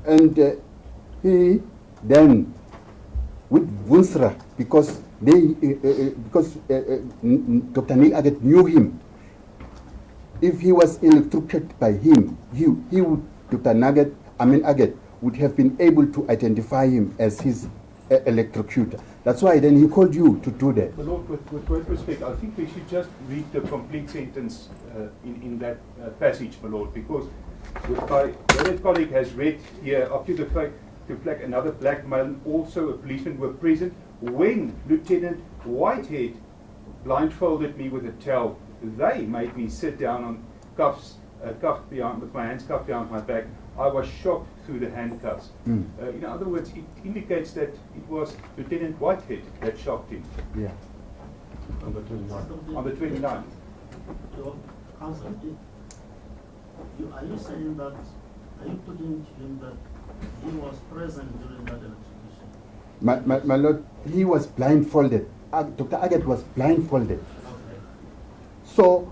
And he then, with Wunstra, because Dr. Neil Aggett knew him, if he was electrocuted by him, he would, Aggett would have been able to identify him as his electrocutor. That's why then he called you to do that. But Lord, with great respect, I think we should just read the complete sentence in that passage, my Lord, because my learned colleague has read here, after the flag, another black male, also a policeman, were present when Lieutenant Whitehead blindfolded me with a towel. They made me sit down on cuffs, cuffed behind, with my hands cuffed behind my back. I was shocked through the handcuffs. In other words, it indicates that it was Lieutenant Whitehead that shocked him. Yeah. On the 29th. On the 29th. Your counsel, are you saying that, are you putting to him that he was present during that electrocution? My Lord, he was blindfolded. Dr. Aggett was blindfolded. Okay. So,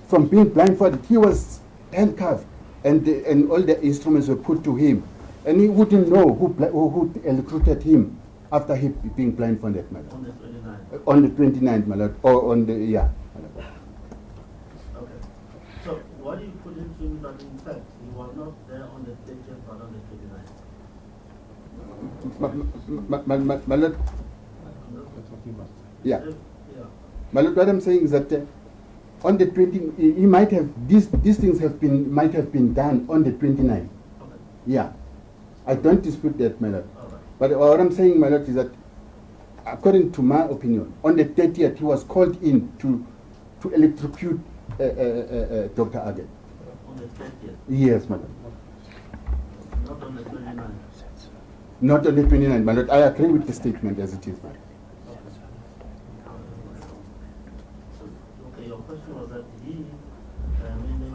from being blindfolded, he was handcuffed, and all the instruments were put to him, and he wouldn't know who electrocuted him after he being blindfolded, my Lord. On the 29th? On the 29th, my Lord, or on the, yeah. Okay. So, what do you put into him that in fact he was not there on the 30th but on the 29th? My Lord, yeah. My Lord, what I'm saying is that on the 20, he might have, these things might have been done on the 29th. Okay. Yeah. I don't dispute that, my Lord. All right. But what I'm saying, my Lord, is that according to my opinion, on the 30th, he was called in to electrocute Dr. Aggett. On the 30th? Yes, my Lord. Not on the 29th? Not on the 29th, my Lord. I agree with the statement as it is, my Lord. Okay, your question was that he, meaning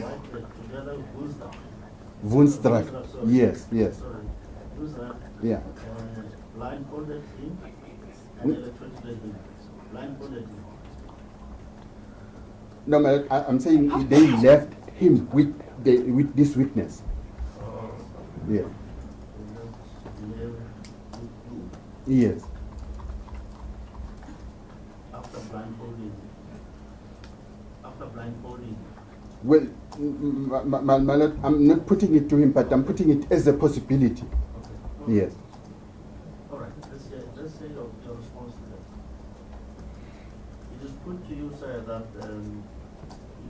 Whitehead, together with Woenstra. Yes, yes. Sorry, Woenstra, Yeah. blindfolded him and electrocuted him. Blindfolded him. No, my Lord, I'm saying they left him with this witness. Yeah. Yes. After blindfolding. After blindfolding. Well, my Lord, I'm not putting it to him, but I'm putting it as a possibility. Okay. Yes. All right. Let's say your response to that. It is put to you, sir, that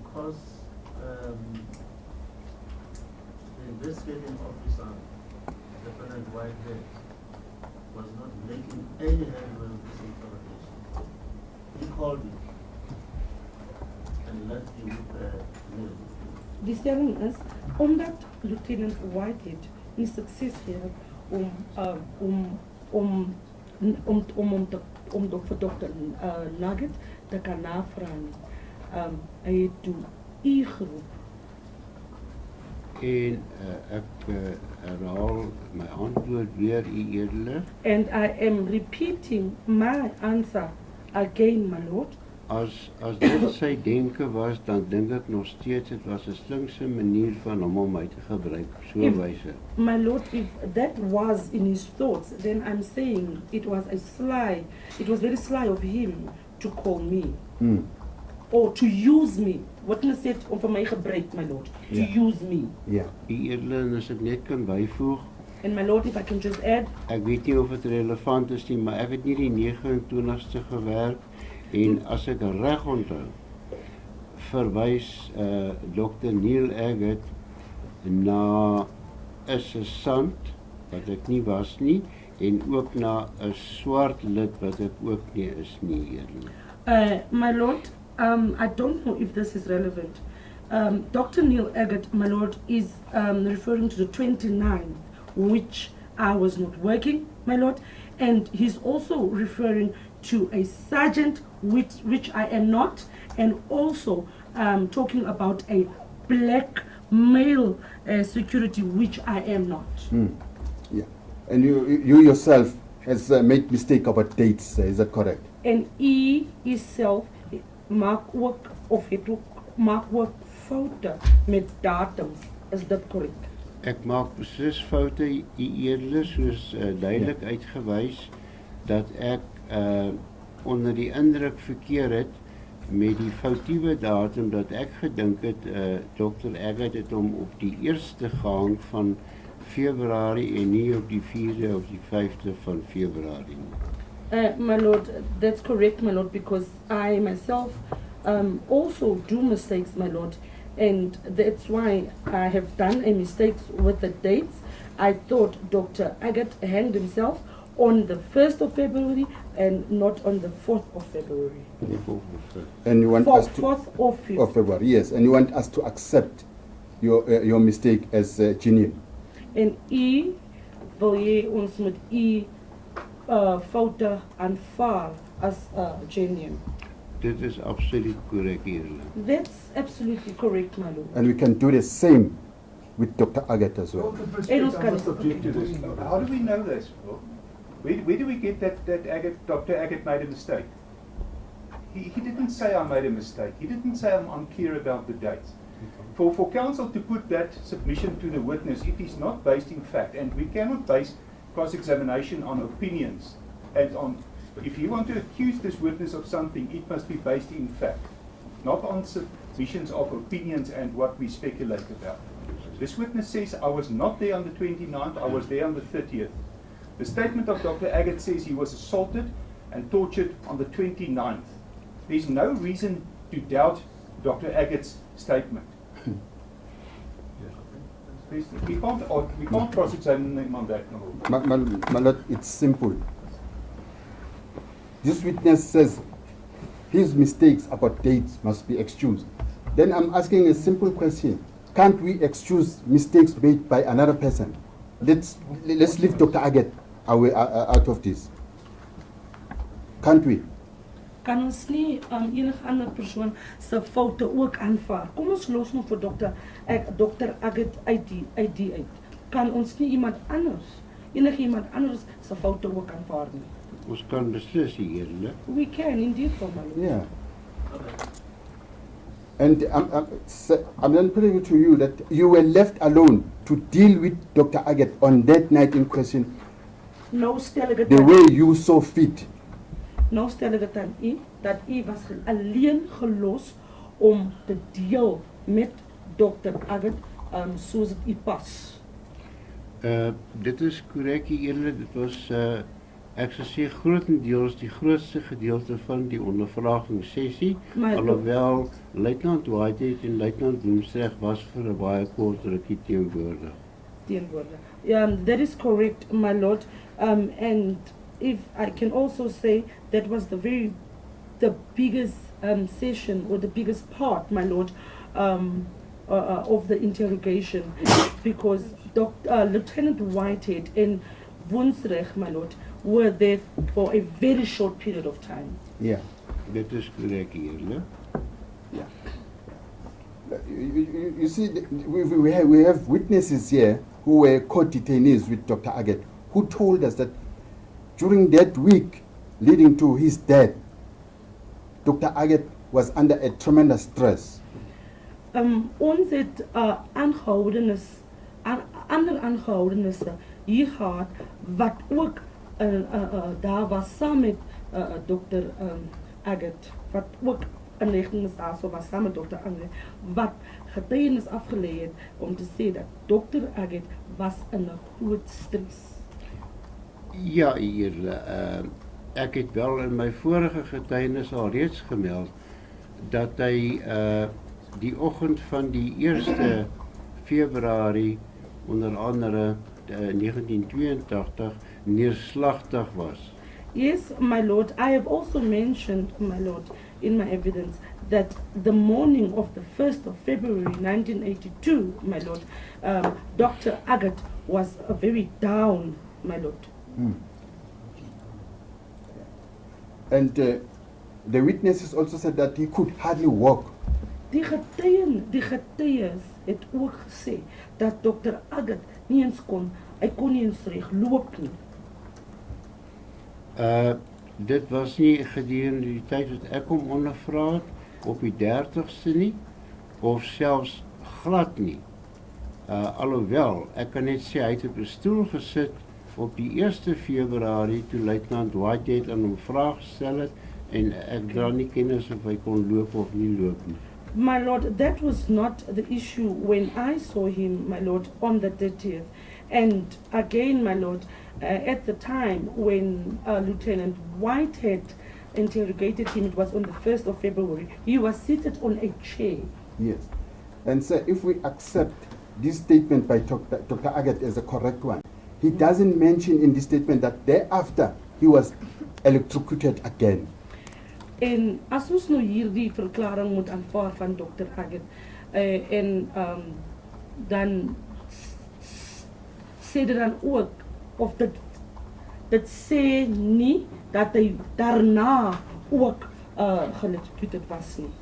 because the investigating officer, Lieutenant Whitehead, was not making any headway with this interrogation, he called you and left you with Neil. Die stelling is, omdat Lieutenant Whitehead nie sukses gehad om vir Dr. Nugget te kan navragen, hy het toe u geroep. En ek herhaal my antwoord weer, u edele. And I am repeating my answer again, my Lord. As dit sy denke was, dan dink ek nog steeds het was 'n slinkse manier van hom om my te gebruik op so 'n wyse. My Lord, if that was in his thoughts, then I'm saying it was very sly of him to call me. Or to use me. Wat hulle sê om vir my gebruik, my Lord. To use me. Yeah. U edele, en as ek net kan byvoeg, And my Lord, if I can just add, ek weet nie of dit relevant is nie, maar ek het nie die 29ste gewerk, en as ek reg onthou, verwys Dr. Neil Aggett na 'n sergeant wat ek nie was nie, en ook na 'n swart lid wat ek ook nie is nie, eerlik. My Lord, I don't know if this is relevant. Dr. Neil Aggett, my Lord, is referring to the 29th, which I was not working, my Lord, and he's also referring to a sergeant, which I am not, and also talking about a black male security, which I am not. Yeah. And you yourself has made mistake about dates, is that correct? En u zelf maak ook, of het ook, maak ook fouten met datums. Is dat correct? Ek maak beslis foute, u edele, soos duidelik uitgewys dat ek onder die indruk verkeer het met die foutiewe datum dat ek gedink het Dr. Aggett het hom op die 1ste gehang van Februarie en nie op die 4de of die 5de van Februarie nie. My lord, that's correct, my lord, because I myself also do mistakes, my lord, and that's why I have done a mistake with the dates. I thought Dr. Aggett hanged himself on the 1st of February and not on the 4th of February. And you want us to 4th or 5th. of February, yes, and you want us to accept your mistake as genuine. En u wil jy ons met u foute aanvaar as genuine. Dit is absoluut korrek, eerlik. That's absolutely correct, my lord. And we can do the same with Dr. Aggett as well. I must object to this. How do we know this? Where do we get that Dr. Aggett made a mistake? He didn't say I made a mistake. He didn't say I'm unclear about the dates. For counsel to put that submission to the witness, it is not based in fact, and we cannot base cross-examination on opinions. And on, if you want to accuse this witness of something, it must be based in fact, not on submissions of opinions and what we speculate about. This witness says I was not there on the 29th, I was there on the 30th. The statement of Dr. Aggett says he was assaulted and tortured on the 29th. There's no reason to doubt Dr. Aggett's statement. We can't cross-examine him on that. My lord, it's simple. This witness says his mistakes about dates must be excused. Then I'm asking a simple question. Can't we excuse mistakes made by another person? Let's leave Dr. Aggett away out of this. Can't we? Kan ons nie enige ander persoon se foute ook aanvaar? Kom ons los nou vir Dr. Aggett uit. Kan ons nie iemand anders se foute ook aanvaar nie? Ons kan beslis, eerlik. We can indeed, for my lord. Yeah. And I'm then putting it to you that you were left alone to deal with Dr. Aggett on that night in question, Nou stel ek the way you saw fit. Nou stel ek dit aan u dat u was alleen gelos om te deel met Dr. Aggett soos dit u pas. Dit is korrek, eerlik. Dit was, ek sal sê, grotendeels die grootste gedeelte van die ondervragingssessie, alhoewel Luitenant Whitehead en Luitenant Bloemsrecht was vir 'n baie kort rukkie teenwoordig. That is correct, my lord. And if I can also say that was the biggest session or the biggest part, my lord, of the interrogation, because Lieutenant Whitehead and Woensrecht, my lord, were there for a very short period of time. Yeah. Dit is korrek, eerlik. Yeah. You see, we have witnesses here who were court detainees with Dr. Aggett, who told us that during that week leading to his death, Dr. Aggett was under a tremendous stress. Ons het ander aangehoudenisse hier gehad wat ook daar was saam met Dr. Aggett, wat ook inligting daar so was saam met Dr. Aggett, wat getuienis afgelê het om te sê dat Dr. Aggett was in 'n groot stres. Ja, eerlik. Ek het wel in my vorige getuienis al reeds gemeld dat hy die oggend van die 1 Februarie onder andere 1982 neerslagtig was. Yes, my lord, I have also mentioned, my lord, in my evidence that the morning of the 1st of February 1982, my lord, Dr. Aggett was very down, my lord. And the witnesses also said that he could hardly walk. Die getuies het ook gesê dat Dr. Aggett nie eens kon nie eens reg loop nie. Dit was nie gedurende die tyd wat ek hom ondervra het op die 30ste nie, of selfs glad nie. Alhoewel, ek kan net sê, hy het op 'n stoel gesit op die 1 Februarie toe luitenant Whitehead aan hom vrae gestel het en ek dra nie kennis of hy kon loop of nie loop nie. My lord, that was not the issue when I saw him, my lord, on the 30th. And again, my lord, at the time when Lieutenant Whitehead interrogated him, it was on the 1st of February, he was seated on a chair. Yes. And so if we accept this statement by Dr. Aggett as a correct one, he doesn't mention in this statement that thereafter he was electrocuted again. En as ons nou hierdie verklaring moet aanvaar van Dr. Aggett, dan sê dit dan ook, of dit sê nie dat hy daarna ook geëlectrocuted was nie.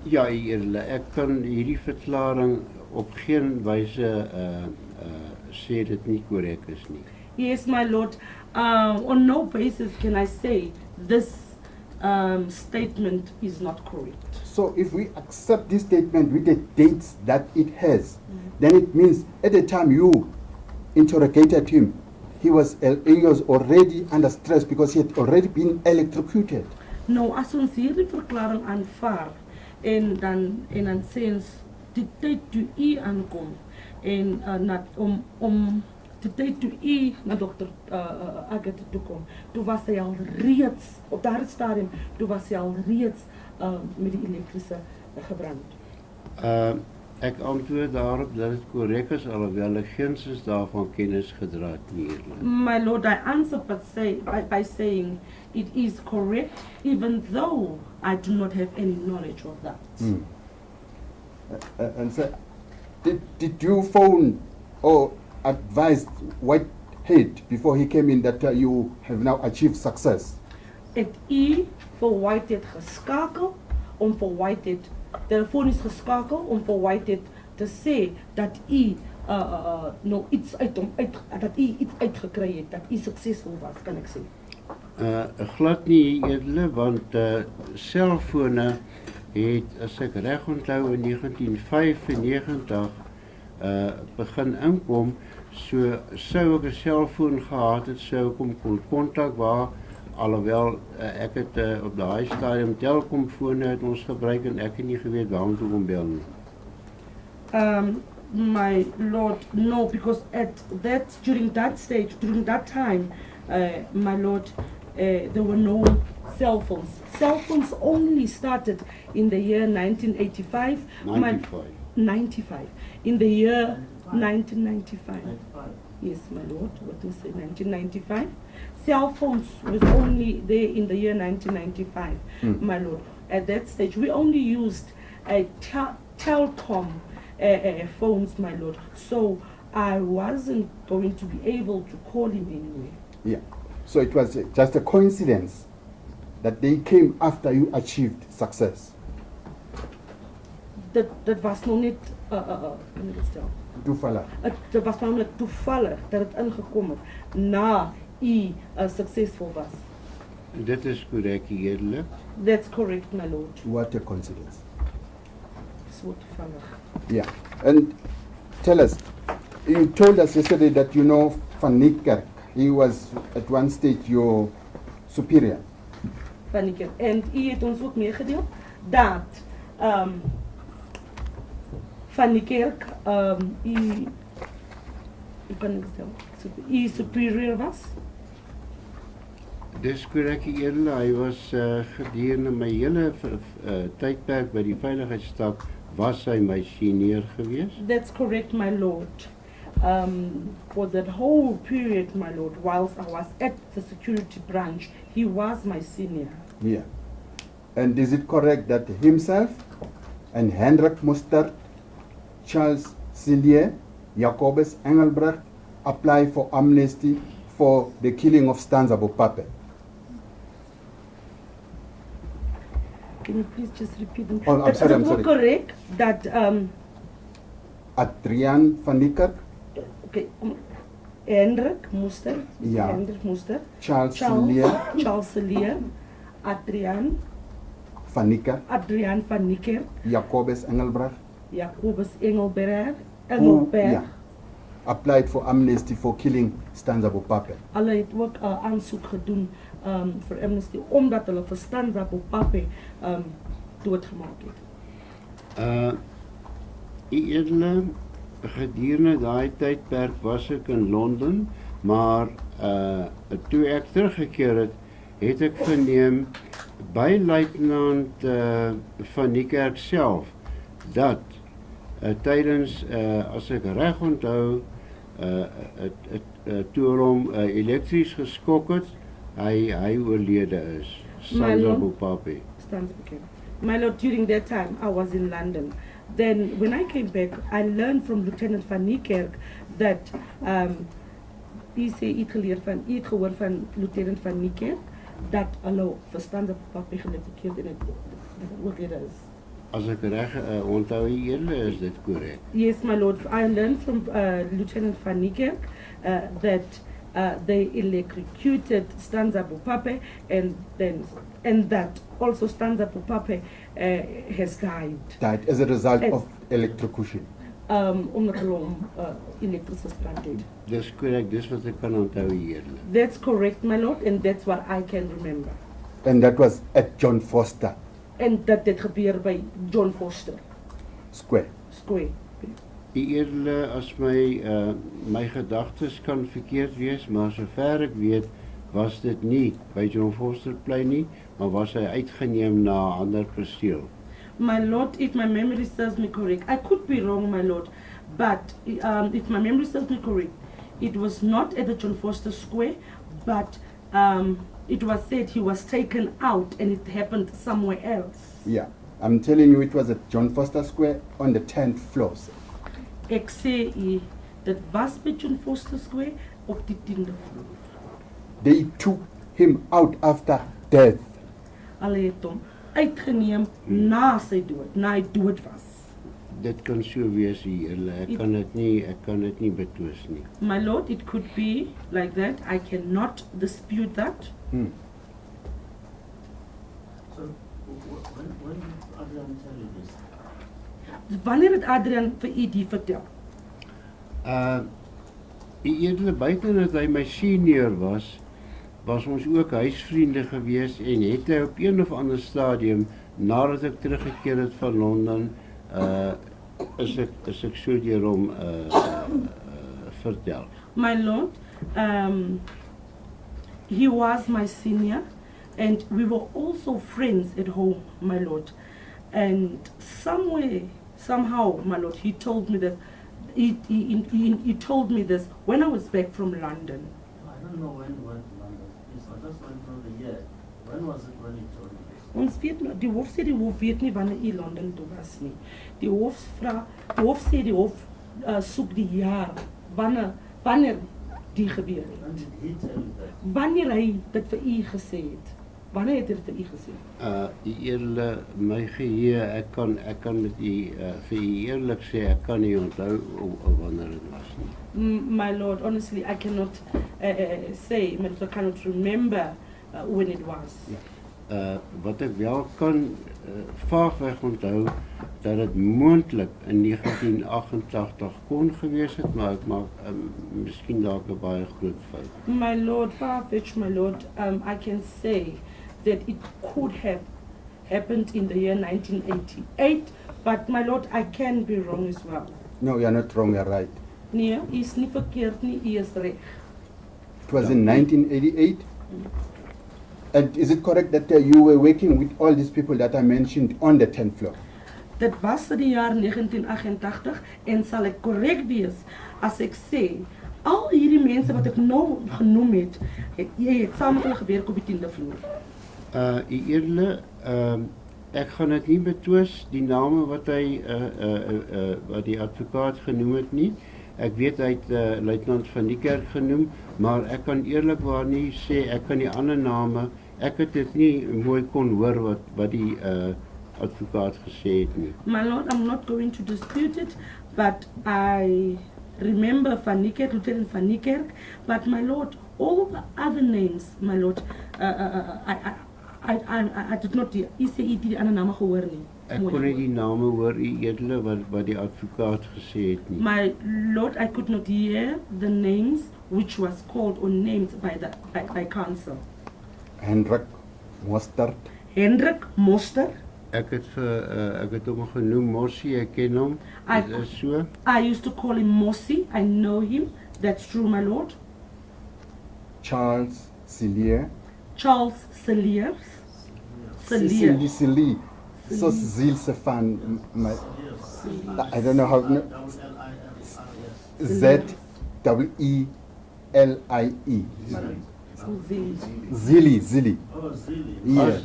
Ja, eerlik, ek kan hierdie verklaring op geen wyse sê dit nie korrek is nie. Yes, my lord, on no basis can I say this statement is not correct. So if we accept this statement with the dates that it has, then it means at the time you interrogated him, he was already under stress because he had already been electrocuted. Nou, as ons hierdie verklaring aanvaar, en dan sê ons, die tyd toe u aankom, en die tyd toe u na Dr. Aggett toe kom, toe was hy al reeds, op daardie stadium, toe was hy al reeds met die elektrische gebrand. Ek antwoord daarop dat dit korrek is, alhoewel ek geensins daarvan kennis gedra het nie. My lord, I answer by saying it is correct, even though I do not have any knowledge of that. And so, did you phone or advise Whitehead before he came in that you have now achieved success? Het u vir Whitehead geskakel om vir Whitehead, telefoon is geskakel om vir Whitehead te sê dat u nou iets dat u iets uitgekry het, dat u suksesvol was, kan ek sê? Glad nie eerlik, want selfone het, as ek reg onthou, in 1995 begin inkom, so sou ek 'n selfoon gehad het, sou ek hom kon kontak waar, alhoewel ek het op daai stadium telkomfone het ons gebruik en ek het nie geweet waarom toe hom bel nie. My lord, no, because during that time, my lord, there were no cell phones. Cell phones only started in the year 1985. 95. In the year 1995. Yes, my lord, what do you say, 1995? Cell phones was only there in the year 1995, my lord. At that stage, we only used telecom phones, my lord. So I wasn't going to be able to call him anyway. Yeah. So it was just a coincidence that they came after you achieved success. Dat was nog niet, Toevallig. Dat was namelijk toevallig dat het ingekomen na u succesvol was. Dit is korrek, eerlik. That's correct, my lord. What a coincidence. So toevallig. Yeah. And tell us, you told us yesterday that you know Van Niekerk. He was at one stage your superior. Van Niekerk. En u heeft ons ook meegedeeld dat Van Niekerk u superior was? Dis korrek, eerlik. Hy was gedurende my hele tydperk by die veiligheidsstaf was hy my senior geweest. That's correct, my lord. For that whole period, my lord, whilst I was at the security branch, he was my senior. Yeah. And is it correct that himself and Hendrik Mustard, Charles Cillier, Jacobus Engelbrecht apply for amnesty for the killing of Stanza Bopape? Can you please just repeat them? Oh, I'm sorry. Is it correct that Adriaan van Niekerk, okay, Hendrik Mustard, Ja. Hendrik Mustard, Charles Cillier Charles Cillier, Adriaan van Niekerk, van Niekerk, Jacobus Engelbrecht, Jacobus Engelbrecht Elmoberg. applied for amnesty for killing Stanza Bopape. Hulle het ook 'n aansoek gedoen vir amnesty omdat hulle vir Stanza Bopape doodgemaak het. Eerder gedurende daai tydperk was ek in Londen, maar toe ek teruggekeer het, het ek verneem by luitenant van die kerk self dat tydens as ek reg onthou toe hulle hom elektries geskok het, hy oorlede is. Stanza Bopape. Stanza Bopape. My lord, during that time I was in London. Then when I came back, I learned from Lieutenant van Niekerk that hy sê iets gehoor van Lieutenant van Niekerk dat hulle vir Stanza Bopape geëlektrocuteerd en dit oorlede is. As ek reg onthou eerder, is dit korrek. Yes, my lord. I learned from Lieutenant van Niekerk that they electrocuted Stanza Bopape and that also Stanza Bopape has died. Died as a result of electrocution. Omdat hulle hom elektries gestrand het. Dis korrek, dis wat ek kan onthou eerder. That's correct, my lord, and that's what I can remember. And that was at John Foster En dat dit gebeur by John Foster Square. Eerder as my gedagtes kan verkeerd wees, maar sover ek weet, was dit nie by John Foster plein nie, maar was hy uitgeneem na 'n ander perseel. My lord, if my memory serves me correct, I could be wrong, my lord, but if my memory serves me correct, it was not at the John Foster Square, but it was said he was taken out and it happened somewhere else. Yeah, I'm telling you, it was at John Foster Square on the 10th floor. Ek sê u, dit was by John Foster Square op die 10de vloer. They took him out after death. Hulle het hom uitgeneem na sy dood, na hy dood was. Dit kan so wees hier, ek kan dit nie betwis nie. My lord, it could be like that. I cannot dispute that. So, when did Adrian tell you this? Wanneer het Adrian vir u die vertel? Eerder buiten dat hy my senior was ons ook huisvriende gewees en het hy op een of ander stadium, nadat ek teruggekeer het van Londen, is ek so deur hom vertel. My lord, he was my senior and we were also friends at home, my lord. And somehow, my lord, he told me that he told me this when I was back from London. I don't know when you went to London. Please, I just want to know the year. When was it when he told you this? Ons weet, die hof sê die hof weet nie wanneer u Londen toe was nie. Die hof sê die hof soek die jaar wanneer die gebeur het. When did he tell you that? Wanneer hy dit vir u gesê het. Wanneer het hy dit vir u gesê? Eerder my geheue, ek kan met u vir u eerlik sê, ek kan nie onthou wanneer dit was nie. My lord, honestly, I cannot say, I cannot remember when it was. Wat ek wel kan vaagweg onthou, dat het moontlik in 1988 kon gewees het, maar ek maak miskien dalk 'n baie groot fout. My lord, far-fetched, my lord, I can say that it could have happened in the year 1988, but my lord, I can be wrong as well. No, you're not wrong, you're right. Nee, u is nie verkeerd nie, u is reg. It was in 1988. And is it correct that you were working with all these people that I mentioned on the 10th floor? Dit was in die jaar 1988 en sal ek korrek wees as ek sê, al hierdie mense wat ek nou genoem het, jy het saam met hulle gewerk op die 10de vloer. Eerder, ek gaan dit nie betwis, die name wat hy, wat die advokaat genoem het nie. Ek weet hy het luitenant van die kerk genoem, maar ek kan eerlikwaar nie sê, ek kan die ander name, ek het dit nie mooi kon hoor wat die advokaat gesê het nie. My lord, I'm not going to dispute it, but I remember Van Niekerk, Lieutenant Van Niekerk, but my lord, all the other names, my lord, I did not hear, die ander name gehoor nie. Ek kon nie die name hoor, u edele, wat die advokaat gesê het nie. My Lord, I could not hear the names which was called or named by counsel. Hendrik Mostert, Hendrik Moster. Ek het hom genoem Mossie, ek ken hom. I- Dit is so. I used to call him Mossi. I know him. That's true, my Lord. Charles Cillier, Charles Cilliers. Sicily, Cilliers. Sicily, so Zilse van, my, Yes. I don't know how, L-I-L-I-S. Z-E-L-I-E. Zili. Zili. Oh, Zili. Yes.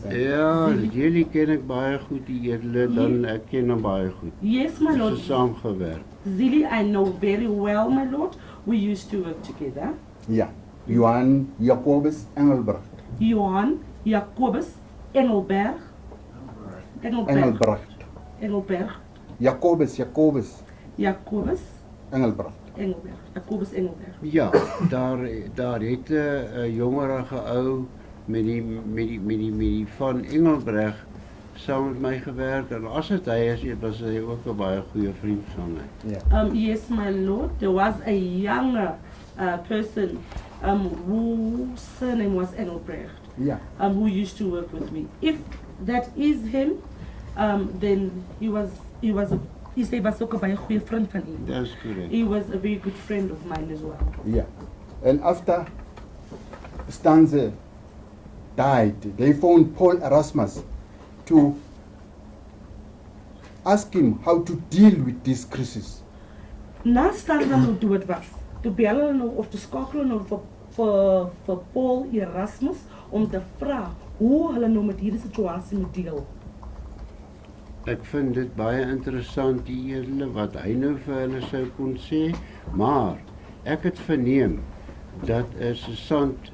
Ja, jullie ken ek baie goed, die edele, dan ek ken hom baie goed. Yes, my Ons Lord. het saamgewerk. Zili, I know very well, my Lord. We used to work together. Ja, Johan Jacobus Engelbrecht. Johan Jacobus Engelberg. Engelbrecht. Engelberg. Jacobus Jacobus Engelbrecht. Engelberg. Jacobus Engelberg. Ja, daar het 'n jongerige ou met die van Engelbreg saam met my gewerk, en as dit hy is, was hy ook 'n baie goeie vriend van my. Ja. Yes, my Lord. There was a younger person whose surname was Engelbrecht, Ja. who used to work with me. If that is him, then he was ook 'n baie goeie vriend van hom. Dis korrek. He was a very good friend of mine as well. Yeah. And after Stanze died, they found Paul Erasmus to ask him how to deal with this crisis. Na Stanza nou dood was, toe bel hulle nou of te skakel nou vir Paul Erasmus om te vra hoe hulle nou met hierdie situasie moet deel. Ek vind dit baie interessant, die edele, wat hy nou vir hulle sou kon sê, maar ek het verneem dat sergeant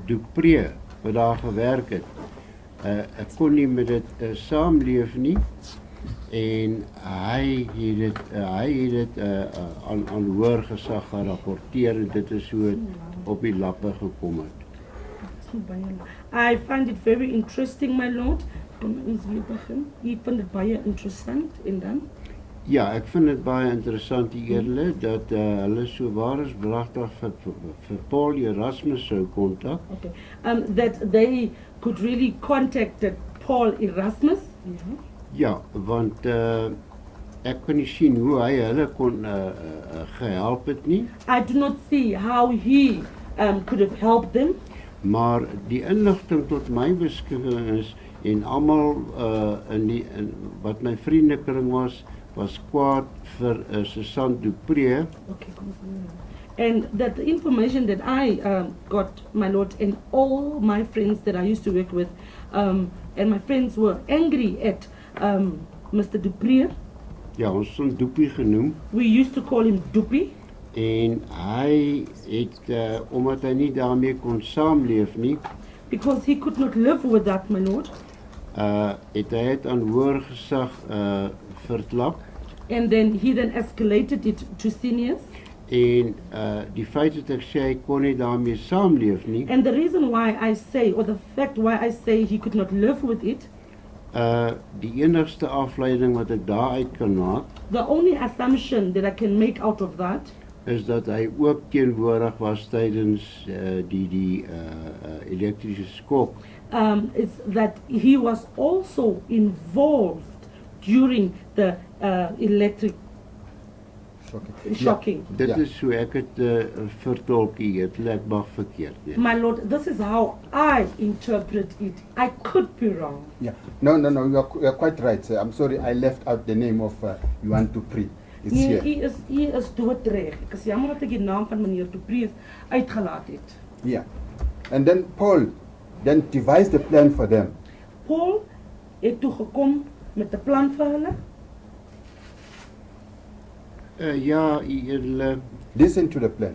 Dupree wat daar gewerk het, ek kon nie met dit saamleef nie, en hy het dit aan hoër gesag gerapporteer, en dit is hoe het op die lappe gekom het. I find it very interesting, my Lord. Kom ons weer begin. Ek vind dit baie interessant en dan Ja, ek vind dit baie interessant, die edele, dat hulle so waar is belastig vir Paul Erasmus sou kontak. okay. That they could really contact Paul Erasmus. Ja, want ek kon nie sien hoe hy hulle kon gehelp het nie, I do not see how he could have helped them. maar die inligting tot my beskikking is, en almal wat my vriendekring was kwaad vir sergeant Dupree. Okay, kom ons doen. And that the information that I got, my Lord, and all my friends that I used to work with, and my friends were angry at Mr. Dupree. Ja, ons het hom Doepie genoem, We used to call him Duppy, en hy het, omdat hy nie daarmee kon saamleef nie, because he could not live with that, my Lord. het hy het aan hoër gesag verklap, And then he then escalated it to seniors. en die feit dat ek sê hy kon nie daarmee saamleef nie, And the reason why I say, or the fact why I say he could not live with it, die enigste afleiding wat ek daaruit kan maak, the only assumption that I can make out of that is dat hy ook teenwoordig was tydens die elektrische skok. is that he was also involved during the electric shocking. Dit Ja. is hoe ek het vertolk hier, het ek mag verkeerd wees. My Lord, this is how I interpret it. I could be wrong. Yeah. No, you're quite right, sir. I'm sorry, I left out the name of Johan Dupree. It's Nee, here. hy is doodreg. Ek is jammer dat ek die naam van meneer Dupree uitgelaat het. Yeah. And then Paul then devised a plan for them. Paul het toe gekom met 'n plan vir hulle. Ja, edele, Listen to the plan.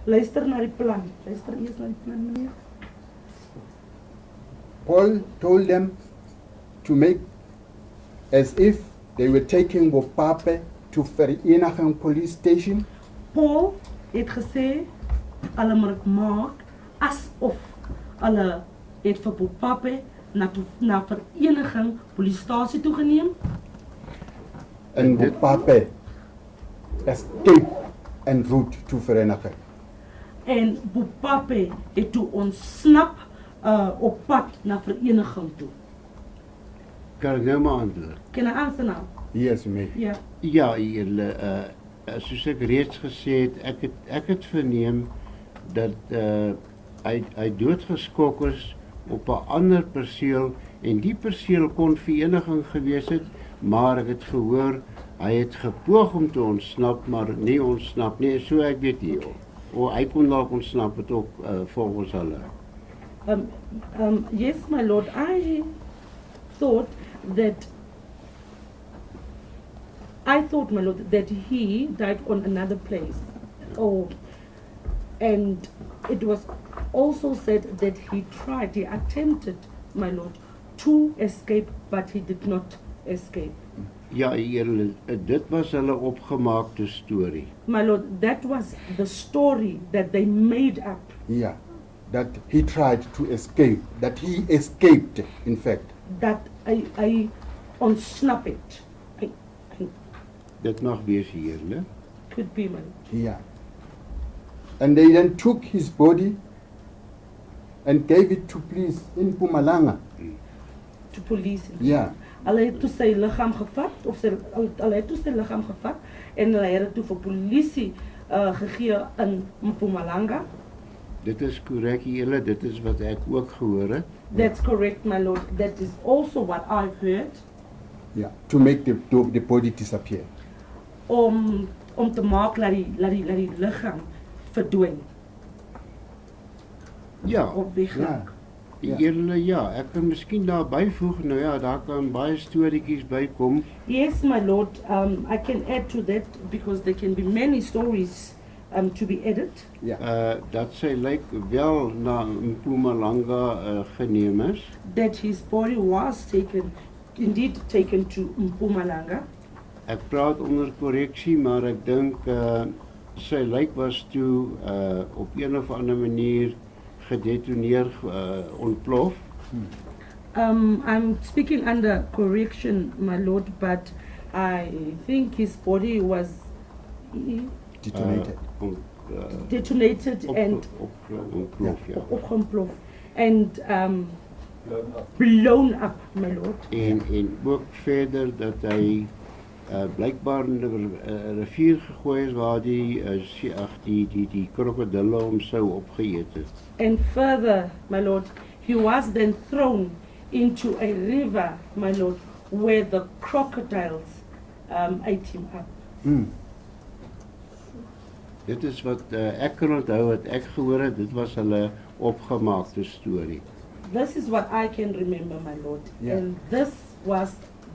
Luister na die plan. Luister eers na die plan, meneer. Paul told them to make as if they were taking Bopape to Vereeniging police station. Paul het gesê hulle moet maak asof hulle het vir Bopape na vereniging polisiestasie toegeneem. En Bopape escaped en route to vereniging. En Bopape het toe ontsnap op pad na vereniging toe. Kan ek nou maar antwoord? Can I answer now? Yes, you may. Ja. Ja, julle, soos ek reeds gesê het, ek het verneem dat hy doodgeskok is op 'n ander perseel en die perseel kon vereniging gewees het, maar ek het gehoor hy het gepoog om te ontsnap, maar nie ontsnap nie, so ek weet nie. Of hy kon dalk ontsnap het ook volgens hulle. Yes, my lord, I thought, my lord, that he died on another place. And it was also said that he attempted, my lord, to escape, but he did not escape. Ja, julle, dit was hulle opgemaakte storie. My lord, that was the story that they made up. Yeah, that he tried to escape, that he escaped, in fact. That I unsnap it. Dit mag wees julle. Could be, my lord. Yeah. And they then took his body and gave it to police in Mpumalanga. To police. Yeah. Hulle het toe sy liggaam gevat, hulle het toe sy liggaam gevat en hulle het dit toe vir polisie gegee in Mpumalanga. Dit is korrek julle, dit is wat ek ook gehoor het. That's correct, my lord. That is also what I've heard. Yeah, to make the body disappear. Om te maak dat die liggaam verdwyn. Ja. Of wegraak. Julle, ja, ek kan miskien daar byvoeg, nou ja, daar kan baie storieetjies bykom. Yes, my lord, I can add to that because there can be many stories to be added. Yeah. Dat sy lyk wel na Mpumalanga geneem is. That his body was indeed taken to Mpumalanga. Ek praat onder korreksie, maar ek dink sy lyk was toe op een of ander manier gedetoneer, ontplof. I'm speaking under correction, my lord, but I think his body was Detonated. detonated and opgeplof and blown up, my lord. En ook verder dat hy blykbaar in 'n rivier gegooi is waar die krokodille hom sou opgeëet het. And further, my lord, he was then thrown into a river, my lord, where the crocodiles ate him up. Dit is wat ek kan onthou wat ek gehoor het, dit was hulle opgemaakte storie. This is what I can remember, my lord. Yeah. And this was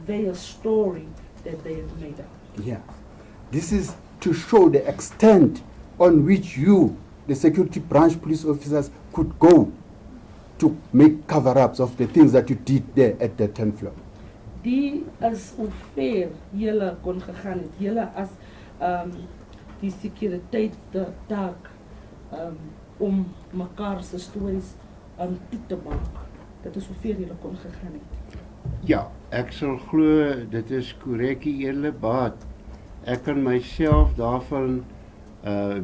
their story that they have made up. Yeah. This is to show the extent on which you, the security branch police officers, could go to make cover-ups of the things that you did there at the 10th floor. Die is hoe ver julle kon gegaan het. Julle as die sekuriteitstaak om mekaar se stories toe te maak. Dit is hoe ver julle kon gegaan het. Ja, ek sal glo dit is korrek julle baat. Ek kan myself daarvan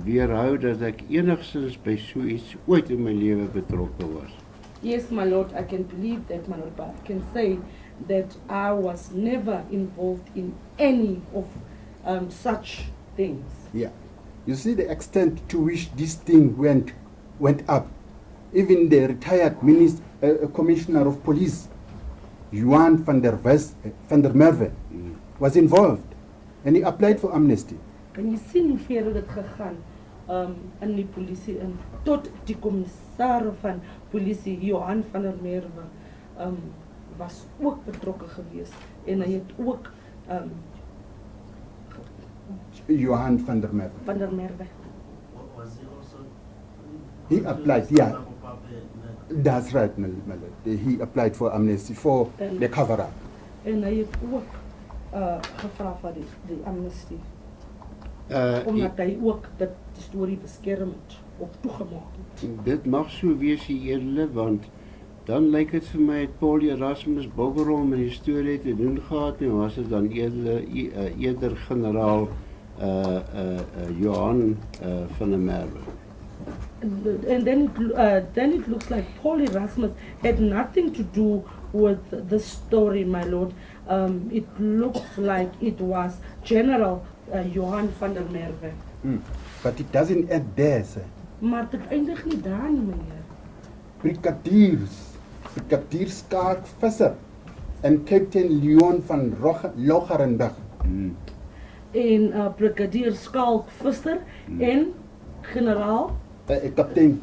weerhou dat ek enigstens by so iets ooit in my lewe betrokke was. Yes, my lord, I can believe that, my lord, but I can say that I was never involved in any of such things. Yeah. You see the extent to which this thing went up. Even the retired commissioner of police, Johan van der Merwe, was involved, and he applied for amnesty. Kan jy sien hoe ver dit gegaan in die polisie in tot die commissaris van polisie Johan van der Merwe was ook betrokke geweest en hy het ook Johan van der Merwe. Van der Merwe. Was he also? He applied, yeah. That's right, my lord. He applied for amnesty for the cover-up. En hy het ook gevra vir die amnesty. Omdat hy ook die storie beskerm het of toegemaak het. Dit mag so wees julle, want Dan lyk dit vir my het Paul Erasmus Boggerol met die storie te doen gehad en was dit dan eerder generaal Johan van der Merwe. And then it looks like Paul Erasmus had nothing to do with the story, my lord. It looks like it was General Johan van der Merwe. But it doesn't end there, sir. Maar dit eindig nie daar nie, meneer. Brigadier Skaak Visser en Captain Leon van Logarenberg. En Brigadier Skalk Visser en generaal Kaptein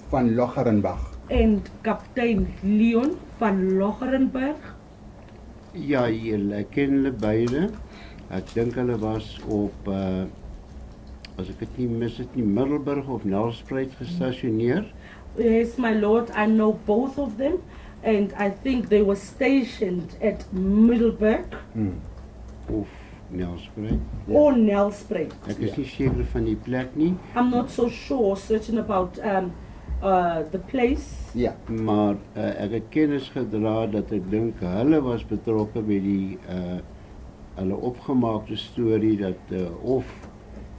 van Logarenberg. en kaptein Leon van Logarenberg. Ja, ek ken hulle beide. Ek dink hulle was op, as ek dit nie mis het nie, Middelburg of Nelspruit gestasioneer. Yes, my lord, I know both of them, and I think they were stationed at Middelburg Of Nelspruit. or Nelspruit. Ek is nie seker van die plek nie, I'm not so certain about the place. Ja. maar ek het kennis gedra dat ek dink hulle was betrokke by die hulle opgemaakte storie dat of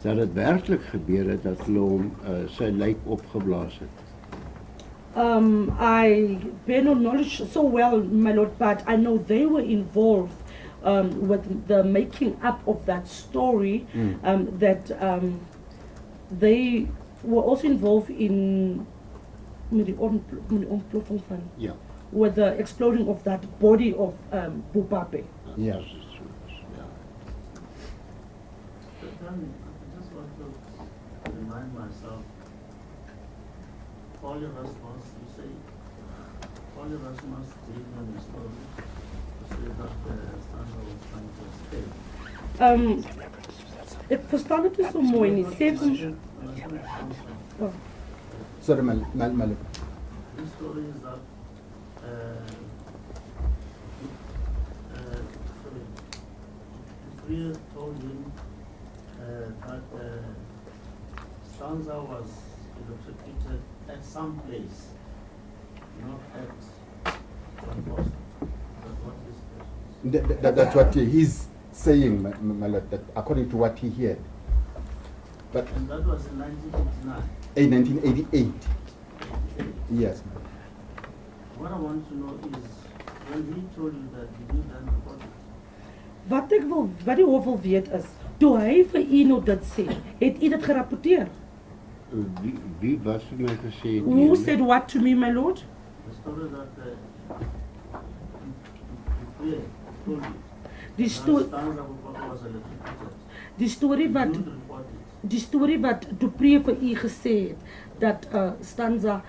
dat dit werklik gebeur het dat hulle hom sy lijk opgeblaas het. I bear no knowledge so well, my lord, but I know they were involved with the making up of that story, that they were also involved in met die ontploffing van, Ja. with the exploding of that body of Bupape. Ja. As dit so is, ja. But then I just want to remind myself, Paul Erasmus, you say, Paul Erasmus did on the story to say that Stanza was trying to escape. Ek verstaan dit nie so mooi nie. Sê vir my- oh, Sorry, my lord. This story is that Freer told him that Stanza was electrocuted at some place, not at John Boston. That's what this person said. That's what he's saying, my lord, that according to what he heard. But And that was in 1989. in 1988, yes. What I want to know is, when he told you that, did you then report it? wat die hof wil weet is, toe hy vir u nou dit sê, het u dit gerapporteer? Wie was vir my gesê? Who said what to me, my lord? The story that Freer told you. Die, that sto Stanza was electrocuted. die storie wat You report it. die storie wat Dupree vir u gesê het dat Stanza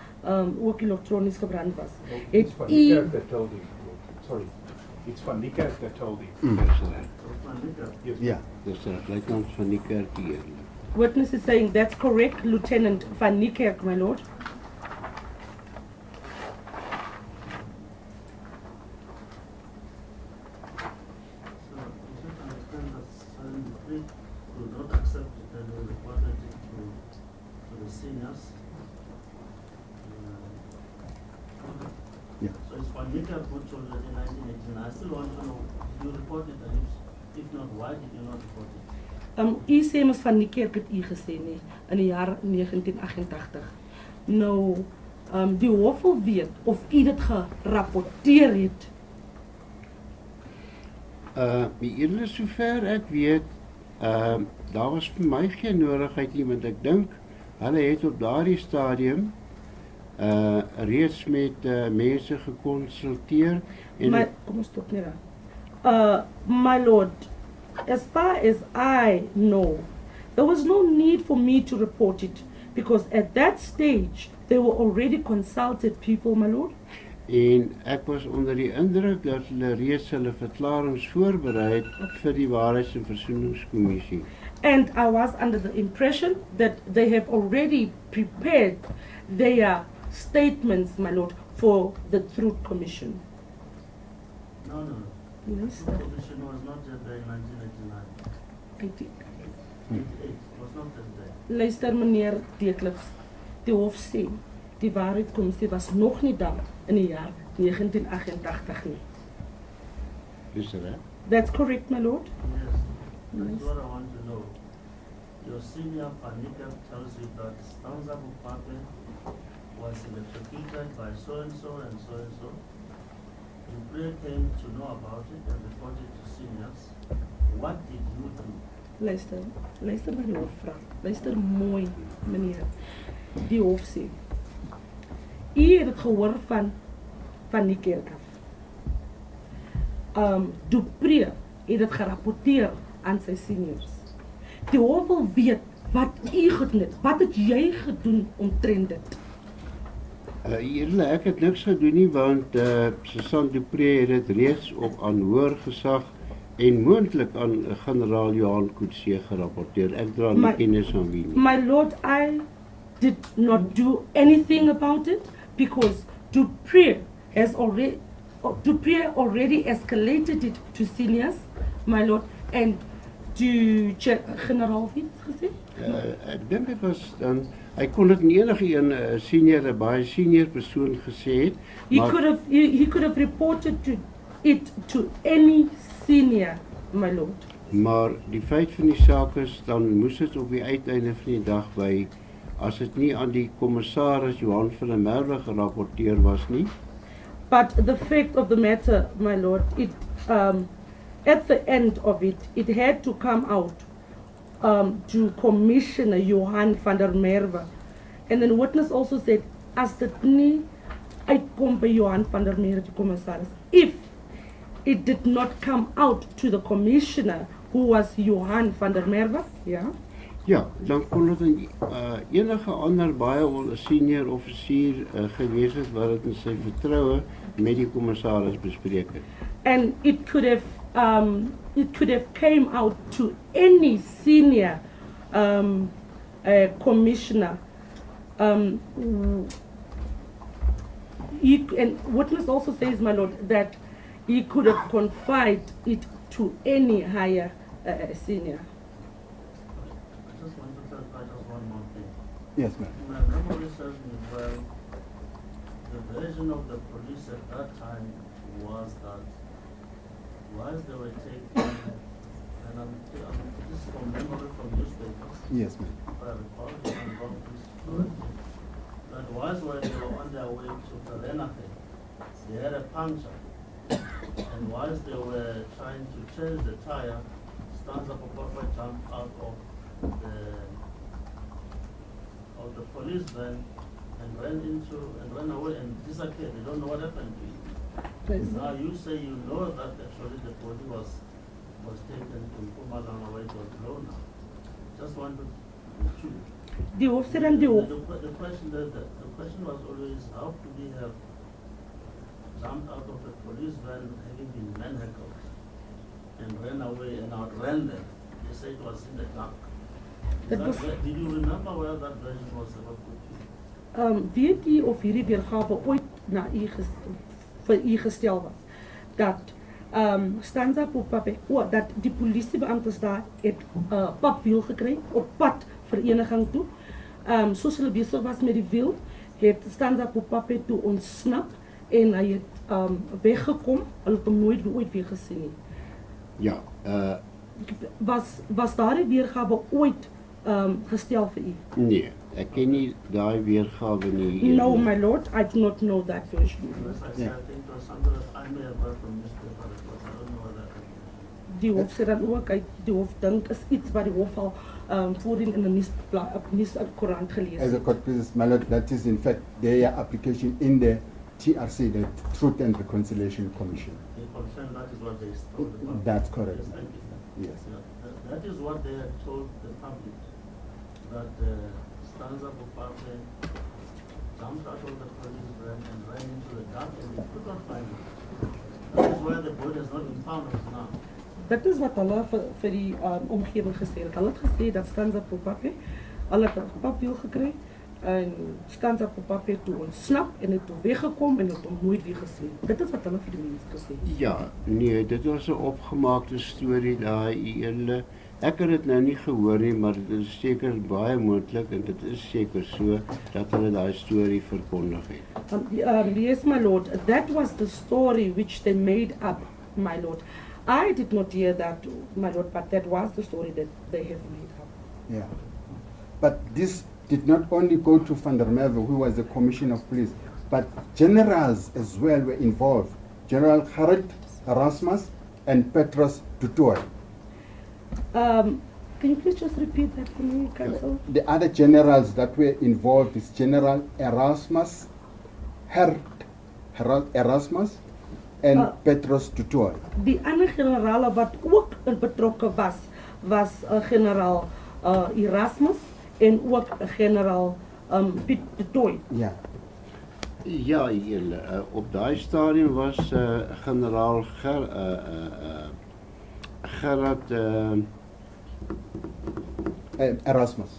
ook elektronies gebrand was. It's Het Van u Niekerk that told him. Sorry. It's Van Niekerk that told him. Dis reg. Of my liquor. Yes. Ja. Dis reg, lyk ons van die kerk eerlik. witness is saying that's correct, Lieutenant Van Niekerk, my lord. So you should understand that Silent Decree could not accept it and they reported it to the seniors. Yeah. So it's Van Niekerk who told that in 1989. I still want to know, did you report it, and if not, why did you not report it? U sê mos Van Niekerk het u gesê nie in die jaar 1988. Nou, die hof wil weet of u dit gerapporteer het. Die edele sover ek weet, daar was vir my geen nodigheid nie, want ek dink hulle het op daardie stadium reeds met mense gekonsulteer en My, kom ons stop nie daar. My lord, as far as I know, there was no need for me to report it because at that stage they were already consulted people, my lord. en ek was onder die indruk dat hulle reeds hulle verklaringe voorberei het vir die Waarheids- en Versoeningskommissie. And I was under the impression that they have already prepared their statements, my lord, for the Truth Commission. No, no, no. Yes, The commission was not yet there in 1989. 88 was not yet there. Luister meneer Deeklifs, die hof sê, die waarheidscommissie was nog niet daar in het jaar 1988 nie. Is dat, hè? That's correct, my lord. Yes, that's Nice. what I want to know. Your senior Panika tells you that Stanza Bupake was electrocuted by so-and-so and so-and-so. You came to know about it and reported to seniors. What did you do? Luister naar die hofvraag. Luister mooi, meneer. Die hof sê. U het het gehoor van die kerk af. Dupree het het gerapporteer aan sy seniors. Die hof wil weet wat u gedoen het. Wat het jy gedoen omtrent dit? Eerlijk, ek het niks gedoen nie, want Sergeant Dupree het dit reeds op aanhoor gesag en moontlik aan generaal Johan Coetzee gerapporteer. Ek dra nie kennis van wie nie. My lord, I did not do anything about it because Dupree already escalated it to seniors, my lord, and generaal wie het gesê? Ek dink dit was dan, hy kon dit in enige een baie senior persoon gesê het, He could have reported it to any senior, my lord. maar die feit van die saak is, dan moes dit op die uiteinde van die dag by, as dit nie aan die commissaris Johan van der Merwe gerapporteer was nie, But the fact of the matter, my lord, at the end of it, it had to come out to Commissioner Johan van der Merwe. And then the witness also said, as dit nie uitkom by Johan van der Merwe, die commissaris, if it did not come out to the commissioner, who was Johan van der Merwe, yeah, ja, dan kon dit in enige ander baie senior offisier gewees het wat dit in sy vertroue met die commissaris bespreek het. and it could have came out to any senior commissioner. And witness also says, my lord, that he could have confided it to any higher senior. I just want to clarify just one more thing. Yes, ma'am. My memory serves me well. The version of the police at that time was that whilst they were taking, and this is from memory from newspapers, Yes, ma'am. if I recall, if I'm wrong, please correct me, that whilst they were on their way to Verenigde, they had a puncture. And whilst they were trying to change the tire, Stanza Popofa jumped out of the police van and ran away and disappeared. They don't know what happened to him. Now you say you know that actually the body was taken to Mpumalanga where it was blown up. Just wanted to. The officer and the The question was always how could he have jumped out of the police van having been manhandled and ran away and outran them. They say it was in the dark. Did you remember where that version was ever put to? Weet u of hierdie weergawe ooit na vir u gestel was? Dat Stanza Popape, dat die polisiebeamptes daar het papwiel gekry op pad vereniging toe. Soos hulle besig was met die wiel, het Stanza Popape toe ontsnap en hy het weggekom. Hulle het hom nooit ooit weer gesien nie. Ja, Was daardie weergawe ooit gestel vir u? nee, ek ken nie daai weergawe nie. No, my lord, I do not know that version. As I said, I think it was something that I may have heard from newspaper reports. I don't know whether I can. Die hof sê dan ook, die hof dink is iets wat die hof al voorheen in 'n nuuskoerant gelees As a het. court please, my lord, that is in fact their application in the TRC, the Truth and Reconciliation Commission. They confirm that is what they told the public. That's correct. Yes, thank you. Yes. Yeah, that is what they had told the public, that Stanza Popape jumped out of the police van and ran into the dark and they could not find it. That is why the body has not been found until now. Dit is wat hulle vir die omgewing gesê het. Hulle het gesê dat Stanza Popape, hulle het 'n papwiel gekry en Stanza Popape het toe ontsnap en het toe weggekom en het hom nooit weer gesien. Dit is wat hulle vir die mense gesê het. Ja, nee, dit was 'n opgemaakte storie daai edele. Ek het dit nou nie gehoor nie, maar dit is seker baie moontlik en dit is seker so dat hulle daai storie verkondig het. Yes, my lord, that was the story which they made up, my lord. I did not hear that, my lord, but that was the story that they have made up. Yeah. But this did not only go to Van der Merwe, who was the commissioner of police, but generals as well were involved. General Gerrit Erasmus and Petrus du Toit. Can you please just repeat that for me, Council? The other generals that were involved is General Erasmus, Erasmus, and Petrus du Toit. Die ander generale wat ook betrokken was generaal Erasmus en ook gerrit du Toit. Yeah. Ja, julle, op daai stadium was generaal Gerrit Erasmus.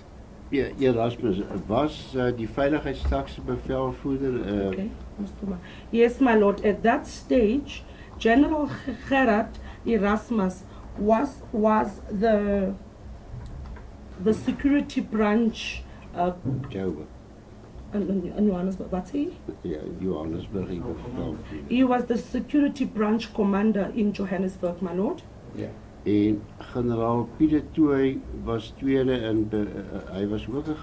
ja, Erasmus was die veiligheidstakse bevelvoerder. Okay, Mr. Yes, my lord. At that stage, General Gerrit Erasmus was the security branch. Joburg. In Johannesburg, wat sê jy? Ja, Johannesburg. He was the security branch commander in Johannesburg, my lord. Yeah. En generaal Pieter Tooi was tweede en hy was ook 'n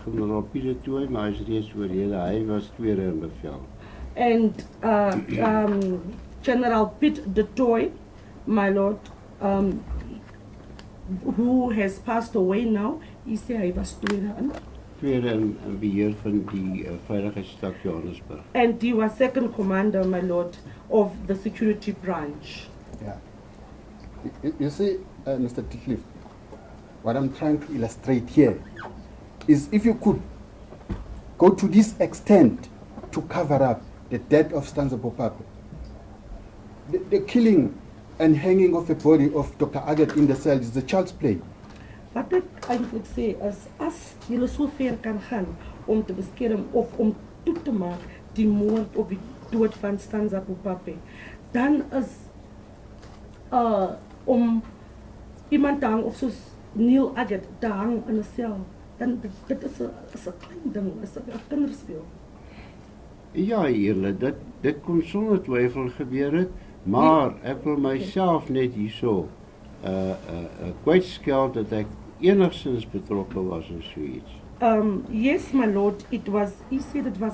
generaal Pieter Tooi, maar hy is reeds oorlede. Hy was tweede in bevel. And General Piet de Tooi, my lord, who has passed away now, he said hy was tweede in. Tweede in beheer van die veiligheidstak Johannesburg. And he was second commander, my lord, of the security branch. Yeah. You see, Mr. Titlif, what I'm trying to illustrate here is if you could go to this extent to cover up the death of Stanza Popape, the killing and hanging of the body of Dr. Aggett in the cell is the child's play. Wat ek eintlik sê is, as julle so ver kan gaan om te beskerm of om toe te maak die moord of die dood van Stanza Popape, dan is om iemand te hang of soos Neil Aggett te hang in 'n sel, dan dit is 'n klein ding, is 'n kinderspeel. Ja, julle, dit kon sonder twyfel gebeur het, maar ek wil myself net hierso kwytskeld dat ek enigstens betrokke was in so iets. Yes, my lord, it was, he said it was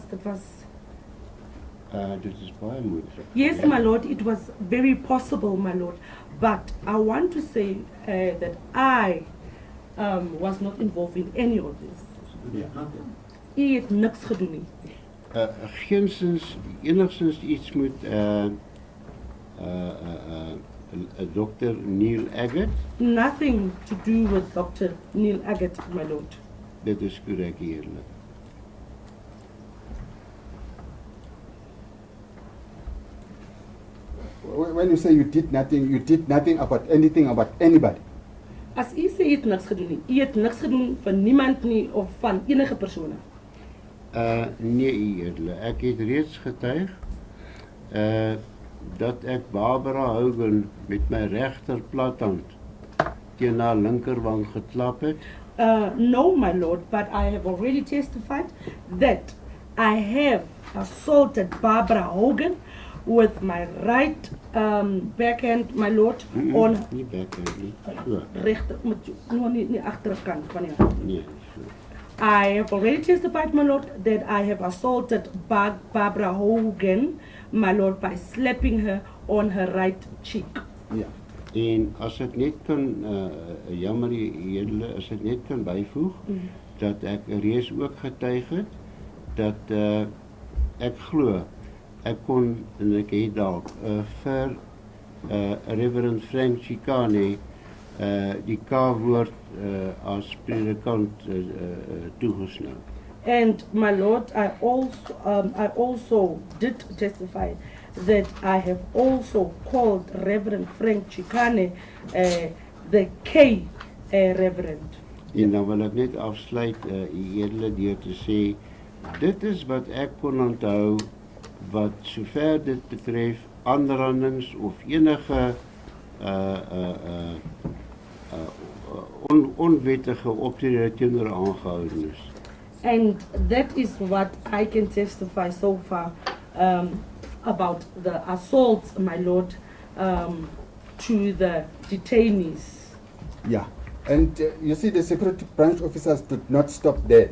Dit is baie moeilik. yes, my lord, it was very possible, my lord. But I want to say that I was not involved in any of this. Hy het niks gedoen nie. Enigstens iets met Dr. Neil Aggett. Nothing to do with Dr. Neil Aggett, my lord. Dit is korrek, eerlik. When you say you did nothing about anything about anybody. As u sê hy het niks gedoen nie, u het niks gedoen van niemand nie of van enige persone. Nee, eerlik. Ek het reeds getuig dat ek Barbara Hogan met my regter plathand teen haar linkerwang geklap het. No, my lord, but I have already testified that I have assaulted Barbara Hogan with my right backhand, my lord, on Nie backhand nie. So. rechter, nie agterkant van die hand. Nee, so. I have already testified, my lord, that I have assaulted Barbara Hogan, my lord, by slapping her on her right cheek. Yeah. En as ek net kan, jammer edele, as ek net kan byvoeg, dat ek reeds ook getuig het, dat ek glo, ek kon, en ek het dalk, vir Reverend Frank Chikane, die K-woord as predikant toegesnou. And my lord, I also did testify that I have also called Reverend Frank Chikane the K Reverend. En dan wil ek net afsluit, edele, deur te sê, dit is wat ek kon onthou, wat sover dit betref, aanrandings of enige onwettige optrede teenoor aangehoudenes. And that is what I can testify so far about the assaults, my lord, to the detainees. Yeah, and you see, the security branch officers did not stop there.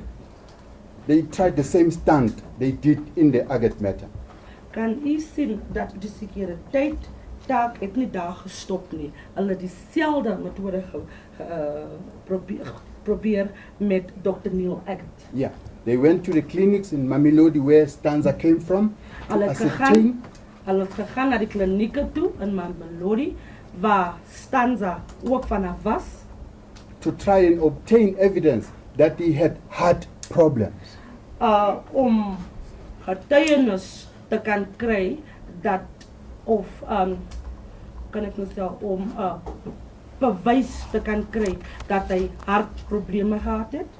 They tried the same stunt they did in the Aggett matter. Kan u sien dat die sekuriteit taak het nie daar gestop nie. Hulle het dieselfde metode probeer met Dr. Neil Aggett. Yeah, they went to the clinics in Mamelodi where Stanza came from to Hulle het gegaan na die klinieke toe in Mamelodi waar Stanza ook vanaf was. to try and obtain evidence that he had heart problems. Om getuienis te kan kry dat of kan ek nou stel om bewys te kan kry dat hy hartprobleme gehad het.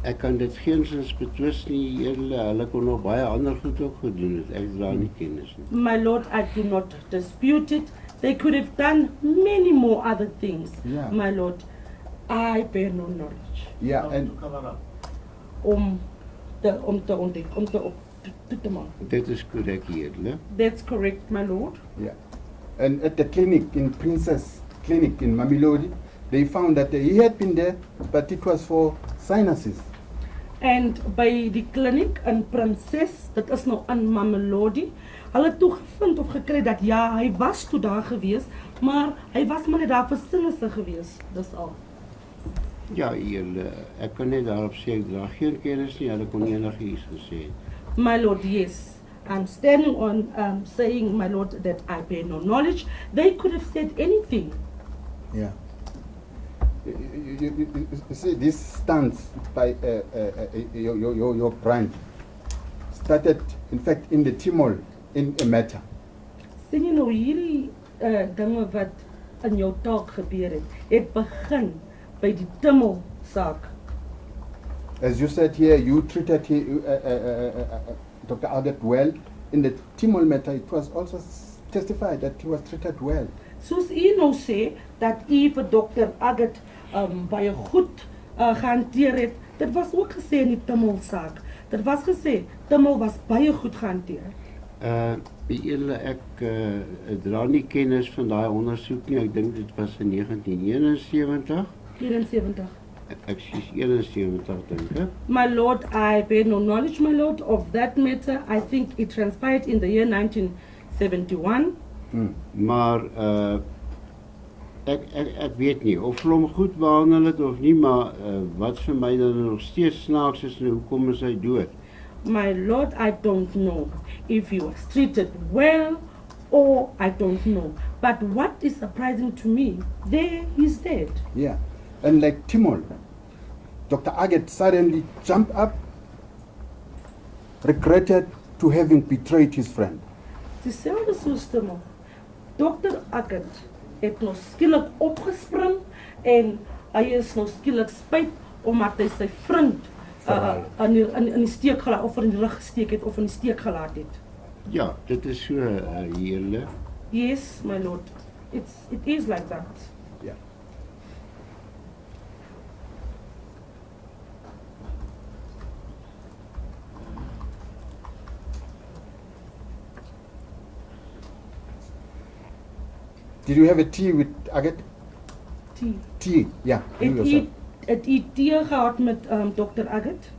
Ek kan dit geensins betwis nie, hulle kon nog baie ander goed ook gedoen het. Ek dra nie kennis nie. My lord, I do not dispute it. They could have done many more other things. Yeah. My lord, I bear no knowledge. Yeah, How and to cover up. Om te ontdek, om te te maak. Dit is korrek hier, né? That's correct, my lord. yeah, and at the clinic in Princess Clinic in Mamelodi, they found that he had been there, but it was for sinuses. And by die kliniek in Prinses, dit is nou in Mamelodi, hulle het toe gevind of gekry dat ja, hy was toe daar gewees, maar hy was maar net daar vir sinnisse gewees, dis al. Ja, hier, ek kan net daarop sê, ek dra geen kennis nie, hulle kon enigiets gesê het. My lord, yes. I'm standing on saying, my lord, that I bear no knowledge. They could have said anything. Yeah. You see, this stance by your branch started, in fact, in the Timor, in a matter. Sien jy nou hierdie dinge wat in jou taak gebeur het begin by die Timmel saak. As you said here, you treated Dr. Aggett well. In the Timor matter, it was also testified that he was treated well. Soos u nou sê dat u vir Dr. Aggett baie goed gehanteer het, dit was ook gesê in die Timmel saak. Dit was gesê Timmel was baie goed gehanteer. Ek dra nie kennis van daai ondersoek nie. Ek dink dit was in 1971. 74. Excuse, 71 dink ek. My lord, I bear no knowledge, my lord, of that matter. I think it transpired in the year 1971. Maar ek weet nie of hulle hom goed behandel het of nie, maar wat vir my dan nog steeds snaaks is, en hoekom is hy dood? My lord, I don't know if he was treated well or I don't know. But what is surprising to me, there he's dead. Yeah. And like Timor, Dr. Aggett suddenly jumped up, regretted to having betrayed his friend. Dieselfde soos Timmel. Dr. Aggett het nou skielik opgespring en hy is nou skielik spyt omdat hy sy vriend in die steek gelaat of in die rug gesteek het of in die steek gelaat het. Ja, dit is so hele. Yes, my lord. It is like that. Yeah. Did you have a tea with Aggett? Tea. Tea, yeah. you yourself. Het u tee gehad met Dr. Aggett?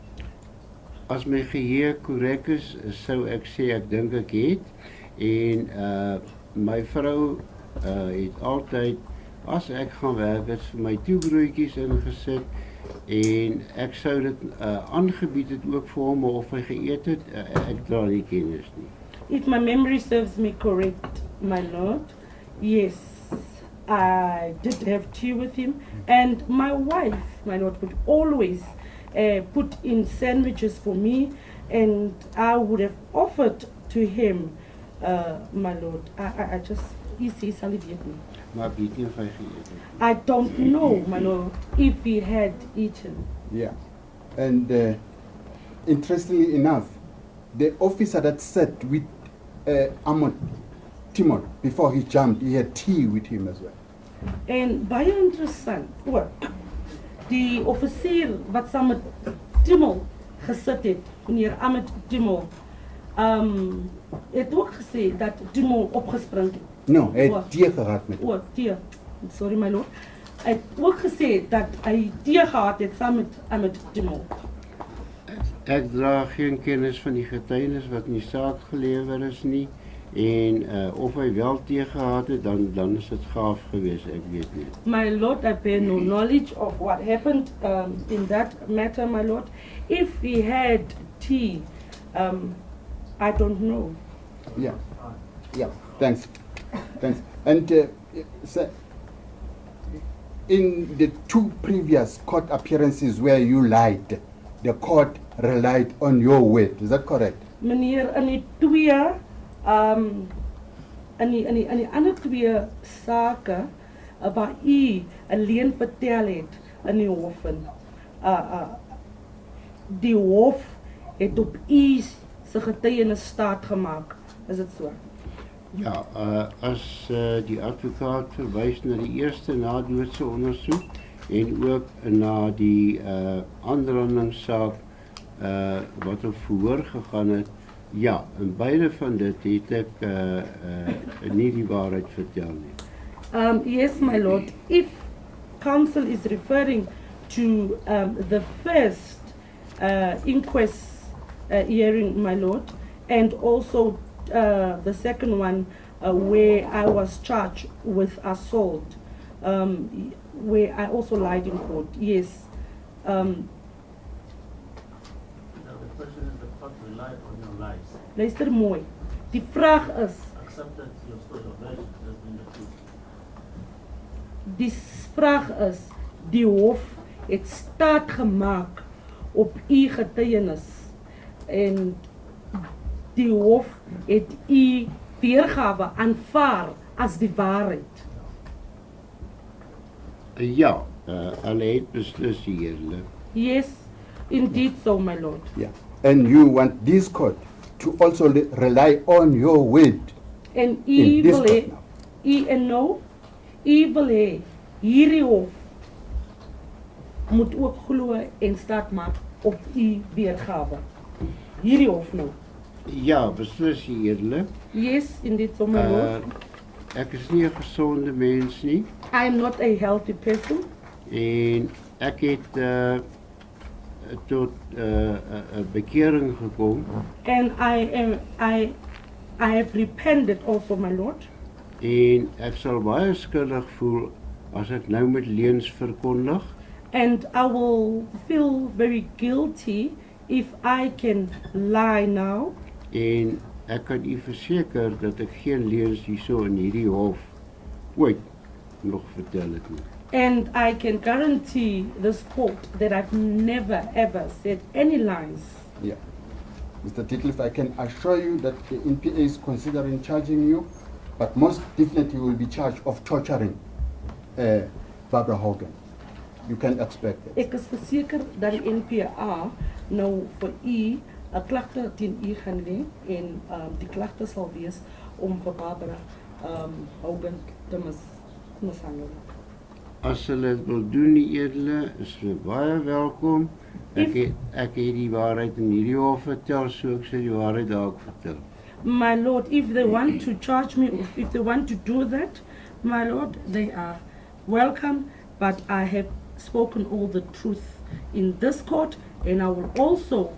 As my geheue korrek is, sou ek sê ek dink ek het. En my vrou het altyd, as ek gaan werk, het vir my toebroodjies ingesit en ek sou dit aangebied het ook vir hom, of hy geëet het, ek dra nie kennis nie. If my memory serves me correct, my lord, yes, I did have tea with him, and my wife, my lord, would always put in sandwiches for me, and I would have offered to him, my lord. I just, he salivated me. Maar ek weet nie of hy geëet het. I don't know, my lord, if he had eaten. Yeah. And interestingly enough, the officer that sat with Timor before he jumped, he had tea with him as well. En baie interessant ook, die offisier wat saam met Timmel gesit het, meneer Ahmed Timmel, het ook gesê dat Timmel opgespring het. No, hij heeft thee gehad met hem. O, thee. Sorry my lord. Hy het ook gesê dat hy thee gehad het saam met Ahmed Timmel. Ek dra geen kennis van die getuienis wat in die saak gelewer is nie. En of hy wel tee gehad het, dan is dit gaaf geweest, ek weet nie. My lord, I bear no knowledge of what happened in that matter, my lord. If he had tea, I don't know. Yeah, yeah, thanks. And sir, in the 2 previous court appearances where you lied, the court relied on your word, is that correct? Meneer, in die twee, in die ander twee sake, waar u alleen vertel het in die hof, die hof het op u se getuienis staat gemaak, is dit so? Ja, as die advokaat verwys na die eerste nadoodse ondersoek en ook na die aanrandingssaak wat op verhoor gegaan het, ja, in beide van dit het ek nie die waarheid vertel nie. Yes, my lord. If counsel is referring to the first inquest hearing, my lord, and also the second one where I was charged with assault, where I also lied in court, yes. Now the question is the court relied on your lies. Luister mooi. Die vraag is, Accepted your story of version as being the truth. die vraag is, die hof het staat gemaak op u getuienis en die hof het u weergawe aanvaar as die waarheid. Ja, hulle het beslis eerlik. Yes, indeed so, my lord. Yeah. And you want this court to also rely on your word En in u this wil hê, court now. u en nou, u wil hê, hierdie hof moet ook glo en staat maak op u weergawe. Hierdie hof nou. Ja, beslis eerlik. Yes, indeed so, my lord. Ek is nie 'n gesonde mens nie I am not a healthy person. en ek het tot 'n bekering gekom And I have repented also, my lord. en ek sal baie skuldig voel as ek nou met leuns verkondig And I will feel very guilty if I can lie now. en ek kan u verseker dat ek geen leuns hierso in hierdie hof ooit nog vertel het nie. And I can guarantee this court that I've never ever said any lies. Yeah. Mr. Titliff, I can assure you that the NPA is considering charging you, but most definitely you will be charged of torturing Barbara Hogan. You can expect it. Ek is verseker dat die NPA nou vir u 'n klagte teen u gaan lê en die klagte sal wees om vir Barbara Hogan te mishandel. As hulle dit wil doen, die edele, is hulle baie welkom. Ek het die waarheid in hierdie hof vertel, so ek sal die waarheid daar ook vertel. My lord, if they want to charge me, if they want to do that, my lord, they are welcome, but I have spoken all the truth in this court, and I will also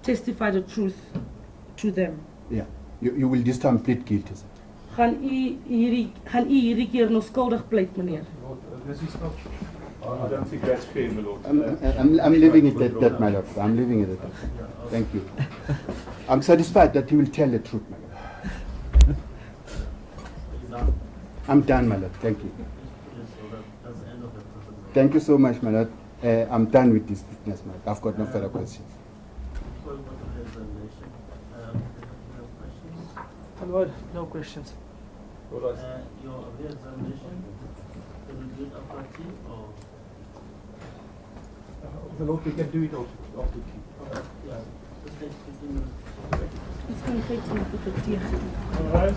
testify the truth to them. Yeah. You will this time plead guilty, sir. Gaan u hierdie keer nog skuldig pleit, meneer? Lord, this is not, I don't think that's fair, my lord. I'm leaving it at that, my lord. I'm leaving it at that. Thank you. I'm satisfied that you will tell the truth, my lord. I'm done, my lord. Thank you. That's the end of the process. Thank you so much, my lord. I'm done with this witness, my lord. I've got no further questions. Before we go to the examination, do you have questions? My lord, no questions. Lord, I- Your re-examination, can we do it after tea or? the Lord, we can do it after tea. Yeah, just take 15 minutes. It's going to take me to 50. All right.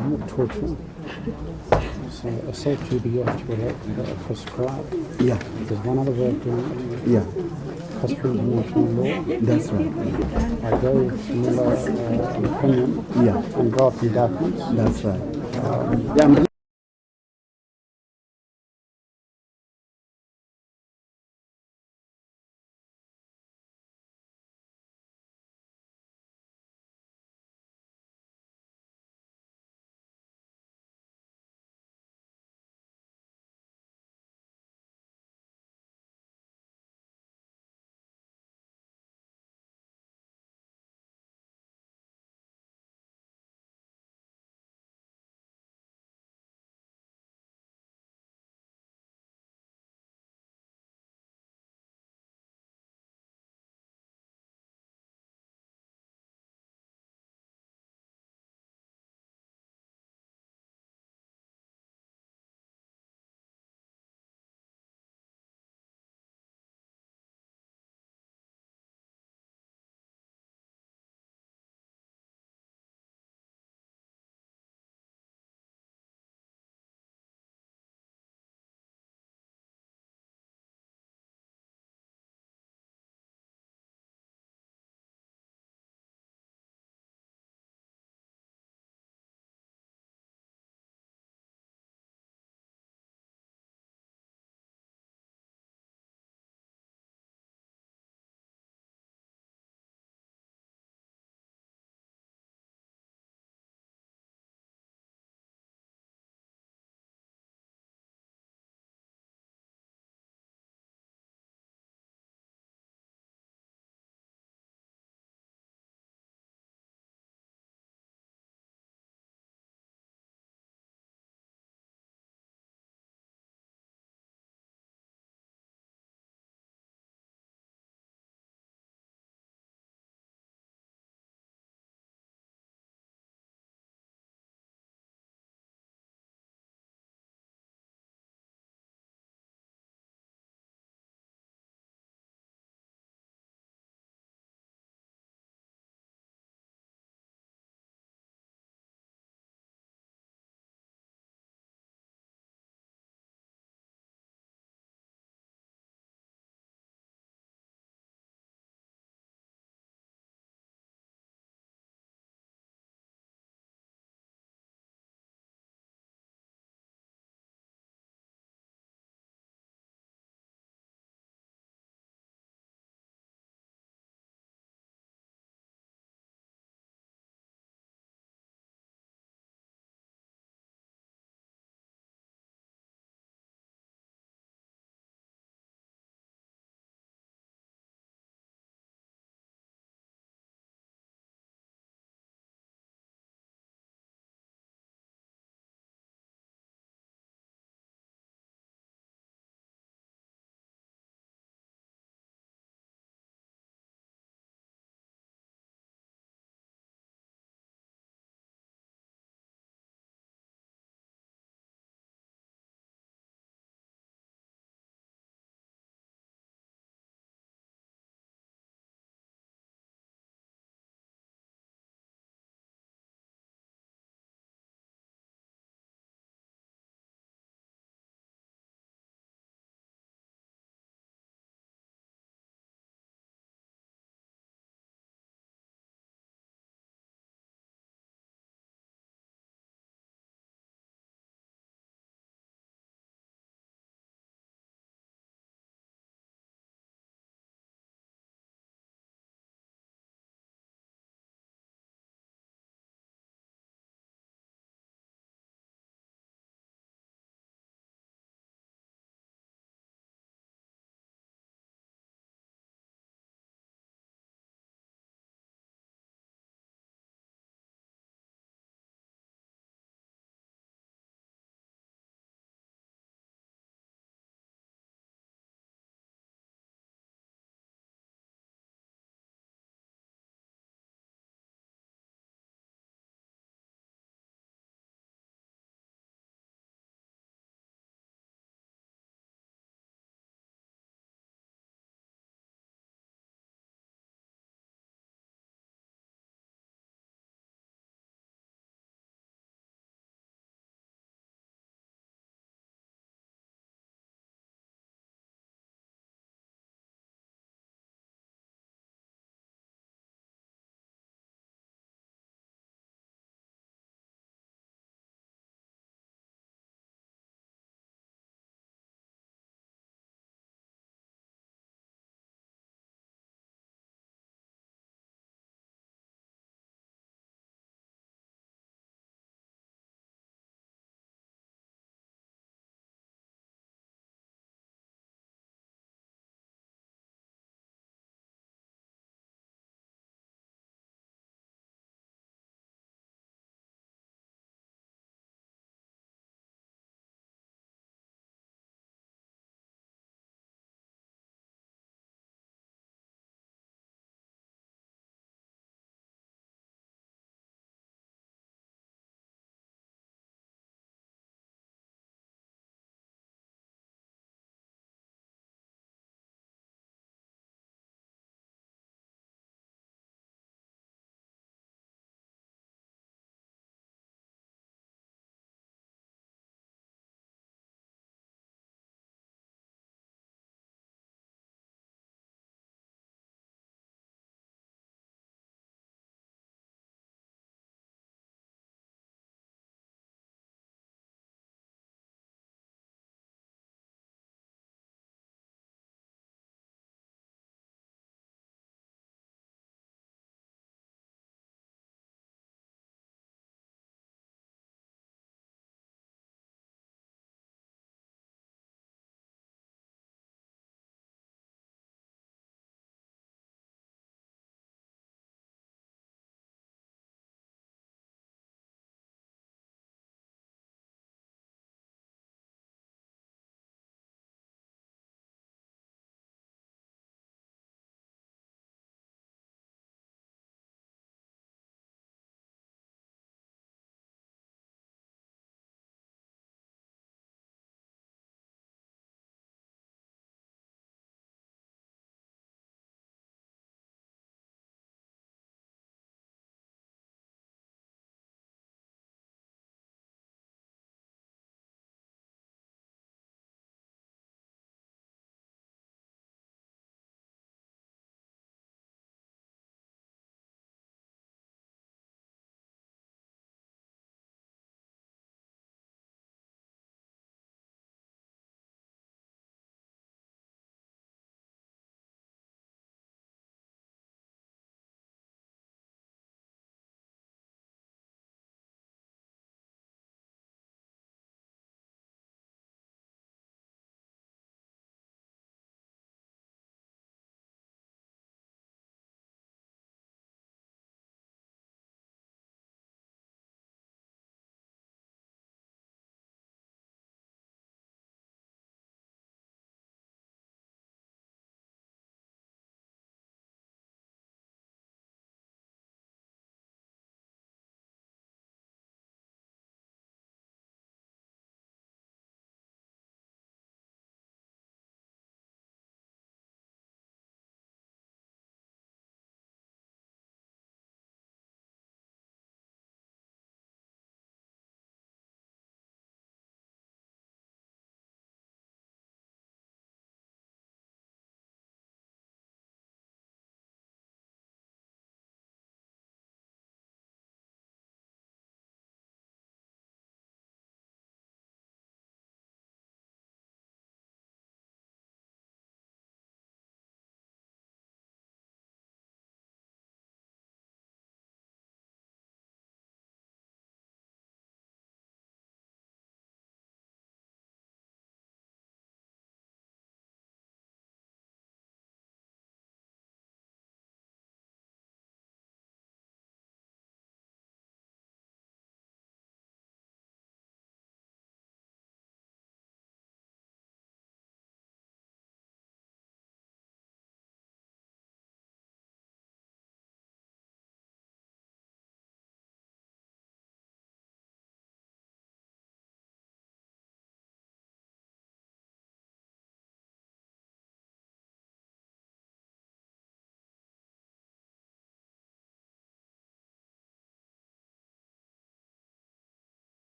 I'm not torturing. So assault GBH will prescribe. Yeah, There's one other word doing it. yeah, Hospital international law. that's right. I gave Miller an opinion Yeah, and got indictments. that's right. Yeah, I'm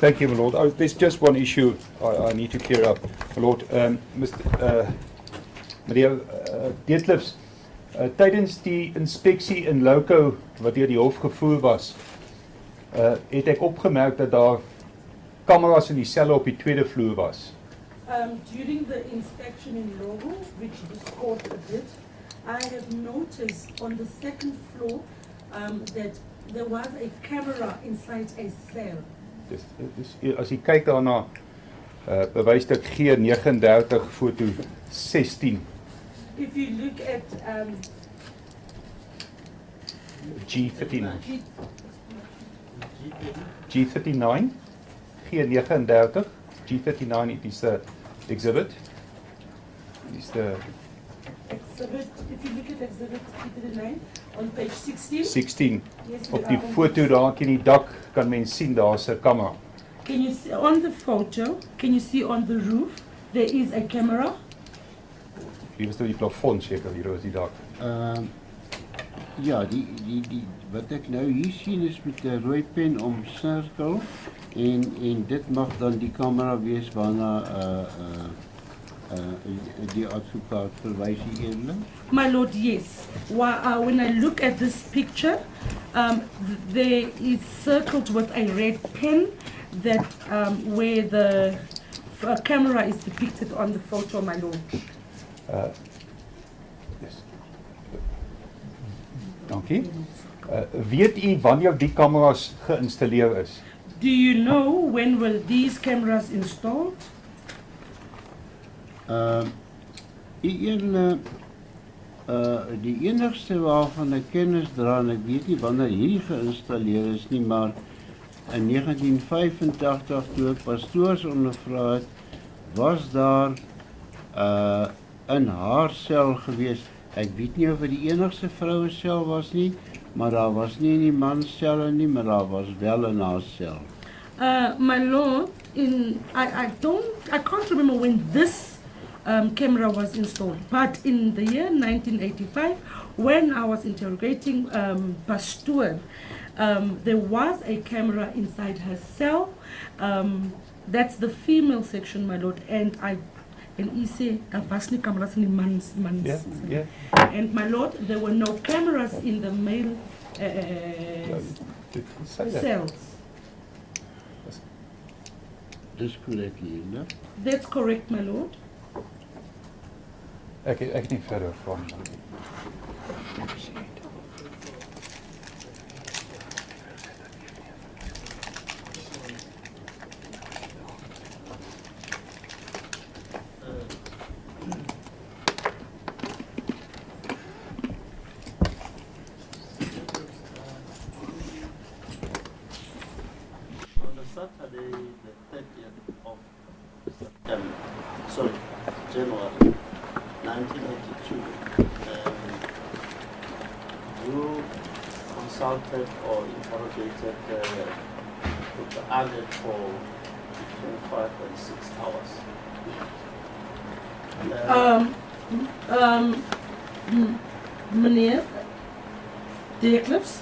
Thank you, my lord. There's just one issue I need to clear up, my lord. Meneer Deetlefs, tydens die inspeksie in loco wat deur die hof gevoer was, het ek opgemerk dat daar kameras in die selle op die tweede vloer was. During the inspection in Logo, which this court did, I have noticed on the second floor that there was a camera inside a cell. Dus as jy kyk daarna, bewys dit G39 foto 16. If you look at G39, G39, G39, G39 it is the exhibit. It is the exhibit, if you look at exhibit G39 on page 16. 16. Yes, Op die foto daar in die dak kan mens sien daar's 'n kamera. Can you see on the photo? Can you see on the roof there is a camera? Hier is die plafon seker, hier is die dak. Ja, die wat ek nou hier sien is met 'n rooi pen omsirkel en dit mag dan die kamera wees waarna die advokaat verwys hier eerlik. My lord, yes. When I look at this picture, there is circled with a red pen that where the camera is depicted on the photo, my lord. Yes. Dankie. Weet u wanneer die kameras geïnstalleer is? Do you know when were these cameras installed? Die enigste waarvan ek kennis dra, en ek weet nie wanneer hierdie geïnstalleer is nie, maar in 1985 toe ek pastoors ondervra het, was daar in haar sel gewees. Ek weet nie of dit die enigste vroue sel was nie, maar daar was nie in die man selle nie, maar daar was wel in haar sel. My lord, I can't remember when this camera was installed, but in the year 1985, when I was interrogating Pastor, there was a camera inside her cell. That's the female section, my lord, and he said there was no cameras in the man's. Yeah. And my lord, there were no cameras in the male cells. Dis korrek hier, né? That's correct, my lord. Ek nie verder van. On the Saturday, the 30th of September, sorry, January 1982, you consulted or interrogated Dr. Aggett for between 5 and 6 hours. Meneer Deetlefs,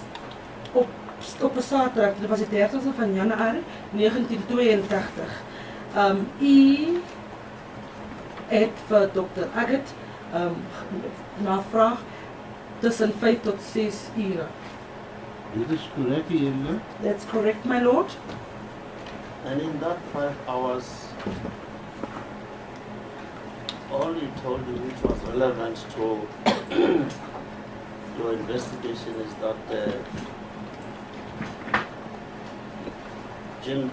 op een zaterdag, dat was het 30e van januari 1982. U het voor Dr. Aggett navraag tussen 5 tot 6 uur. Dit is korrek hier, né? That's correct, my lord. And in that 5 hours, all he told you which was relevant to your investigation is that Jim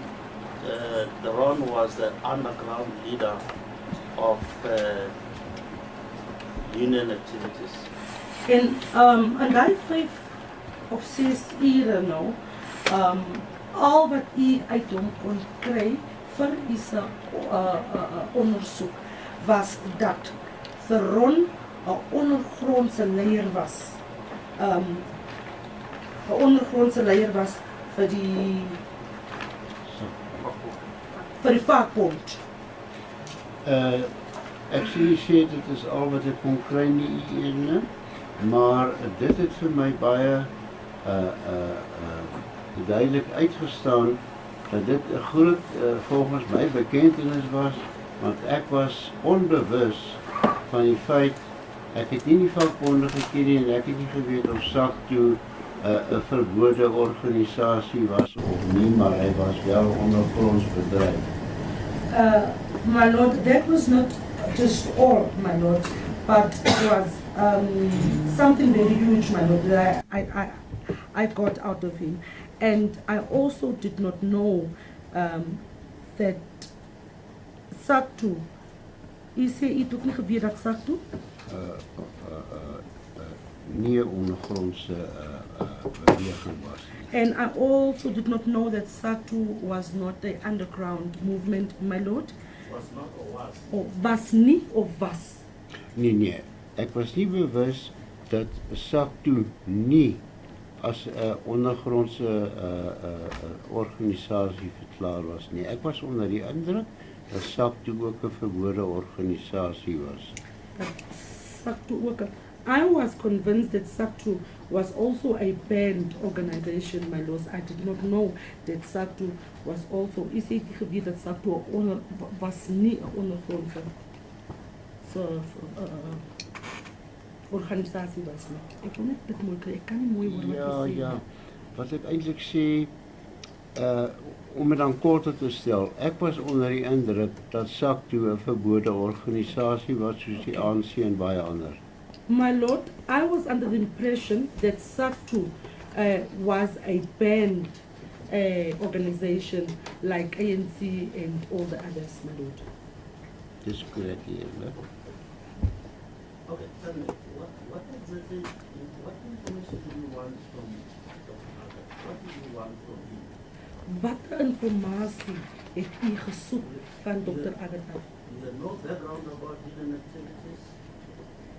Deron was the underground leader of union activities. En die 5 of 6 ure nou, al wat u uit hom kon kry vir u se ondersoek was dat Theron 'n ondergrondse leier was. 'n ondergrondse leier was vir die vakbond. Ek sê dit is al wat ek kon kry nie ene, maar dit het vir my baie duidelik uitgestaan dat dit 'n groot volgens my bekentenis was, want ek was onbewus van die feit ek het nie die vakbonde geken nie en ek het nie geweet of SACTU 'n verbode organisasie was of nie, maar hy was wel ondergronds bedryf. My lord, that was not just all, my lord, but it was something very huge, my lord, that I got out of him. And I also did not know that SACTU, u sê u het ook nie geweet dat SACTU? Nie 'n ondergrondse beweging was nie. And I also did not know that SACTU was not an underground movement, my lord. Was not or was? Or was nie of was? Nee, ek was nie bewus dat SACTU nie as 'n ondergrondse organisasie verklaar was nie. Ek was onder die indruk dat SACTU ook 'n verbode organisasie was. SACTU ook. I was convinced that SACTU was also a banned organization, my lords. I did not know that SACTU was also. Is het geweet dat SACTU was nie 'n ondergrondse organisasie was nie. Ek wil net dit mooi kry. Ek kan nie mooi hoor wat jy sê. Ja. Wat ek eintlik sê, om het dan korter te stel, ek was onder die indruk dat SACTU 'n verbode organisasie was soos die ANC en baie ander. My lord, I was under the impression that SACTU was a banned organization like ANC and all the others, my lord. Dis korrek hier, né? Okay, tell me, what exactly, what information do you want from Dr. Aggett? What do you want from him? Wat informasie het u gesoek van Dr. Aggett? You had no background about hidden activities?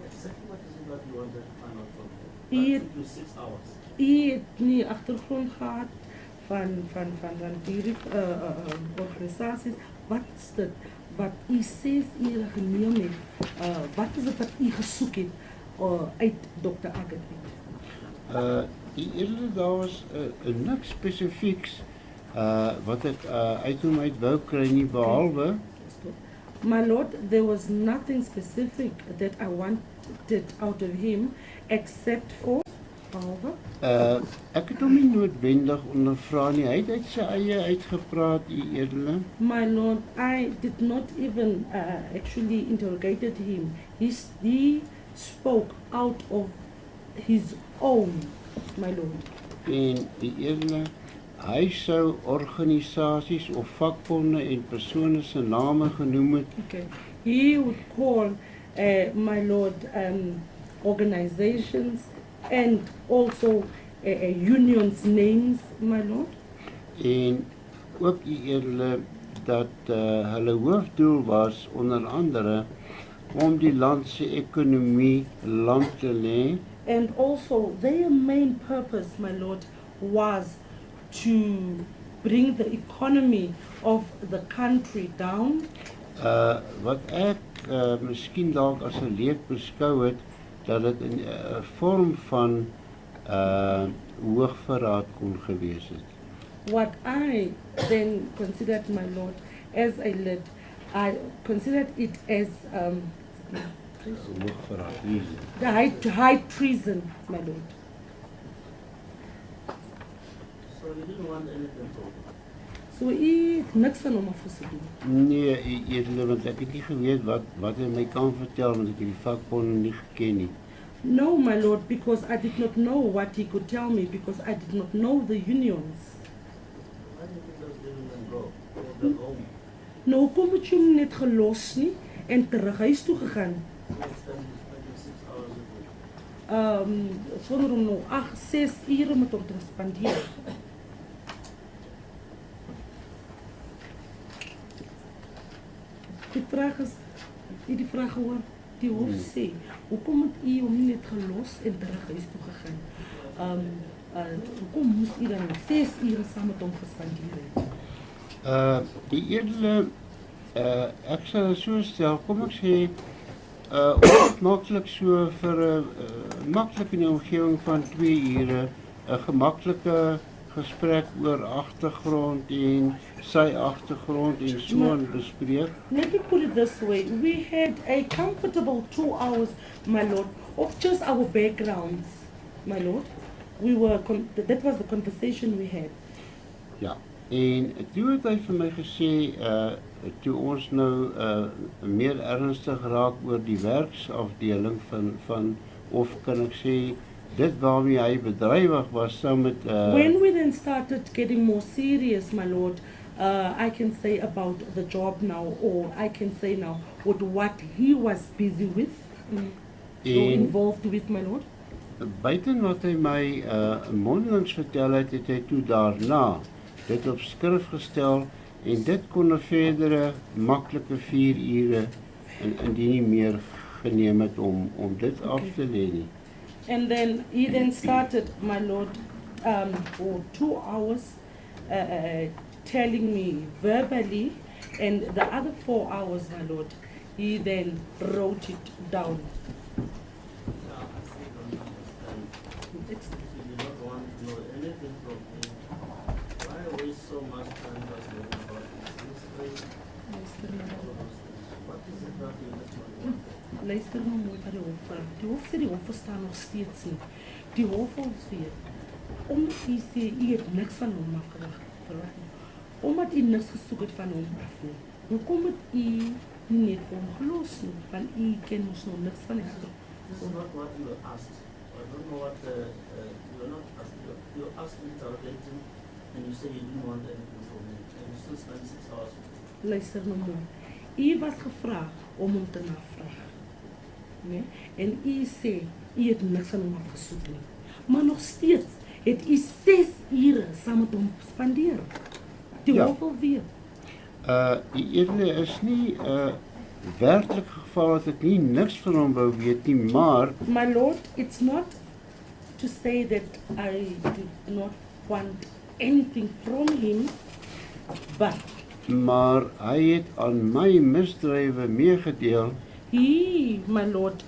Exactly what is it that you wanted to find out from him? That took you 6 hours. U het nie agtergrond gehad van hierdie organisasies. Wat is dit wat u 6 ure geneem het? Wat is dit wat u gesoek het uit Dr. Aggett? Daar was niks spesifieks wat ek uit hom uit wou kry nie, behalwe My lord, there was nothing specific that I wanted out of him except for, behalwe. Ek het hom nie noodwendig ondervra nie. Hy het uit sy eie uitgepraat, u edele. My lord, I did not even actually interrogated him. He spoke out of his own, my lord. En u edele, hy sou organisasies of vakbonde en persone se name genoem het. Okay. He would call, my lord, organizations and also unions names, my lord. En ook u edele dat hulle hoofdoel was onder andere om die land se ekonomie land te lê. And also their main purpose, my lord, was to bring the economy of the country down. Wat ek miskien dalk as 'n leek beskou het, dat dit 'n vorm van hoogverraad kon gewees het. What I then considered, my lord, as a lid, I considered it as Hoogverraad, treason. the high treason, my lord. So you didn't want anything from him? So u het niks van hom afgesoek nie. Nee, u edele, want ek het nie geweet wat hy my kan vertel, want ek het die vakbonde nie geken nie. No, my lord, because I did not know what he could tell me, because I did not know the unions. Why did you just let him go? Go back home? Nou, hoekom het jy hom net gelos nie en terug huis toe gegaan? Next time you spend 6 hours with him. Sonder om nou 6 ure met hom te spandeer. Die vraag is, die vraag gehoor, die hof sê, hoekom het u hom nie net gelos en terug huis toe gegaan? Hoekom moes u dan 6 ure saam met hom gespandeer het? Die edele, ek sal dit so stel, kom ek sê, ons maklik so vir maklik in die omgewing van 2 ure 'n gemaklike gesprek oor agtergrond en sy agtergrond en so aan bespreek. Let me put it this way. We had a comfortable 2 hours, my lord, of just our backgrounds, my lord. That was the conversation we had. Ja. En toe het hy vir my gesê, toe ons nou meer ernstig raak oor die werksafdeling van of kan ek sê, dit waarmee hy bedrywig was saam met When we then started getting more serious, my lord, I can say about the job now, or I can say now with what he was busy with, or involved with, my lord. Buiten wat hy my mondelings vertel het, het hy toe daarna dit op skrif gestel en dit kon 'n verdere maklike 4 ure indien nie meer geneem het om dit af te lê nie. And then he then started, my lord, for 2 hours telling me verbally, and the other 4 hours, my lord, he then wrote it down. If you don't want to know anything from him, why waste so much time just learning about his history? What is it that you want? Luister nou mooi wat die hof vra. Die hof sê die hof verstaan nog steeds nie. Die hof wil sê, omdat hy sê, hy het niks van hom verwag nie. Omdat hy niks gesoek het van hom af nie. Hoekom het hy nie net vir hom gelos nie? Want hy ken ons nog niks van hom. This is not what you asked. I don't know what you are not asked. You asked interrogating and you say you didn't want anything from him. And you still spend 6 hours with him. Luister nou mooi. Hy was gevra om hom te navraag. Nee? En hy sê, hy het niks van hom afgesoek nie. Maar nog steeds het hy 6 ure saam met hom spandeer. Die hof wil weet. Die edele is nie werklik geval dat ek nie niks van hom wou weet nie, maar My lord, it's not to say that I did not want anything from him, but hy het aan my misdrywe meegedeel he, my lord,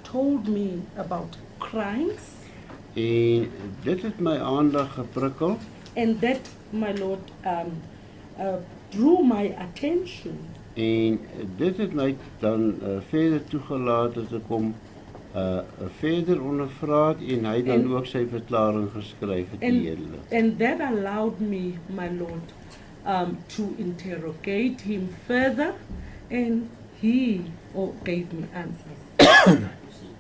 told me about crimes, en dit het my aandag geprikkel and that, my lord, drew my attention. en dit het my dan verder toegelaat dat ek hom verder ondervra het en hy dan ook sy verklaring geskryf het, die edele. And that allowed me, my lord, to interrogate him further, and he gave me answers. You see,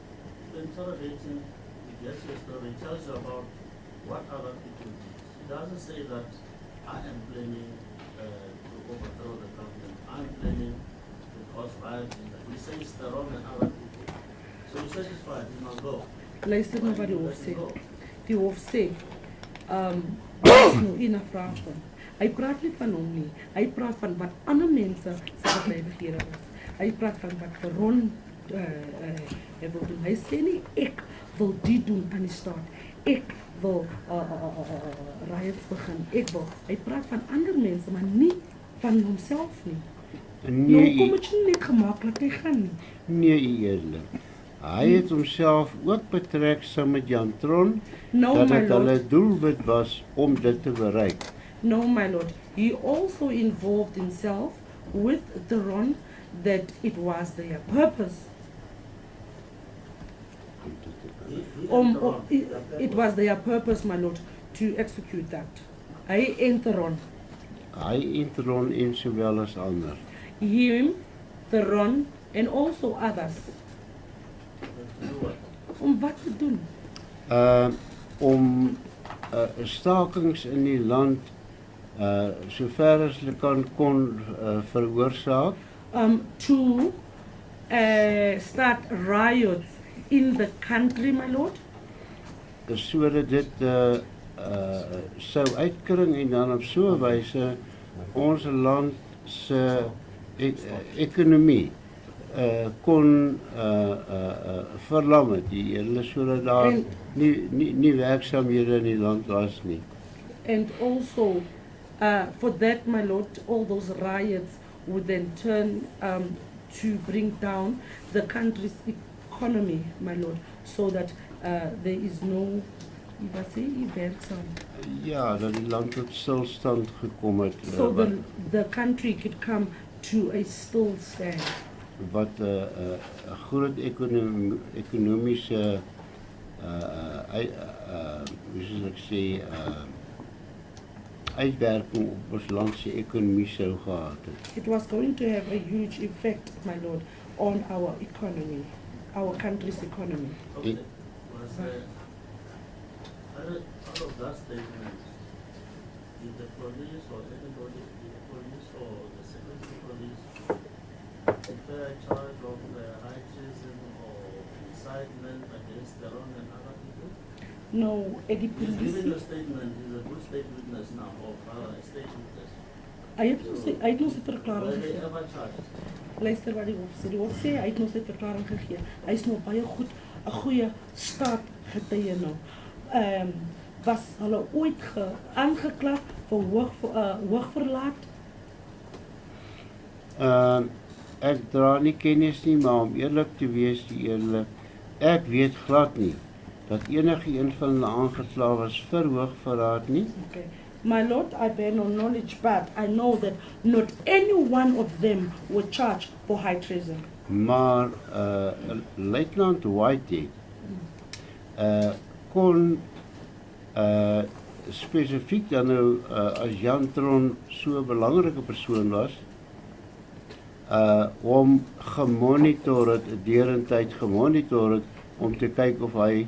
the interrogating, he gets your story, he tells you about what other people did. He doesn't say that I am planning to overthrow the government. I'm planning to cause riots. He says the wrong and other people. So you're satisfied, you must go. Luister nou wat die hof sê. Die hof sê, in 'n vraag van. Hy praat nie van hom nie. Hy praat van wat ander mense se bedrywighede is. Hy praat van wat Ron hy wil doen. Hy sê nie, ek wil dit doen aan die staat. Ek wil riots begin. Hy praat van ander mense, maar nie van homself nie. Nou kom het jy net gemaaklik hy gaan nie. Nee, u edele. Hy het homself ook betrek saam met Jan Tron, No, dat my het hulle lord. doelwit was om dit te bereik. No, my lord. He also involved himself with the Ron that it was their purpose. It was their purpose, my lord, to execute that. Hy en the Ron. Hy en Tron en sowel as ander. Him, the Ron, and also others. Om wat te doen? Om stakings in die land sover as hulle kon veroorsaak. To start riots in the country, my lord. Sodat dit sou uitkring en dan op so 'n wyse ons land se ekonomie kon verlam het, die hele sodat daar nie werksaamhede in die land was nie. And also, for that, my lord, all those riots would then turn to bring down the country's economy, my lord, so that there is no Wat sê u werksaam? Ja, dat die land tot stilstand gekom het. So the country could come to a still stand. Wat 'n groot ekonomiese hoe sal ek sê uitwerking op ons land se ekonomie sou gehad het. It was going to have a huge effect, my lord, on our economy, our country's economy. Okay. Was out of that statement, did the police or anybody, the police or the security police, declare a charge of high treason or incitement against their own and other people? No, Eddie He's giving police. a statement, he's a good state witness now, or a state witness. Hy het ons 'n verklaring Were they gegee. ever charged? Luister wat die hof sê. Die hof sê hy het ons 'n verklaring gegee. Hy's nog baie goed, 'n goeie staatgetuie nou. Was hulle ooit aangekla vir hoogverraad? Ek dra nie kennis nie, maar om eerlik te wees, ek weet glad nie dat enige een van hulle aangekla was vir hoogverraad nie. Okay. My lord, I bear no knowledge, but I know that not any one of them were charged for high treason. Maar Luitenant Whitehead kon spesifiek dan nou as Jan Tron so 'n belangrike persoon was, om gemonitor het, deurentyd gemonitor het, om te kyk of hy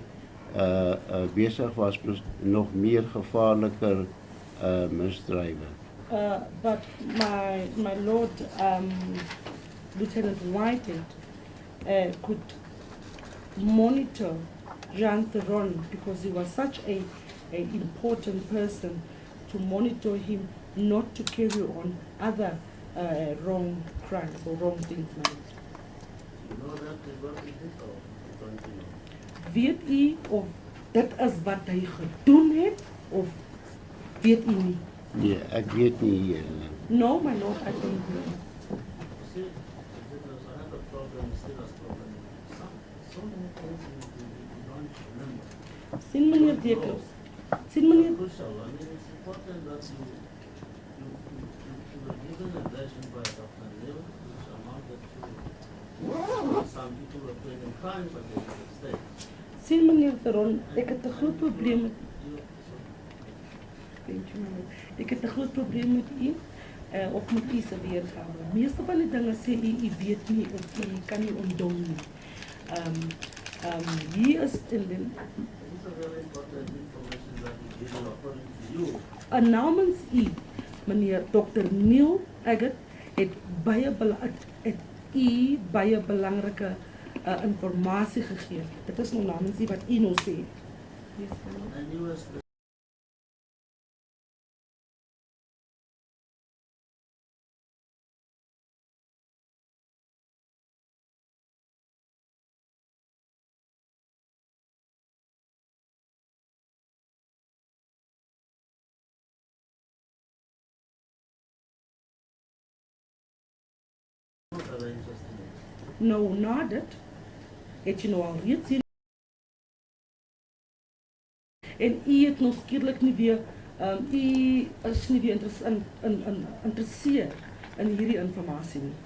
besig was met nog meer gevaarliker misdrywe. But my lord, Lieutenant Whitehead could monitor Jean Theron because he was such a important person to monitor him not to carry on other wrong crimes or wrong things. You know that is what he did or don't you know? Weet u of dit is wat hy gedoen het of weet u nie? Nee, ek weet nie. No, my lord, I don't know. See, because I have a problem, still a problem. So many things you don't remember. Sien meneer Dekels. Sien meneer. Crucial. I mean, it's important that you were given a version by Dr. Neil, which amounted to some people were committing crimes against the state. Sien meneer Theron, ek het 'n groot probleem met ek het 'n groot probleem met u of met u se weergawe. Meeste van die dinge sê u weet nie of u kan nie onthou nie. Hier is in die It's a very important information that is given according to you. namens u, meneer Dr. Neil Aggett, het baie belangrike informasie gegee. Dit is nou namens u wat u nou sê. Yes, And you were very interesting. nou na dit, het jy nou al reeds hier en u het nou skielik nie weer, u is nie weer interesseer in hierdie informasie nie.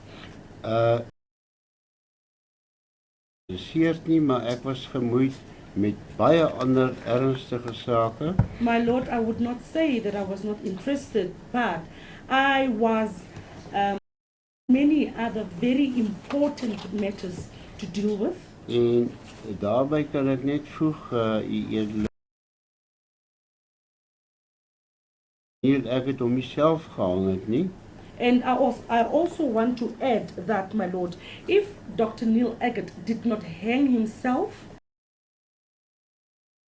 Seerd nie, maar ek was gemoeid met baie ander ernstige sake. My lord, I would not say that I was not interested, but I was many other very important matters to deal with. En daarbij kan ek net voeg, ek het om myself gehang het nie. And I also want to add that, my lord, if Dr. Neil Aggett did not hang himself,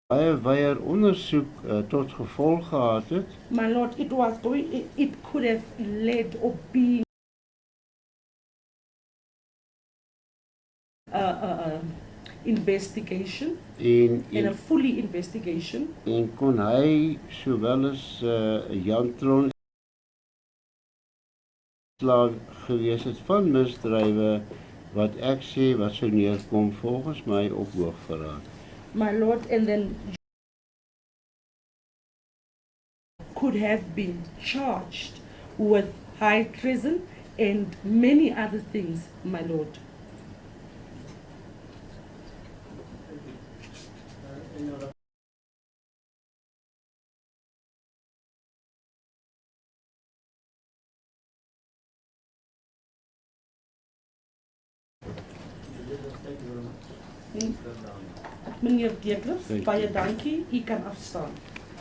Baie weier ondersoek tot gevolg gehad het, my lord, it could have led or been investigation and a fully investigation. en kon hy sowel as Jan Tron gewees het van misdrywe wat ek sê wat sou neerkom volgens my op hoogverraad. My lord, and then could have been charged with high treason and many other things, my lord. Any other? Thank you very much. Step down. Meneer Deeglifs, Thank baie you. dankie, u kan afstaan.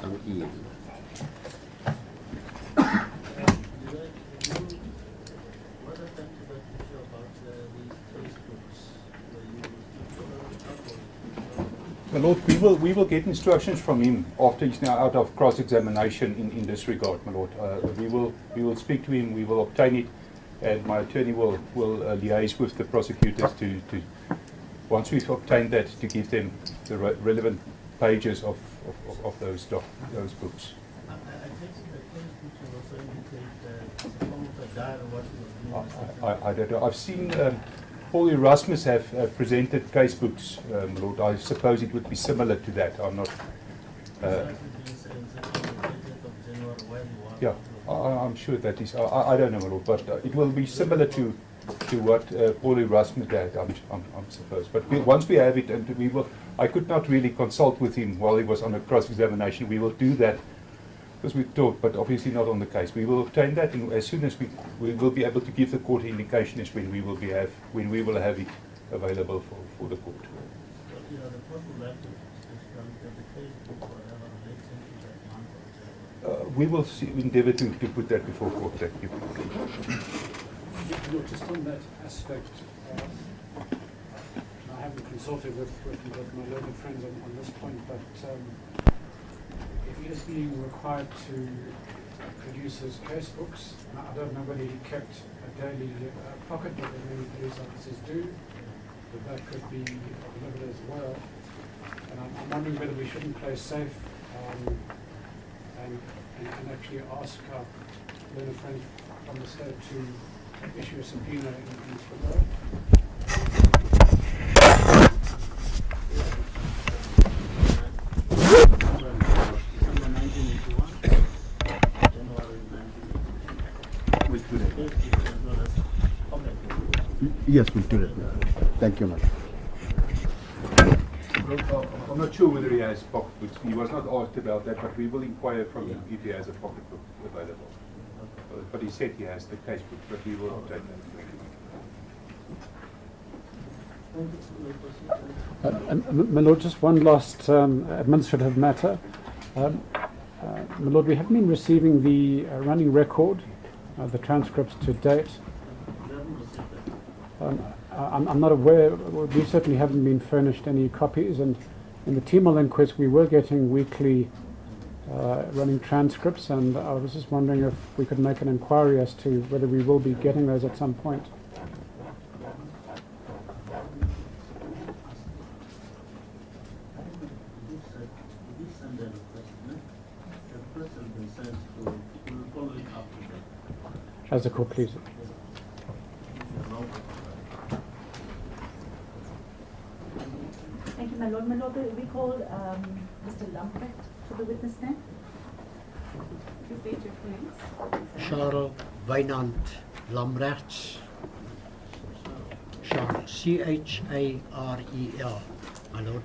Dank u. What happened to that issue about these Facebooks? My Lord, we will get instructions from him after he's now out of cross-examination in this regard, my Lord. We will speak to him, we will obtain it, and my attorney will liaise with the prosecutors to once we've obtained that, to give them the relevant pages of those books. I think the Facebooks will also indicate it's a form of a diary what he was doing. I don't know. I've seen Paul Erasmus have presented casebooks, my Lord. I suppose it would be similar to that. I'm not. Yeah, I'm sure that is. I don't know, my Lord, but it will be similar to what Paul Erasmus did, I'm supposed. But once we have it, and we will. I could not really consult with him while he was on a cross-examination. We will do that because we talked, but obviously not on the case. We will obtain that, and as soon as we will be able to give the court indication is when we will have it available for the court. You know, the court would like to that the Facebook or whatever relates into that month. We will endeavour to put that before court. Thank you. Just on that aspect, I haven't consulted with my learned friends on this point, but if he is being required to produce his case books, I don't know whether he kept a daily pocketbook as many police officers do, but that could be delivered as well. And I'm wondering whether we shouldn't play safe and actually ask our learned friends from the state to issue a subpoena in this regard. December 1981, January 1981. We'll do that. Facebook as well as public. Yes, we'll do that. Thank you, madam. I'm not sure whether he has pocketbooks. He was not asked about that, but we will inquire from him if he has a pocketbook available. But he said he has the casebook, but we will obtain that. My Lord, just one last administrative matter. My Lord, we haven't been receiving the running record, the transcripts to date. I'm not aware, we certainly haven't been furnished any copies, and in the Timor Inquest we were getting weekly running transcripts, and I was just wondering if we could make an inquiry as to whether we will be getting those at some point. As the court pleases. Thank you, my Lord. My Lord, we call Mr. Lamprecht to the witness stand. Please state your full names. Charles Wynand Lambrechts. Charles, C-H-A-R-E-L, my Lord.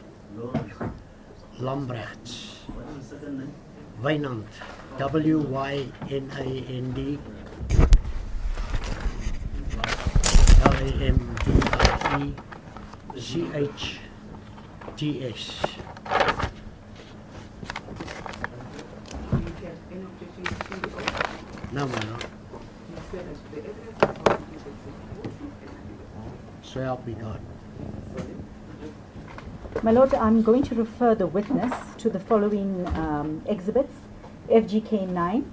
Lambrechts. What is the second name? Wynand, W-Y-N-A-N-D. L-A-M-B-R-E-C-H-T-S. No, my Lord. So help me God. My Lord, I'm going to refer the witness to the following exhibits. FGK 9.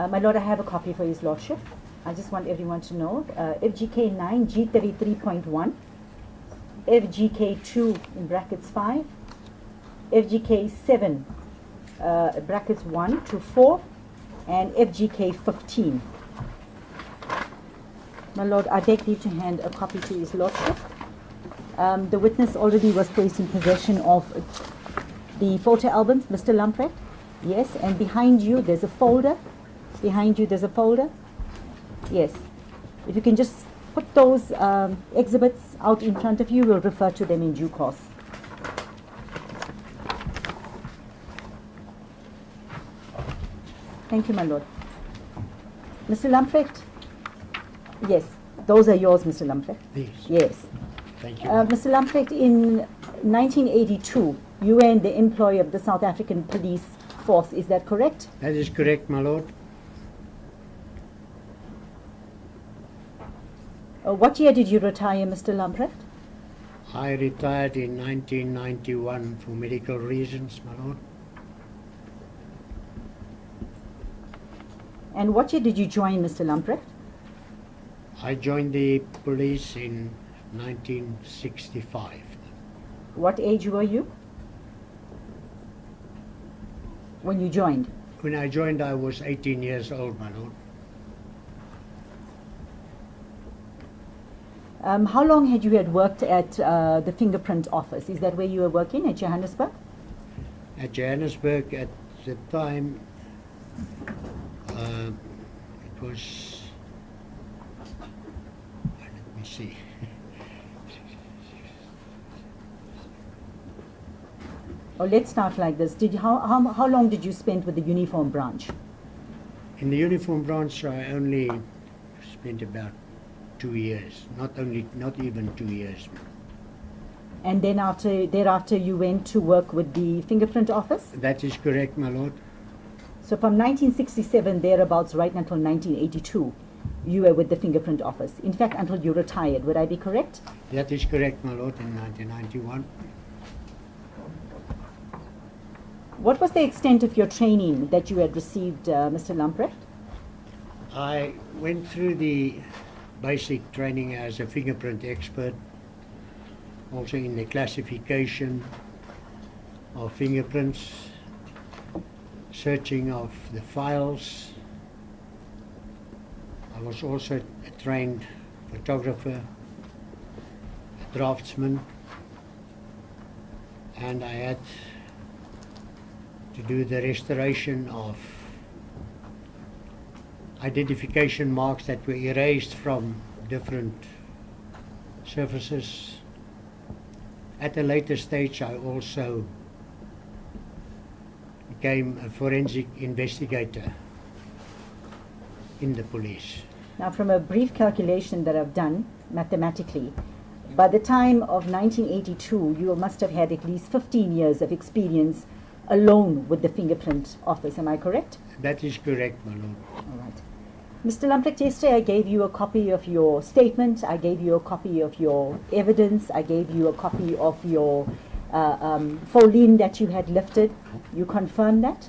My Lord, I have a copy for His Lordship. I just want everyone to know. FGK 9, G33.1. FGK 2 in brackets 5. FGK 7, brackets 1 to 4. And FGK 15. My Lord, I beg leave to hand a copy to His Lordship. The witness already was placed in possession of the photo albums, Mr. Lamprecht, Yes, and behind you there's a folder. Behind you there's a folder. Yes. If you can just put those exhibits out in front of you, we'll refer to them in due course. Thank you, my lord. Mr. Lamprecht? Yes, those are yours, Mr. Lamprecht. These. Yes. Thank you. Mr. Lamprecht, in 1982, you were in the employ of the South African Police Force, is that correct? That is correct, my lord. What year did you retire, Mr. Lamprecht? I retired in 1991 for medical reasons, my lord. And what year did you join, Mr. Lamprecht? I joined the police in 1965. What age were you when you joined? When I joined, I was 18 years old, my lord. How long had you worked at the fingerprint office? Is that where you were working, at Johannesburg? At Johannesburg, at the time, it was, let me see. Oh, let's start like this. How long did you spend with the uniform branch? In the uniform branch, I only spent about 2 years. Not even 2 years. And then thereafter you went to work with the fingerprint office? That is correct, my lord. So from 1967 thereabouts right until 1982, you were with the fingerprint office. In fact, until you retired. Would I be correct? That is correct, my lord, in 1991. What was the extent of your training that you had received, Mr. Lamprecht? I went through the basic training as a fingerprint expert, also in the classification of fingerprints, searching of the files. I was also a trained photographer, a draftsman, and I had to do the restoration of identification marks that were erased from different surfaces. At a later stage, I also became a forensic investigator in the police. Now, from a brief calculation that I've done mathematically, by the time of 1982, you must have had at least 15 years of experience alone with the fingerprint office. Am I correct? That is correct, my lord. All right. Mr. Lamprecht, yesterday I gave you a copy of your statement, I gave you a copy of your evidence, I gave you a copy of your folding that you had lifted. You confirm that?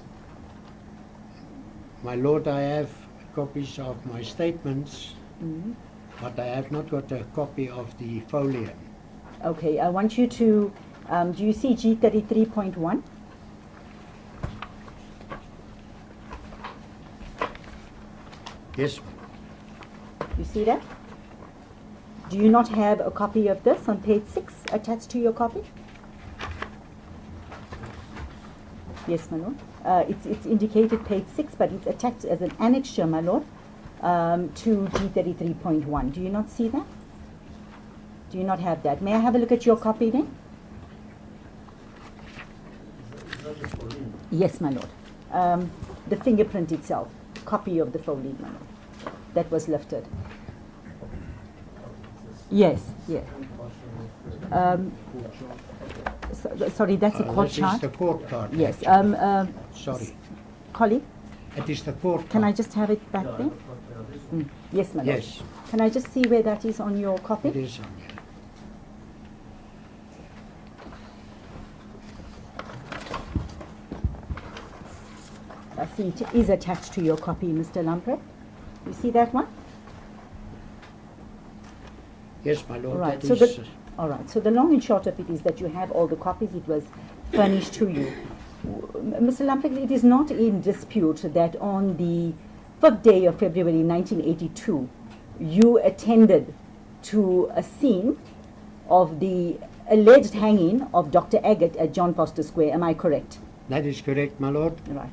My lord, I have copies of my statements, but I have not got a copy of the folium. Okay, I want you to, do you see G33.1? Yes. You see that? Do you not have a copy of this on page 6 attached to your copy? Yes, my lord. It's indicated page 6, but it's attached as an annexure, my lord, to G33.1. Do you not see that? Do you not have that? May I have a look at your copy then? Yes, my lord. The fingerprint itself, copy of the folding, my lord, that was lifted. Yes, yes. Sorry, that's a court This chart. is the court card. Yes. Sorry. Colleague, It is the court can I card. just have it back there? Yes, my lord. Yes, Can I just see where that is on your copy? it is on here. I see it is attached to your copy, Mr. Lamprecht. You see that one? Yes, my lord, Right. that So is, all right. So the long and short of it is that you have all the copies. It was furnished to you. Mr. Lamprecht, it is not in dispute that on the 5th day of February 1982, you attended to a scene of the alleged hanging of Dr. Aggett at John Foster Square. Am I correct? that is correct, my lord. Right.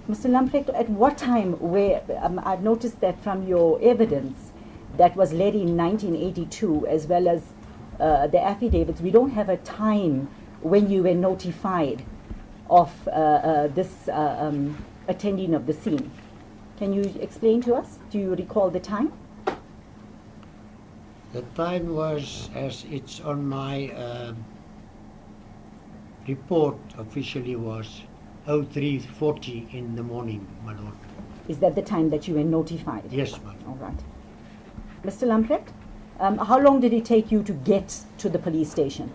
Mr. Lamprecht, at what time, where, I've noticed that from your evidence that was led in 1982, as well as the affidavits, we don't have a time when you were notified of this attending of the scene. Can you explain to us? Do you recall the time? The time was, as it's on my report, officially was 03:40 in the morning, my lord. Is that the time that you were notified? Yes, my lord. All right. Mr. Lamprecht, how long did it take you to get to the police station?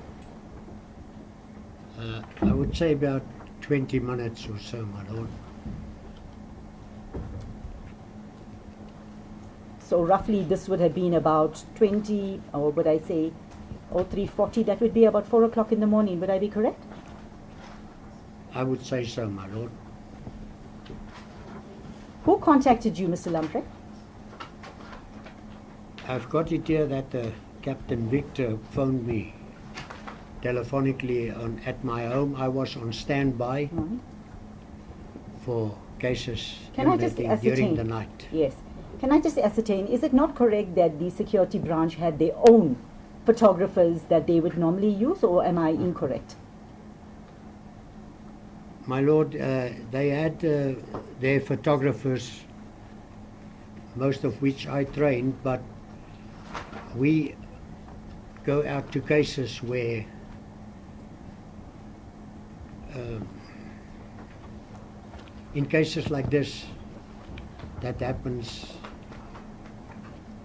I would say about 20 minutes or so, my lord. So roughly this would have been about 20, or would I say 03:40, that would be about 4 o'clock in the morning, would I be correct? I would say so, my lord. Who contacted you, Mr. Lamprecht? I've got it here that Captain Victor phoned me telephonically at my home. I was on standby for cases Can I just during ascertain? the night. Yes. Can I just ascertain, is it not correct that the security branch had their own photographers that they would normally use, or am I incorrect? My lord, they had their photographers, most of which I trained, but we go out to cases where in cases like this that happens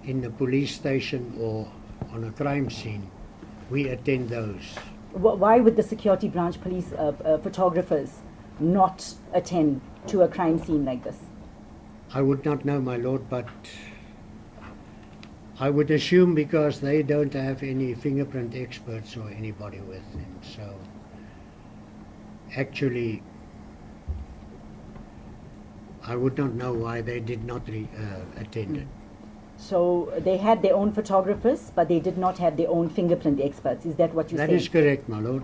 in the police station or on a crime scene, we attend those. Why would the security branch police photographers not attend to a crime scene like this? I would not know, my lord, but I would assume because they don't have any fingerprint experts or anybody with them. So actually, I would not know why they did not attend it. So they had their own photographers, but they did not have their own fingerprint experts. Is that what you say? That is correct, my lord.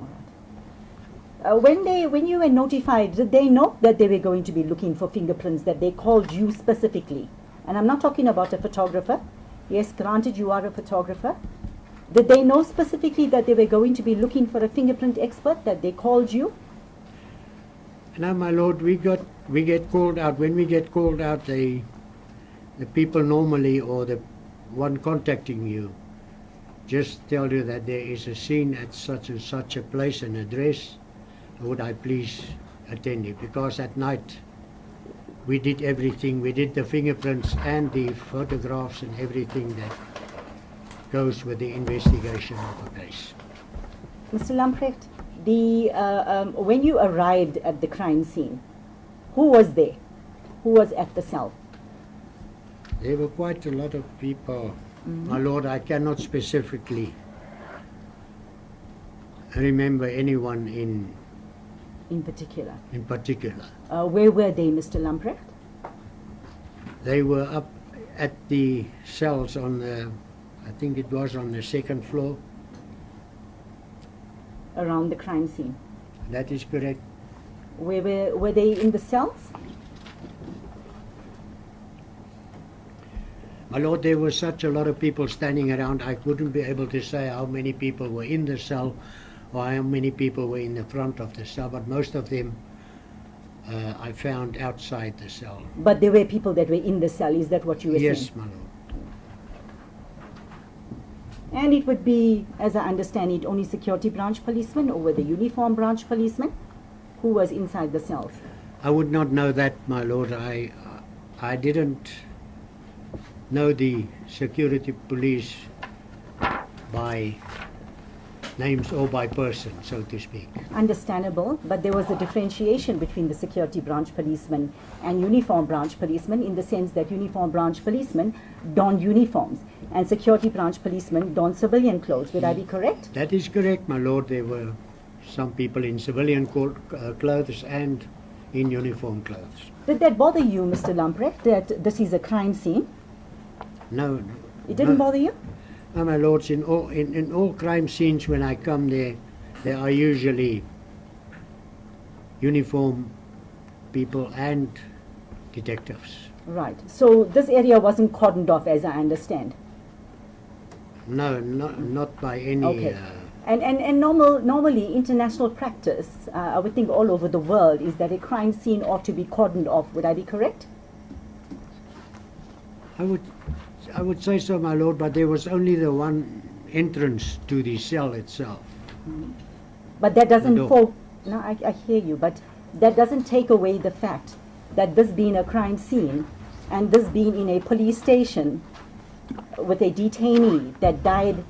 When you were notified, did they know that they were going to be looking for fingerprints, that they called you specifically? And I'm not talking about a photographer. Yes, granted you are a photographer. Did they know specifically that they were going to be looking for a fingerprint expert, that they called you? Now, my lord, we get called out. When we get called out, the people normally, or the one contacting you, just tell you that there is a scene at such and such a place and address. Would I please attend it? Because at night we did everything. We did the fingerprints and the photographs and everything that goes with the investigation of a case. Mr. Lamprecht, when you arrived at the crime scene, who was there? Who was at the cell? There were quite a lot of people. My lord, I cannot specifically remember anyone in particular. Where were they, Mr. Lamprecht? They were up at the cells on the, I think it was on the second floor. Around the crime scene? That is correct. Were they in the cells? My lord, there was such a lot of people standing around, I couldn't be able to say how many people were in the cell or how many people were in the front of the cell, but most of them I found outside the cell. But there were people that were in the cell, is that what you were saying? Yes, my lord. And it would be, as I understand it, only security branch policemen, or were the uniform branch policemen? Who was inside the cells? I would not know that, my lord. I didn't know the security police by names or by person, so to speak. Understandable, but there was a differentiation between the security branch policemen and uniform branch policemen, in the sense that uniform branch policemen donned uniforms and security branch policemen donned civilian clothes. Would I be correct? That is correct, my lord. There were some people in civilian clothes and in uniform clothes. Did that bother you, Mr. Lamprecht, that this is a crime scene? No. It didn't bother you? No, my lords, in all crime scenes when I come there are usually uniform people and detectives. Right. So this area wasn't cordoned off, as I understand. No, not by any. Okay. And normally international practice, I would think all over the world, is that a crime scene ought to be cordoned off. Would I be correct? I would say so, my lord, but there was only the one entrance to the cell itself. But that doesn't door. fall. No, I hear you, but that doesn't take away the fact that this being a crime scene and this being in a police station with a detainee that died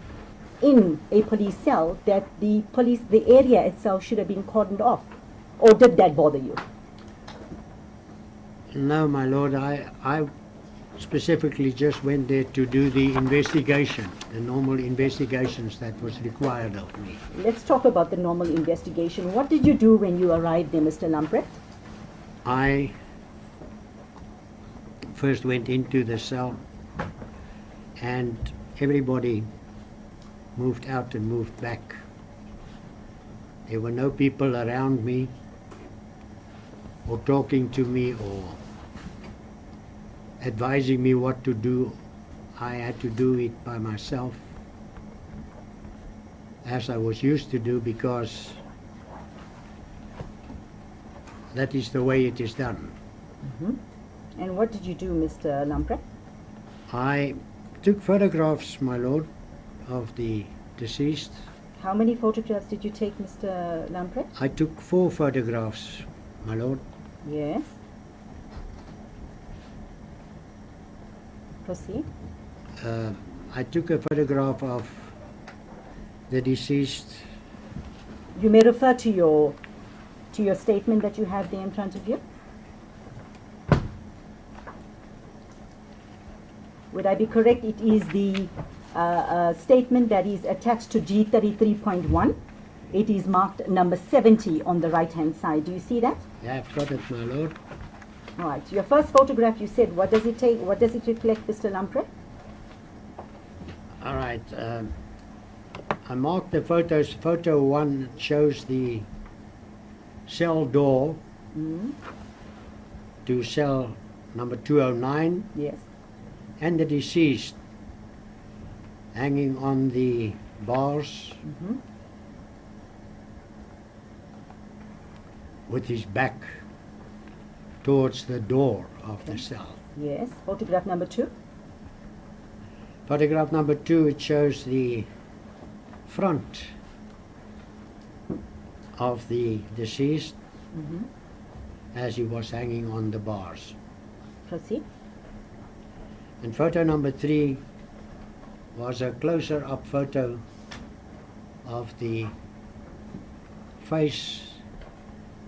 in a police cell, that the area itself should have been cordoned off. Or did that bother you? No, my lord, I specifically just went there to do the investigation, the normal investigations that was required of me. Let's talk about the normal investigation. What did you do when you arrived there, Mr. Lamprecht? I first went into the cell and everybody moved out and moved back. There were no people around me or talking to me or advising me what to do. I had to do it by myself, as I was used to do, because that is the way it is done. And what did you do, Mr. Lamprecht? I took photographs, my lord, of the deceased. How many photographs did you take, Mr. Lamprecht? I took 4 photographs, my lord. Yes. Proceed. I took a photograph of the deceased. You may refer to your statement that you have there in front of you. Would I be correct? It is the statement that is attached to G33.1. It is marked number 70 on the right-hand side. Do you see that? Yeah, I've got it, my lord. All right. Your first photograph, you said, what does it take? What does it reflect, Mr. Lamprecht? All right. I marked the photos. Photo 1 shows the cell door to cell number 209. Yes. And the deceased hanging on the bars with his back towards the door of the cell. Yes. Photograph number 2. Photograph number 2, it shows the front of the deceased as he was hanging on the bars. Proceed. And photo number 3 was a closer up photo of the face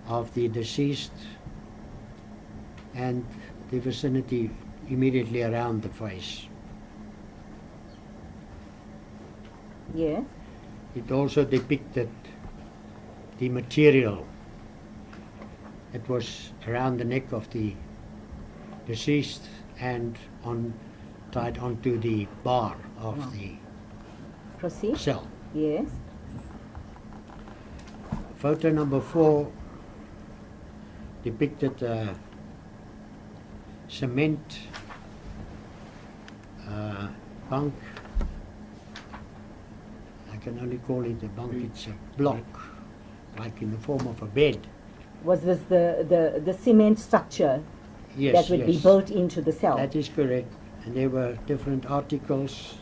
of the deceased and the vicinity immediately around the face. Yes. It also depicted the material that was around the neck of the deceased and tied onto the bar of the Proceed. cell. Yes. Photo number 4 depicted a cement bunk. I can only call it a bunk, it's a block, like in the form of a bed. Was this the cement structure Yes, that would be yes. built into the cell? That is correct. And there were different articles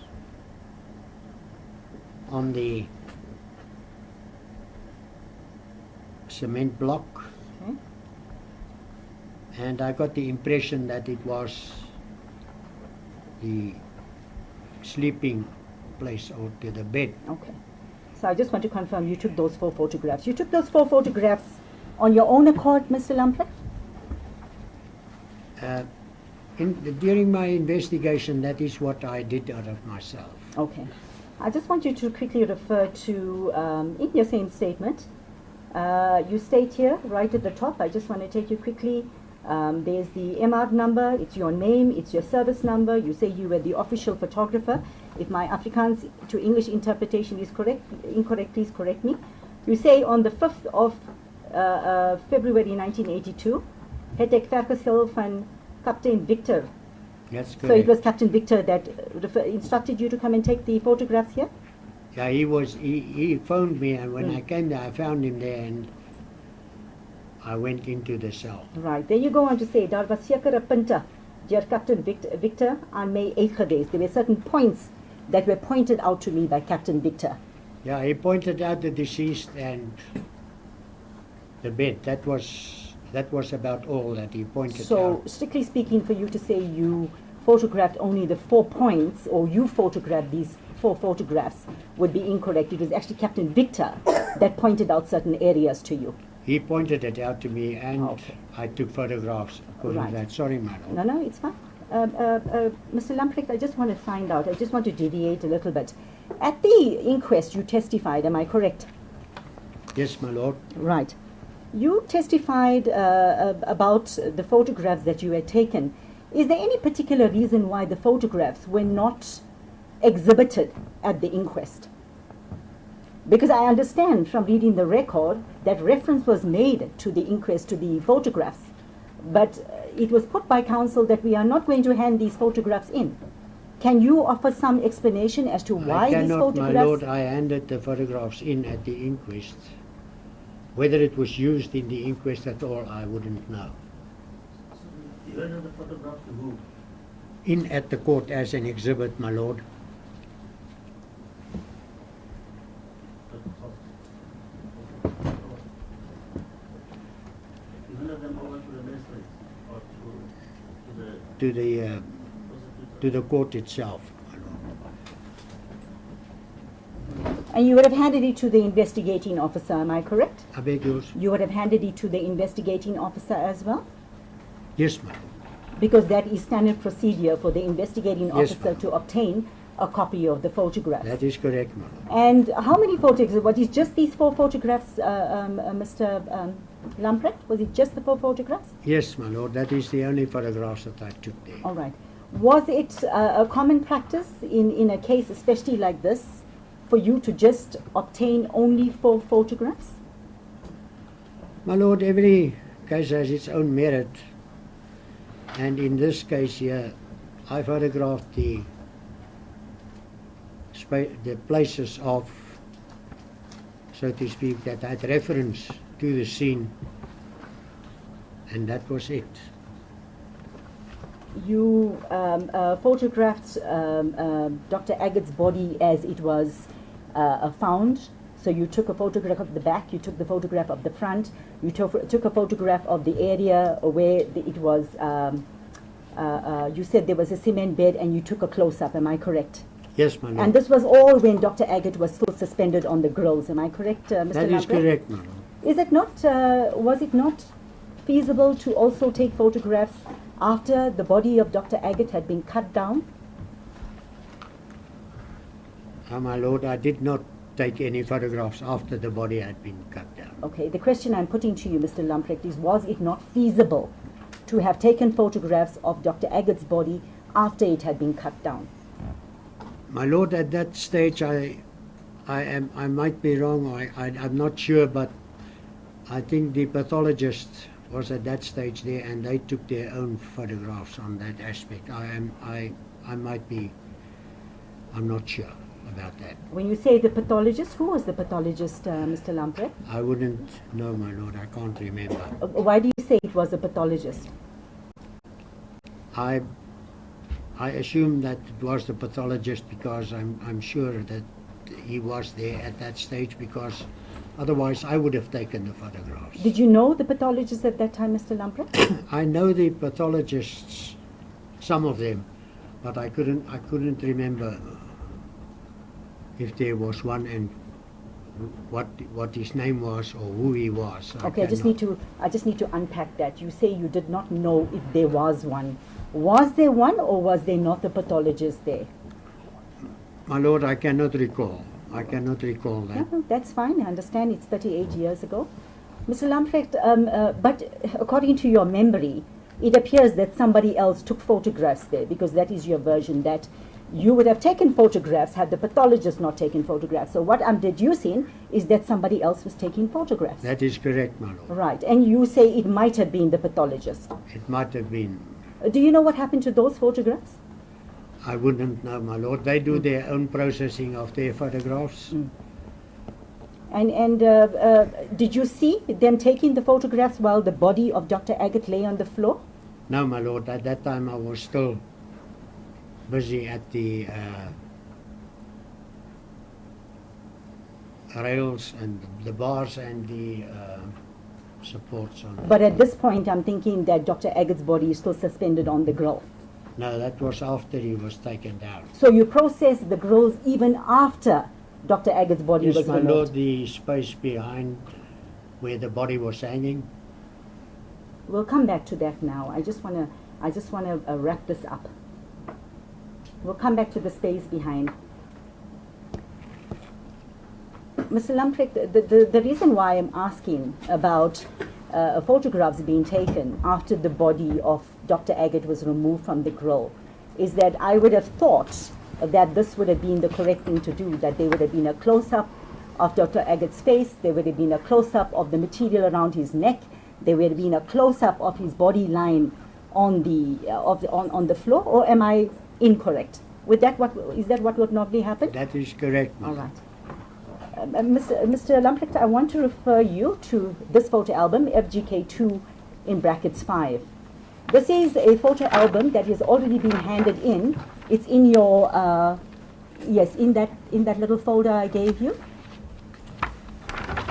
on the cement block. Okay. And I got the impression that it was the sleeping place or the bed. Okay. So I just want to confirm you took those 4 photographs. You took those 4 photographs on your own accord, Mr. Lamprecht? During my investigation, that is what I did out of myself. Okay. I just want you to quickly refer to, in your same statement, you state here, right at the top, I just want to take you quickly, there's the MR number, it's your name, it's your service number, you say you were the official photographer. If my Afrikaans to English interpretation is incorrect, please correct me. You say on the 5th of February 1982, het ek vergesel van Captain Victor. That's correct. So it was Captain Victor that instructed you to come and take the photographs here? Yeah, he phoned me, and when I came there, I found him there, and I went into the cell. Right. Then you go on to say, daar was sekere punte deur Captain Victor aan my uitgewys. There were certain points that were pointed out to me by Captain Victor. Yeah, he pointed out the deceased and the bed. That was about all that he pointed So, out. strictly speaking, for you to say you photographed only the 4 points, or you photographed these 4 photographs, would be incorrect. It was actually Captain Victor that pointed out certain areas to you. He pointed it out to me, and Okay. I took photographs according Right. to that. Sorry, madam. No, it's fine. Mr. Lamprecht, I just want to find out, I just want to deviate a little bit. At the inquest, you testified, am I correct? Yes, my lord. Right. You testified about the photographs that you had taken. Is there any particular reason why the photographs were not exhibited at the inquest? Because I understand from reading the record that reference was made to the inquest, to the photographs, but it was put by counsel that we are not going to hand these photographs in. Can you offer some explanation as to why I these cannot, photographs? my lord. I handed the photographs in at the inquest. Whether it was used in the inquest at all, I wouldn't know. You handed the photograph to who? In at the court as an exhibit, my lord. You handed them over to the magistrate or to the To the prosecutor? to the court itself, my lord. And you would have handed it to the investigating officer, am I correct? I beg yours. You would have handed it to the investigating officer as well? Yes, my lord. Because that is standard procedure for the investigating Yes, officer ma'am. to obtain a copy of the photographs. That is correct, my lord. And how many photographs? What is just these 4 photographs, Mr. Lamprecht? Was it just the 4 photographs? Yes, my lord. That is the only photographs that I took there. All right. Was it a common practice in a case especially like this for you to just obtain only 4 photographs? My lord, every case has its own merit. And in this case here, I photographed the places of, so to speak, that had reference to the scene. And that was it. You photographed Dr. Aggett's body as it was found. So you took a photograph of the back, you took the photograph of the front, you took a photograph of the area where it was, you said there was a cement bed, and you took a close-up, am I correct? Yes, my lord. And this was all when Dr. Aggett was still suspended on the grills, am I correct, Mr. That is Lamprecht? correct, my lord. Is it not, was it not feasible to also take photographs after the body of Dr. Aggett had been cut down? My lord, I did not take any photographs after the body had been cut down. Okay, the question I'm putting to you, Mr. Lamprecht, is was it not feasible to have taken photographs of Dr. Aggett's body after it had been cut down? My lord, at that stage, I might be wrong. I'm not sure, but I think the pathologist was at that stage there, and they took their own photographs on that aspect. I might be. I'm not sure about that. When you say the pathologist, who was the pathologist, Mr. Lamprecht? I wouldn't know, my lord. I can't remember. Why do you say it was a pathologist? I assume that it was the pathologist because I'm sure that he was there at that stage, because otherwise I would have taken the photographs. Did you know the pathologist at that time, Mr. Lamprecht? I know the pathologists, some of them, but I couldn't remember if there was one and what his name was or who he was. Okay, I just need to unpack that. You say you did not know if there was one. Was there one, or was there not the pathologist there? My lord, I cannot recall. I cannot recall that. No, that's fine. I understand it's 38 years ago. Mr. Lamprecht, but according to your memory, it appears that somebody else took photographs there, because that is your version, that you would have taken photographs had the pathologist not taken photographs. So what I'm deducing is that somebody else was taking photographs. That is correct, my lord. Right, and you say it might have been the pathologist. It might have been. Do you know what happened to those photographs? I wouldn't know, my lord. They do their own processing of their photographs. And did you see them taking the photographs while the body of Dr. Aggett lay on the floor? No, my lord. At that time, I was still busy at the rails and the bars and the supports on. But at this point, I'm thinking that Dr. Aggett's body is still suspended on the grill. No, that was after he was taken down. So you processed the grills even after Dr. Aggett's body Yes, was my removed? lord, the space behind where the body was hanging. We'll come back to that now. I just want to wrap this up. We'll come back to the space behind. Mr. Lamprecht, the reason why I'm asking about photographs being taken after the body of Dr. Aggett was removed from the grill is that I would have thought that this would have been the correct thing to do, that there would have been a close-up of Dr. Aggett's face, there would have been a close-up of the material around his neck, there would have been a close-up of his body lying on the floor, or am I incorrect? Is that what would normally happen? That is correct, All ma'am. right. Mr. Lamprecht, I want to refer you to this photo album, FGK2 in brackets 5. This is a photo album that has already been handed in. It's in your, yes, in that little folder I gave you.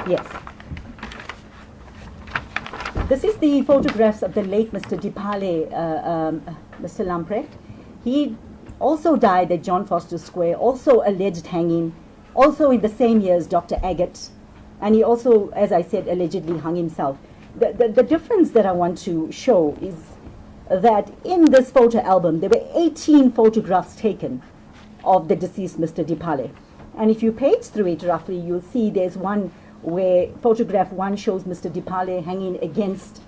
Yes. This is the photographs of the late Mr. Dipale, Mr. Lamprecht. He also died at John Foster Square, also alleged hanging, also in the same year as Dr. Aggett, and he also, as I said, allegedly hung himself. The difference that I want to show is that in this photo album, there were 18 photographs taken of the deceased Mr. Dipale. And if you page through it roughly, you'll see there's one where photograph 1 shows Mr. Dipale hanging against,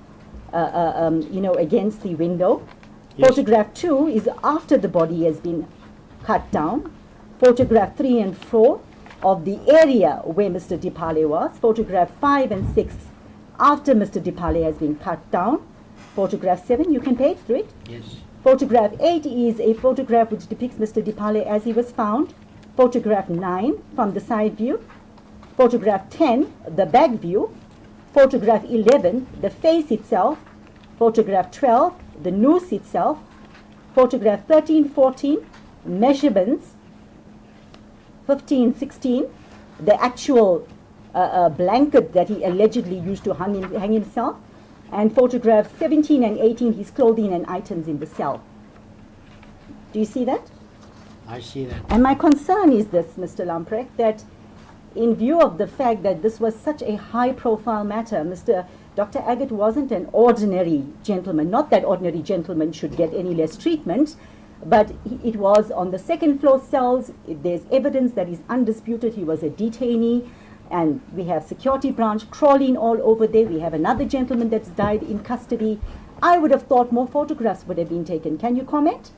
against the window. Yes. Photograph 2 is after the body has been cut down. Photograph 3 and 4 of the area where Mr. Dipale was. Photograph 5 and 6 after Mr. Dipale has been cut down. Photograph 7, you can page through it. Yes. Photograph 8 is a photograph which depicts Mr. Dipale as he was found. Photograph 9 from the side view. Photograph 10, the back view. Photograph 11, the face itself. Photograph 12, the noose itself. Photograph 13, 14, measurements. 15, 16, the actual blanket that he allegedly used to hang himself. And photographs 17 and 18, his clothing and items in the cell. Do you see that? I see that. And my concern is this, Mr. Lamprecht, that in view of the fact that this was such a high-profile matter, Dr. Aggett wasn't an ordinary gentleman. Not that ordinary gentlemen should get any less treatment, but it was on the second floor cells. There's evidence that is undisputed. He was a detainee, and we have security branch crawling all over there. We have another gentleman that's died in custody. I would have thought more photographs would have been taken. Can you comment?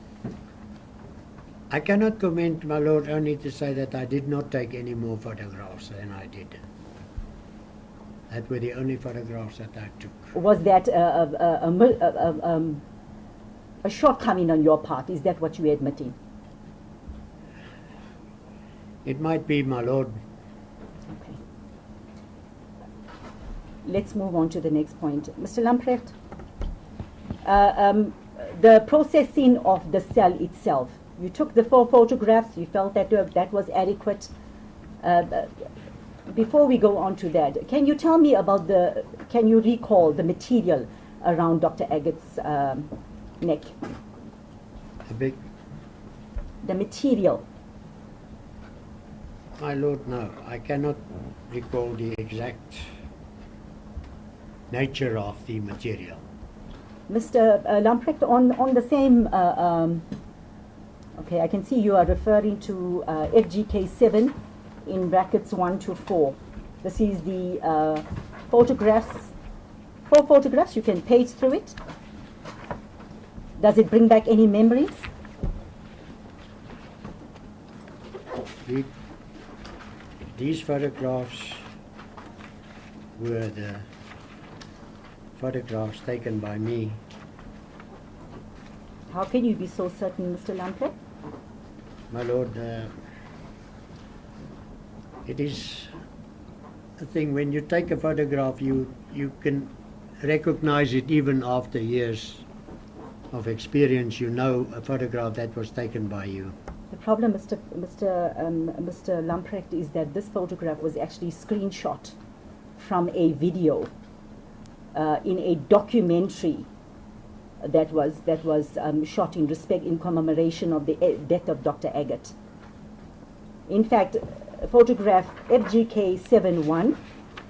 I cannot comment, my lord, only to say that I did not take any more photographs than I did. That were the only photographs that I took. Was that a shortcoming on your part? Is that what you're admitting? It might be, my lord. Okay. Let's move on to the next point. Mr. Lamprecht, the processing of the cell itself. You took the 4 photographs, you felt that that was adequate. Before we go on to that, can you tell me about can you recall the material around Dr. Aggett's neck? The material. My lord, no. I cannot recall the exact nature of the material. Mr. Lamprecht, on the same, okay, I can see you are referring to FGK 7 in brackets 1 to 4. This is the photographs, 4 photographs. You can page through it. Does it bring back any memories? These photographs were the photographs taken by me How can you be so certain, Mr. Lamprecht? My lord, it is a thing, when you take a photograph, you can recognize it even after years of experience. You know a photograph that was taken by you. The problem, Mr. Lamprecht, is that this photograph was actually screenshot from a video in a documentary that was shot in commemoration of the death of Dr. Aggett. In fact, photograph FGK 71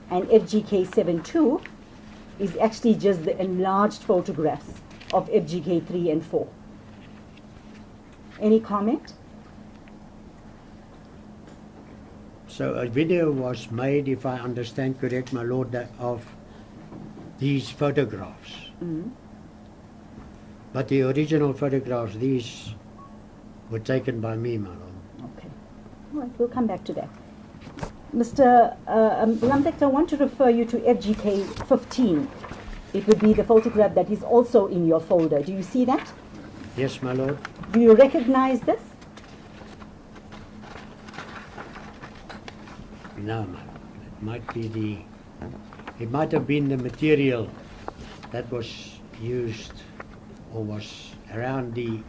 and FGK 72 is actually just the enlarged photographs of FGK 3 and 4. Any comment? So a video was made, if I understand correct, my lord, of these photographs. Mm-hmm. But the original photographs, these were taken by me, my lord. Okay. All right, we'll come back to that. Mr. Lamprecht, I want to refer you to FGK 15. It would be the photograph that is also in your folder. Do you see that? Yes, my lord. Do you recognize this? No, my lord. It might have been the material that was used or was around the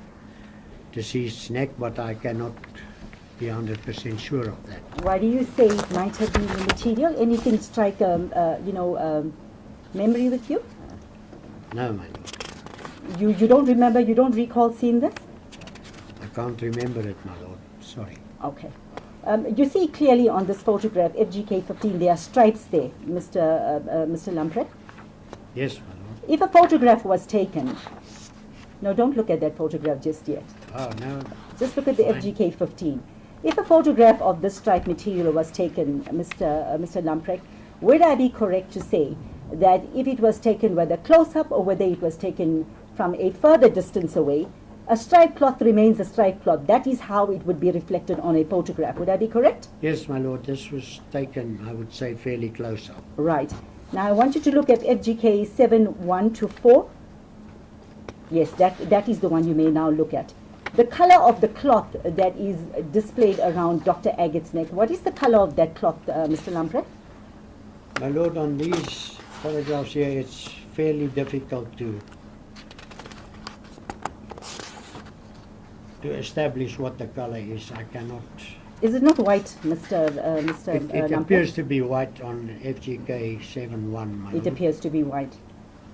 deceased's neck, but I cannot be 100% sure of that. Why do you say it might have been the material? Anything strike memory with you? No, my lord. You don't remember, you don't recall seeing this? I can't remember it, my lord. Sorry. Okay. You see clearly on this photograph, FGK 15, there are stripes there, Mr. Lamprecht. Yes, my lord. If a photograph was taken, no, don't look at that photograph just yet. Oh, no. Just look at the Fine. FGK 15. If a photograph of this stripe material was taken, Mr. Lamprecht, would I be correct to say that if it was taken whether close-up or whether it was taken from a further distance away, a striped cloth remains a striped cloth? That is how it would be reflected on a photograph. Would I be correct? Yes, my lord. This was taken, I would say, fairly close up. Right. Now I want you to look at FGK 7:1 to 4. Yes, that is the one you may now look at. The color of the cloth that is displayed around Dr. Aggett's neck, what is the color of that cloth, Mr. Lamprecht? My lord, on these photographs here, it's fairly difficult to establish what the color is. I cannot. Is it not white, Mr. It Lamprecht? appears to be white on FGK 7:1, my It lord. appears to be white.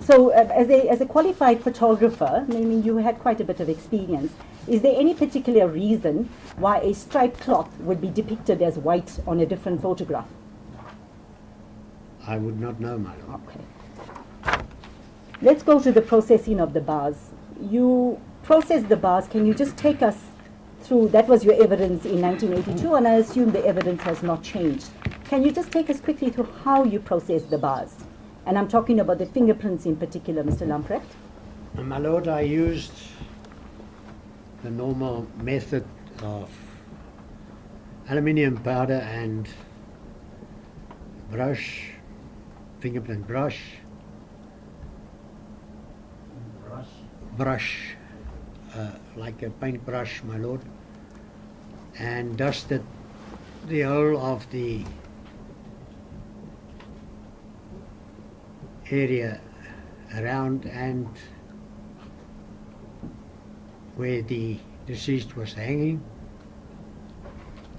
So, as a qualified photographer, I mean, you had quite a bit of experience. Is there any particular reason why a striped cloth would be depicted as white on a different photograph? I would not know, my lord. Okay. Let's go to the processing of the bars. You processed the bars. Can you just take us through? That was your evidence in 1982, and I assume the evidence has not changed. Can you just take us quickly through how you processed the bars? And I'm talking about the fingerprints in particular, Mr. Lamprecht. My lord, I used the normal method of aluminium powder and brush, fingerprint brush, like a paintbrush, my lord, and dusted the whole of the area around and where the deceased was hanging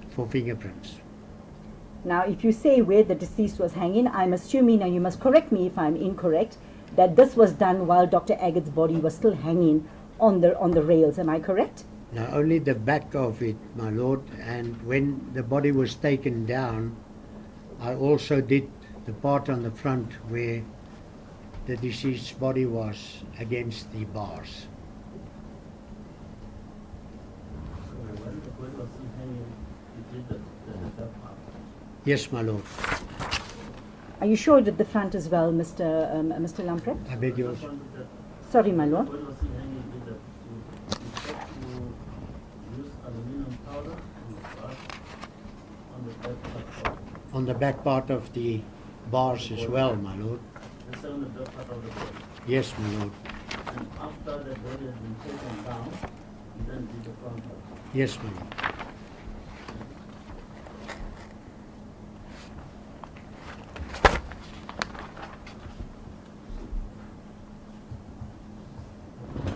for fingerprints. Now, if you say where the deceased was hanging, I'm assuming, and you must correct me if I'm incorrect, that this was done while Dr. Aggett's body was still hanging on the rails. Am I correct? Now, only the back of it, my lord, and when the body was taken down, I also did the part on the front where the deceased's body was against the bars. Yes, my lord. Are you sure that the front as well, Mr. Lamprecht? I beg yours. Sorry, my lord. On the back part of the bars as well, my lord. Yes, my lord. And after the body has been taken down, you then did the contact. Yes, my lord.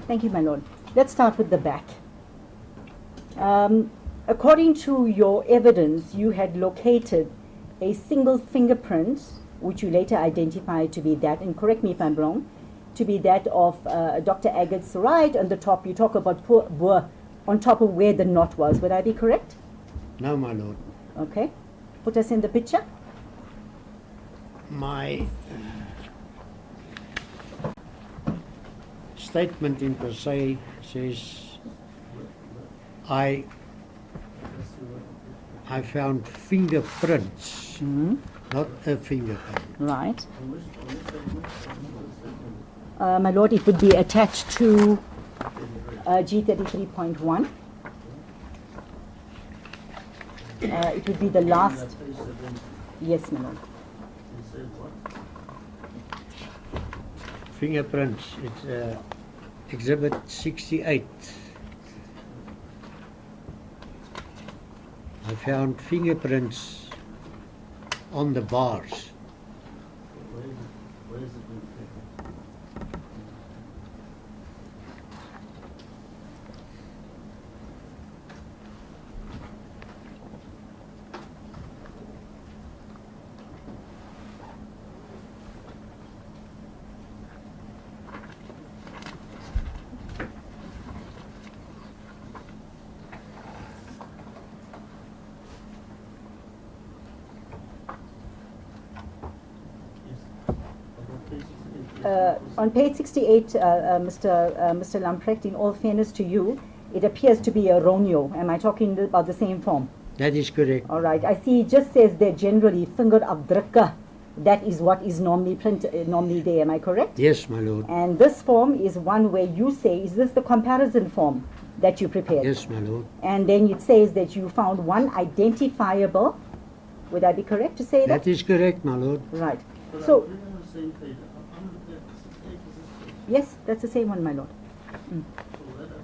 Thank you, my lord. Let's start with the back. According to your evidence, you had located a single fingerprint, which you later identified to be that, and correct me if I'm wrong, to be that of Dr. Aggett's right. On the top, you talk about on top of where the knot was. Would I be correct? No, my lord. Okay. Put us in the picture. My statement in per se says I found fingerprints, not a fingerprint. Right. My lord, it would be attached to G33.1. It would be the last. Yes, my lord. Fingerprints, it's Exhibit 68. I found fingerprints on the bars. Where is it being taken? On page 68, Mr. Lamprecht, in all fairness to you, it appears to be a Romeo. Am I talking about the same form? That is correct. All right. I see it just says there generally vingerafdrukke. That is what is normally normally there. Am I correct? Yes, my lord. And this form is one where you say, is this the comparison form that you prepared? Yes, my lord. And then it says that you found one identifiable. Would I be correct to say that? That is correct, my lord. Right. But So, I'm reading on the same page. I'm looking at 68 is this page. yes, that's the same one, my lord. So where does it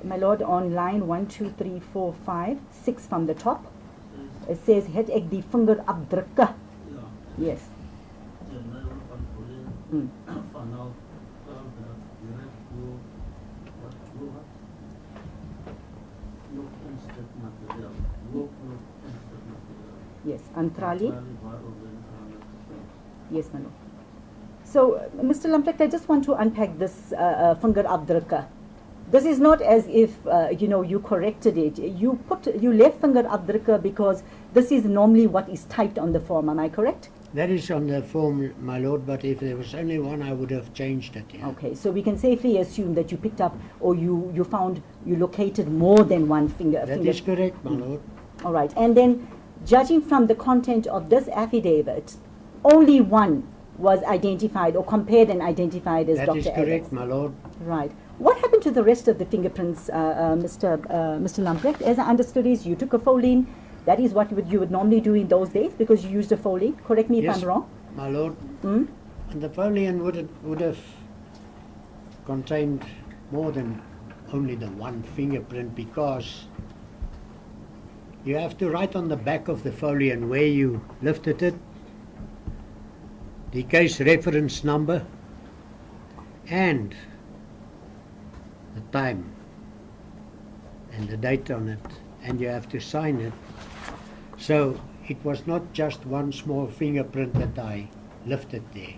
say? My lord, on line 1, 2, 3, 4, 5, 6 from the top, Says, it says, het ek die vingerafdrukke. yeah, Yes. die Nederland van Korea, Mm. vanaf direct door wat Johan nog instuk materiaal. Nog instuk materiaal. Yes. Antrali. Waarover in aandacht gestaan. Yes, my lord. So, Mr. Lamprecht, I just want to unpack this vingerafdrukke. This is not as if you corrected it. You left vingerafdrukke because this is normally what is typed on the form. Am I correct? That is on the form, my lord, but if there was only one, I would have changed it. Yeah. Okay, so we can safely assume that you picked up or you located more than one finger. That is correct, my lord. All right, and then judging from the content of this affidavit, only one was identified or compared and identified as That Dr. is correct, Aggett's. my lord. Right. What happened to the rest of the fingerprints, Mr. Lamprecht? As I understood is you took a fold-in. That is what you would normally do in those days because you used a fold-in. Correct me if Yes, I'm wrong. my lord. Mm? And the folian would have contained more than only the one fingerprint because you have to write on the back of the folian where you lifted it, the case reference number, and the time and the date on it, and you have to sign it. So it was not just one small fingerprint that I lifted there.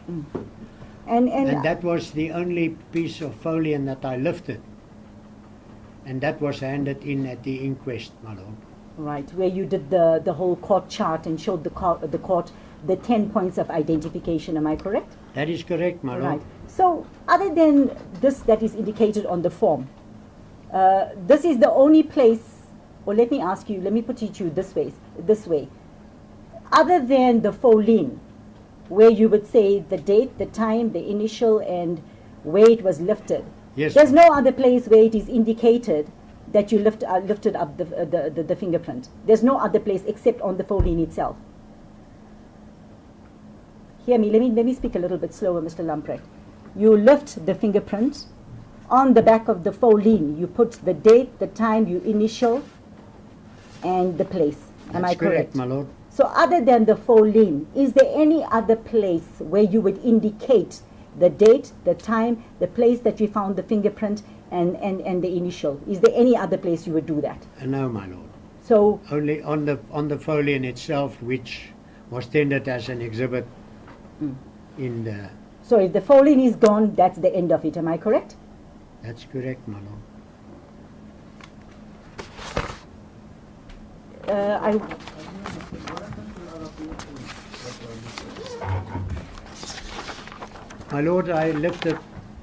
And that was the only piece of folian that I lifted. And that was handed in at the inquest, my lord. right, where you did the whole court chart and showed the court the 10 points of identification. Am I correct? That is correct, my lord. Right. So, other than this that is indicated on the form, this is the only place, or let me ask you, let me put it to you this way. Other than the fold-in, where you would say the date, the time, the initial, and where it was lifted, Yes. there's no other place where it is indicated that you lifted up the fingerprint. There's no other place except on the fold-in itself. Hear me, let me speak a little bit slower, Mr. Lamprecht. you lift the fingerprint. On the back of the fold-in, you put the date, the time, you initial, and the place. Am I That's correct, my lord. So other than the fold-in, is there any other place where you would indicate the date, the time, the place that you found the fingerprint, and the initial? Is there any other place you would do that? No, my lord. So, Only on the folio itself, which was tendered as an exhibit in the. so if the fold-in is gone, that's the end of it. Am I correct? That's correct, my lord. My lord, I lifted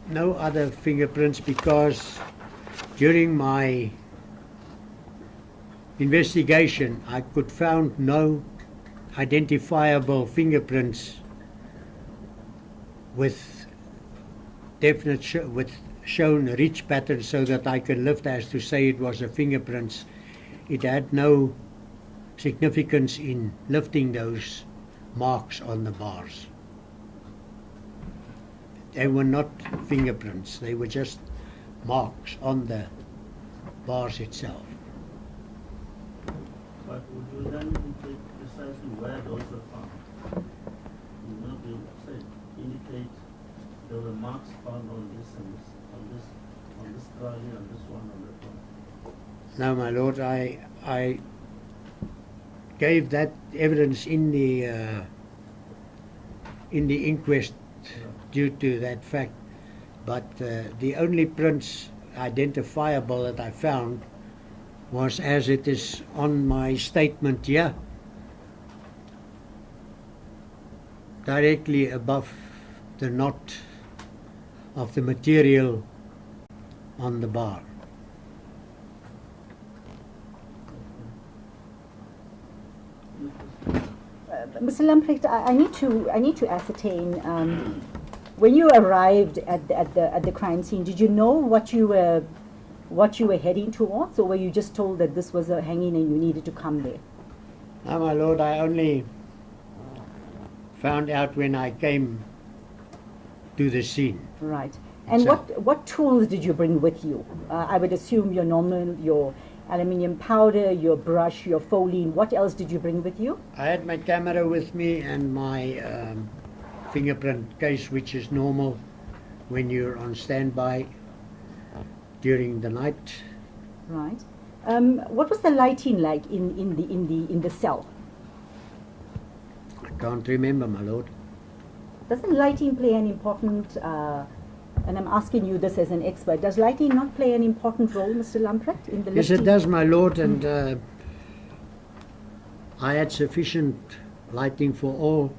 no other fingerprints because during my investigation I could found no identifiable fingerprints with definite with shown ridge pattern so that I could lift as to say it was a fingerprints. It had no significance in lifting those marks on the bars. They were not fingerprints, they were just marks on the bars itself. But would you then indicate precisely where those were found? You will not be able to say, indicate there were marks found on this and this, on this trolley, on this one, on that one. No, my lord, I gave that evidence in the inquest due to that fact, but the only prints identifiable that I found was as it is on my statement here, directly above the knot of the material on the bar. Mr. Lamprecht, I need to ascertain. When you arrived at the crime scene, did you know what you were heading towards, or were you just told that this was a hanging and you needed to come there? No, my lord, I only found out when I came to the scene. Right. And So- what tools did you bring with you? I would assume your aluminium powder, your brush, your folding. What else did you bring with you? I had my camera with me and my fingerprint case, which is normal when you're on standby during the night. Right. What was the lighting like in the cell? I can't remember, my lord. Doesn't lighting play an important? And I'm asking you this as an expert. Does lighting not play an important role, Mr. Lamprecht, in the Yes, it lifting? does, my lord, and I had sufficient lighting for all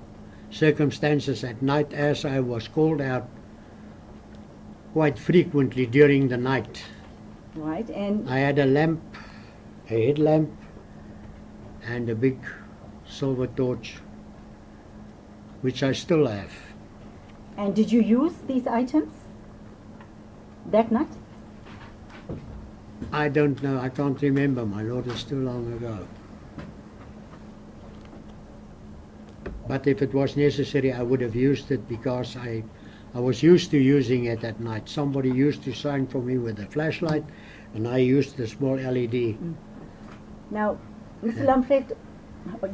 circumstances at night, as I was called out quite frequently during the night. Right. And I had a lamp, a headlamp, and a big silver torch, which I still have. did you use these items that night? I don't know, I can't remember, my lord, it's too long ago. But if it was necessary, I would have used it because I was used to using it at night. Somebody used to shine for me with a flashlight, and I used the small LED. Now, Mr. Lamprecht,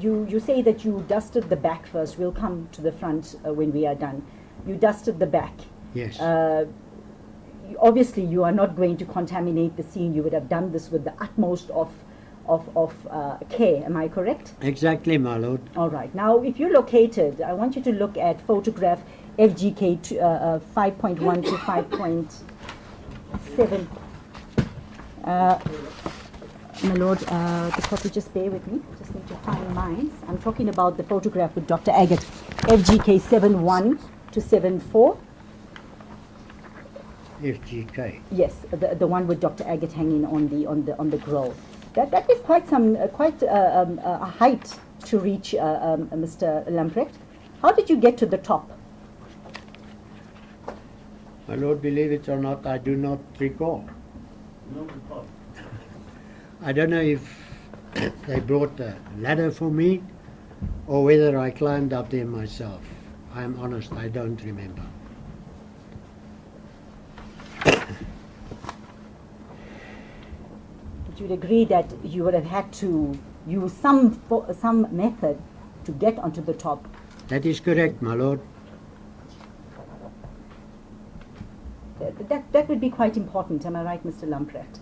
you say that you dusted the back first. We'll come to the front when we are done. You dusted the back. Yes. Obviously, you are not going to contaminate the scene. You would have done this with the utmost of care. Am I correct? Exactly, my lord. All right. Now, if you located, I want you to look at photograph FGK 5.1 to 5.7. My lord, the copy, just bear with me. Just need to find mine. I'm talking about the photograph with Dr. Aggett, FGK 7.1 to 7.4. FGK. Yes, the one with Dr. Aggett hanging on the grill. That is quite a height to reach, Mr. Lamprecht. How did you get to the top? My lord, believe it or not, I do not recall. No report. I don't know if they brought a ladder for me or whether I climbed up there myself. I am honest, I don't remember. you'd agree that you would have had to use some method to get onto the top. That is correct, my lord. That would be quite important, am I right, Mr. Lamprecht?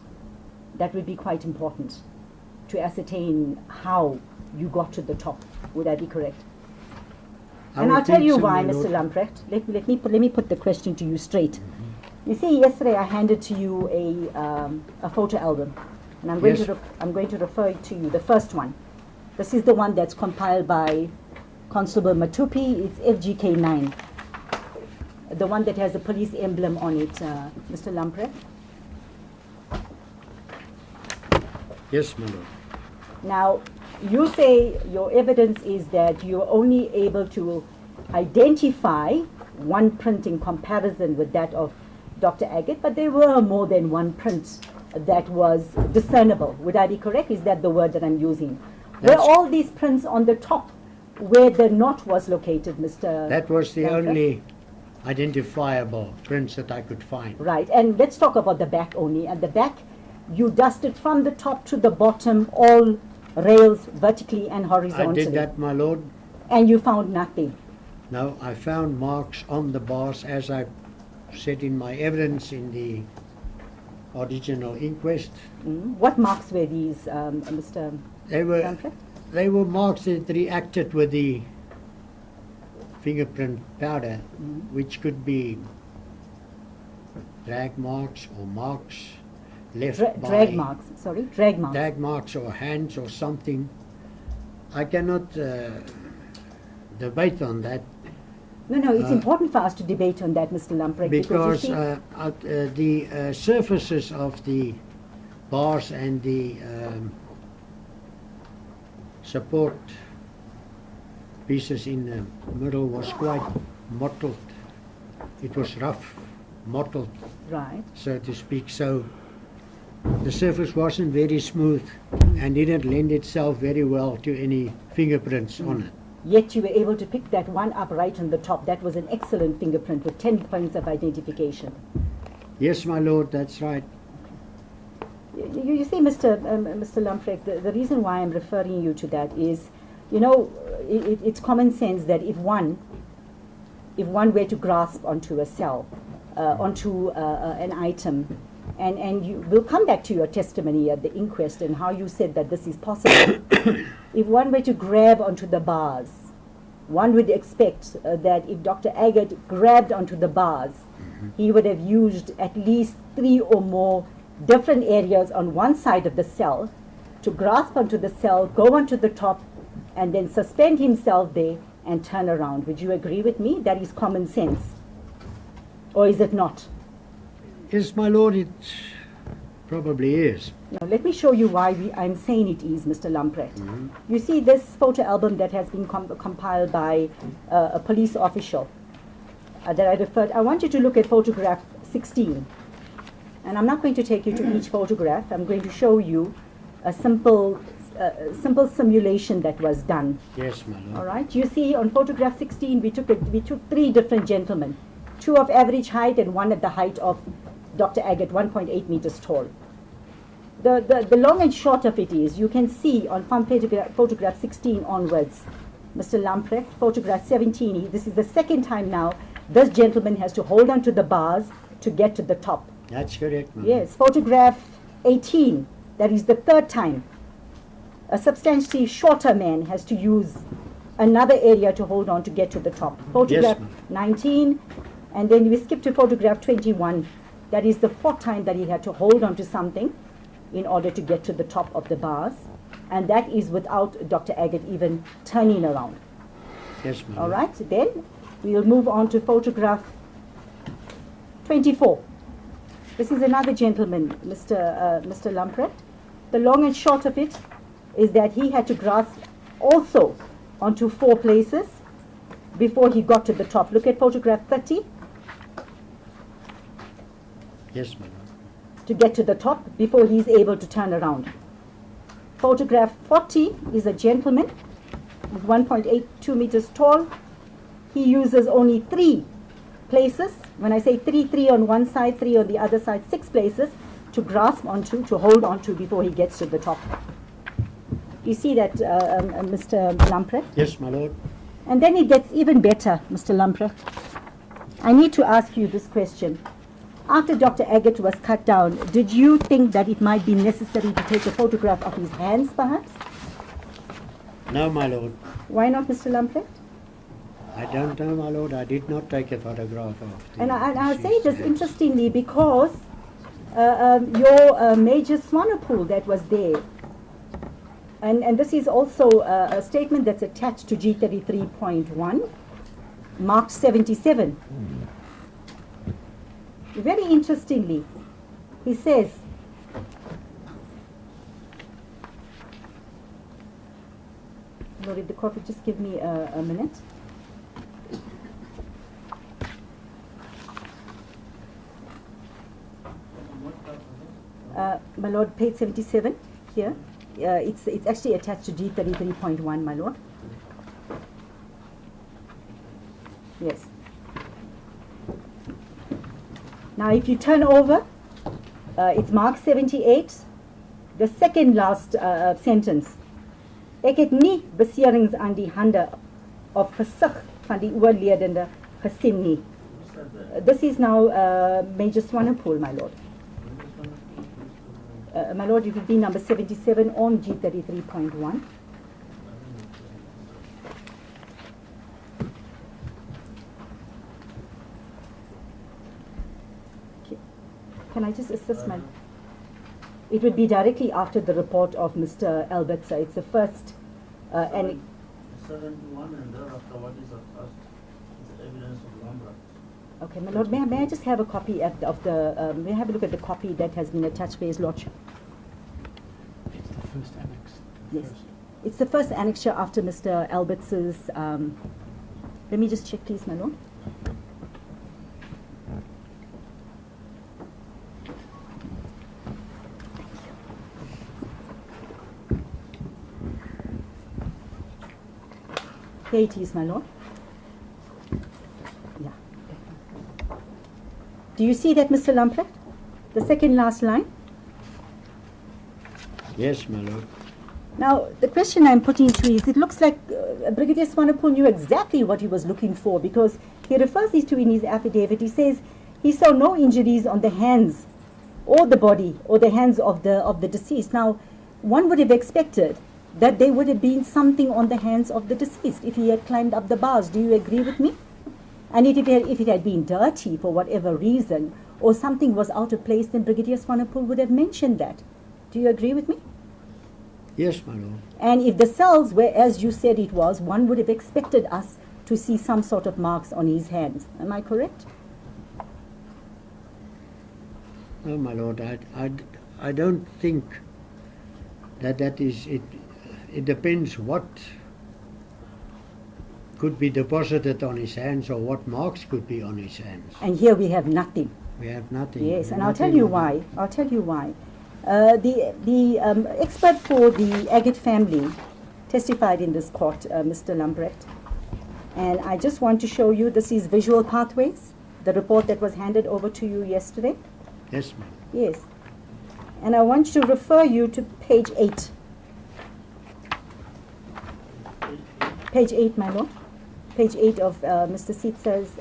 That would be quite important to ascertain how you got to the top. Would I be correct? And I'll tell you why, Mr. Lamprecht. Let me put the question to you straight. You see, yesterday I handed to you a photo album, and I'm going to refer to you the first one. This is the one that's compiled by Constable Matupi. It's FGK9, the one that has a police emblem on it, Mr. Lamprecht. Yes, my lord. Now, you say your evidence is that you're only able to identify one print in comparison with that of Dr. Aggett, but there were more than one print that was discernible. Would I be correct? Is that the word that I'm using? Were all these prints on the top where the knot was located, Mr. That was the Lamprecht? only identifiable prints that I could find. Right, and let's talk about the back only. At the back, you dusted from the top to the bottom all rails vertically and horizontally. I did that, my lord. And you found nothing. No, I found marks on the bars, as I said in my evidence in the original inquest. What marks were these, Mr. Lamprecht? They were marks that reacted with the fingerprint powder, which could be drag marks or marks left by... Drag marks, sorry, drag marks. Drag marks or hands or something. I cannot debate on that. No, it's important for us to debate on that, Mr. Lamprecht. Because you see, the surfaces of the bars and the support pieces in the middle was quite mottled. It was rough, mottled, right, so to speak. So the surface wasn't very smooth and didn't lend itself very well to any fingerprints on it. Yet you were able to pick that one up right on the top. That was an excellent fingerprint with 10 points of identification. Yes, my lord, that's right. You see, Mr. Lamprecht, the reason why I'm referring you to that is, you know, it's common sense that if one were to grasp onto a cell, onto an item, and we'll come back to your testimony at the inquest and how you said that this is possible. If one were to grab onto the bars, one would expect that if Dr. Aggett grabbed onto the bars, he would have used at least 3 or more different areas on one side of the cell to grasp onto the cell, go onto the top, and then suspend himself there and turn around. Would you agree with me? That is common sense. Or is it not? Yes, my lord, it probably is. Now, let me show you why I'm saying it is, Mr. Lamprecht. You see this photo album that has been compiled by a police official that I referred. I want you to look at photograph 16. And I'm not going to take you to each photograph. I'm going to show you a simple simulation that was done. Yes, my lord. All right. You see, on photograph 16, we took 3 different gentlemen, 2 of average height and 1 at the height of Dr. Aggett, 1.8 meters tall. The long and short of it is, you can see on photograph 16 onwards, Mr. Lamprecht, photograph 17, this is the second time now, this gentleman has to hold on to the bars to get to the top. That's correct, ma'am. Yes, photograph 18, that is the third time. A substantially shorter man has to use another area to hold on to get to the top. Photograph 19, and then we skip to photograph 21. That is the 4th time that he had to hold on to something in order to get to the top of the bars. And that is without Dr. Aggett even turning around. Yes, ma'am. All right, then we'll move on to photograph 24. This is another gentleman, Mr. Lamprecht. The long and short of it is that he had to grasp also onto 4 places before he got to the top. Look at photograph 30. Yes, ma'am. To get to the top before he's able to turn around. Photograph 40 is a gentleman, he's 1.82 meters tall. He uses only 3 places. When I say 3 on one side, 3 on the other side, 6 places to grasp onto, to hold onto before he gets to the top. You see that, Mr. Lamprecht? Yes, my lord. And then it gets even better, Mr. Lamprecht. I need to ask you this question. After Dr. Aggett was cut down, did you think that it might be necessary to take a photograph of his hands, perhaps? No, my lord. Why not, Mr. Lamprecht? I don't know, my lord. I did not take a photograph of the And I say deceased this hands. interestingly because your Major Swanepoel that was there, and this is also a statement that's attached to G33.1, marked 77. Very interestingly, he says, Lord, if the court would just give me a minute. My lord, page 77 here. It's actually attached to G33.1, my lord. Yes. Now, if you turn over, it's marked 78. The second last sentence. Ek het nie beserings aan die hande of gesig van die oorledende gesien nie. This is now Major Swanepoel, my lord. My lord, it would be number 77 on G33.1. Can I just assist my... It would be directly after the report of Mr. Albert, so it's the first... and 71 and thereafter what is attached is evidence of Lambert. okay, my lord, may I just have a copy of the... may I have a look at the copy that has been attached by his lordship? It's the first annex. Yes. It's the first annexure after Mr. Albert's... let me just check, please, my lord. Here it is, my lord. Yeah. Do you see that, Mr. Lamprecht? The second last line? Yes, my lord. Now, the question I'm putting to you is, it looks like Brigadier Swanepoel knew exactly what he was looking for, because he refers this to in his affidavit. He says he saw no injuries on the hands or the body or the hands of the deceased. Now, one would have expected that there would have been something on the hands of the deceased if he had climbed up the bars. Do you agree with me? And if it had been dirty for whatever reason, or something was out of place, then Brigadier Swanepoel would have mentioned that. Do you agree with me? Yes, my lord. And if the cells were as you said it was, one would have expected us to see some sort of marks on his hands. Am I correct? No, my lord. I don't think that is it. It depends what could be deposited on his hands or what marks could be on his hands. And here we have nothing. We have nothing. Yes, and I'll Nothing tell you on- why. I'll tell you why. The expert for the Aggett family testified in this court, Mr. Lambrecht. And I just want to show you, this is Visual Pathways, the report that was handed over to you yesterday. Yes, ma'am. Yes. And I want to refer you to page 8. Page 8, my lord. Page 8 of Mr. Sitsa's...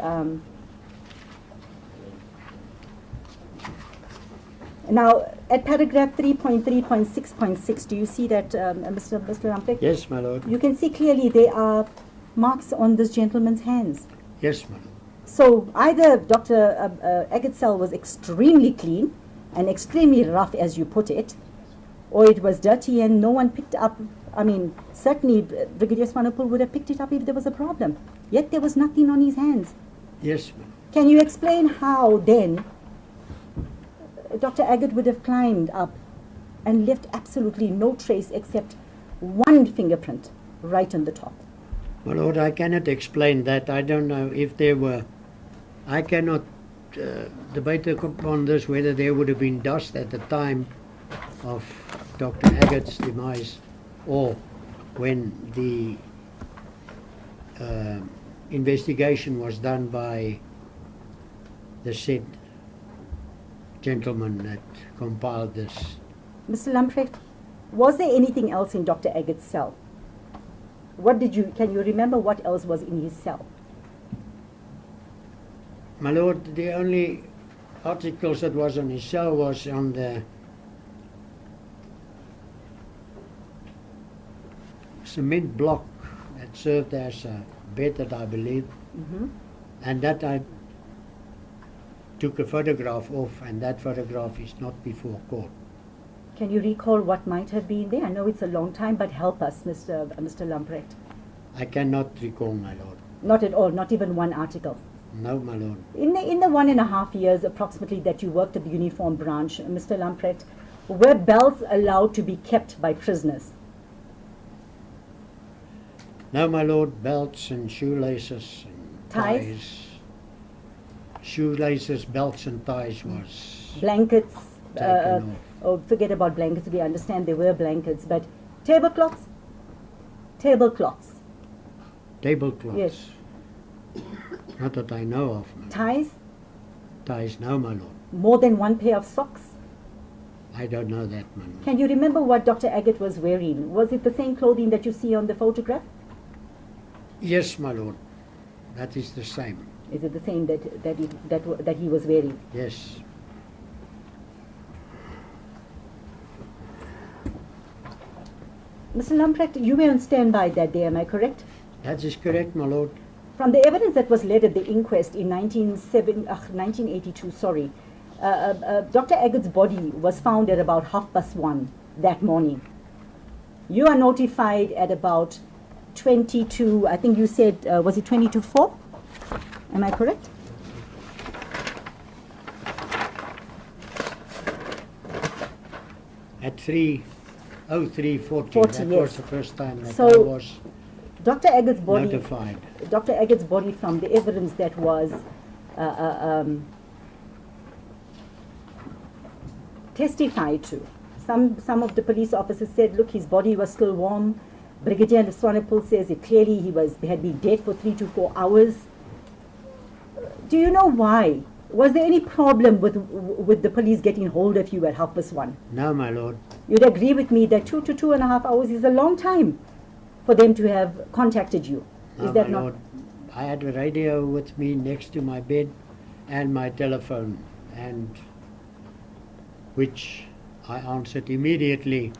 now, at paragraph 3.3.6.6, do you see that, Mr. Rampek? Yes, my lord. You can see clearly there are marks on this gentleman's hands. Yes, my lord. So either Dr. Aggett's cell was extremely clean and extremely rough, as you put it, or it was dirty and no one picked up. I mean, certainly Brigadier Swanepoel would have picked it up if there was a problem. Yet there was nothing on his hands. Yes, ma'am. Can you explain how then Dr. Aggett would have climbed up and left absolutely no trace except one fingerprint right on the top? My lord, I cannot explain that. I don't know if there were... I cannot debate upon this, whether there would have been dust at the time of Dr. Aggett's demise or when the investigation was done by the said gentleman that compiled this. Mr. Lamprecht, was there anything else in Dr. Aggett's cell? Can you remember what else was in his cell? My lord, the only articles that was on his cell was on the cement block that served as a bed, I believe, and that I took a photograph of, and that photograph is not before court. Can you recall what might have been there? I know it's a long time, but help us, Mr. Lamprecht. I cannot recall, my lord. Not at all, not even one article. No, my lord. In the 1.5 years approximately that you worked at the uniform branch, Mr. Lamprecht, were belts allowed to be kept by prisoners? No, my lord, belts and shoelaces and Ties? Shoelaces, belts and ties was Blankets? taken off. Oh, forget about blankets, we understand there were blankets, but tablecloths? Tablecloths. Tablecloths? Yes. Not that I know of. my lord. Ties? Ties, no, my lord. More than one pair of socks? I don't know that, my lord. Can you remember what Dr. Aggett was wearing? Was it the same clothing that you see on the photograph? Yes, my lord. That is the same. Is it the same that he was wearing? Yes. Mr. Lamprecht, you were on standby that day, am I correct? That is correct, my lord. From the evidence that was led at the inquest in 1982, Dr. Aggett's body was found at about 1:30 that morning. You are notified at about 22, I think you said, was it 22:04? Am I correct? At 3:03:40. 40, That yes. was the first time that So, I was Dr. Aggett's body, notified. Dr. Aggett's body, from the evidence that was testified to. Some of the police officers said, look, his body was still warm. Brigadier Swanepoel says it clearly he had been dead for 3 to 4 hours. Do you know why? Was there any problem with the police getting hold of you at 1:30? No, my lord. You'd agree with me that 2 to 2.5 hours is a long time for them to have contacted you. No, Is that my not? lord. I had a radio with me next to my bed and my telephone, and which I answered immediately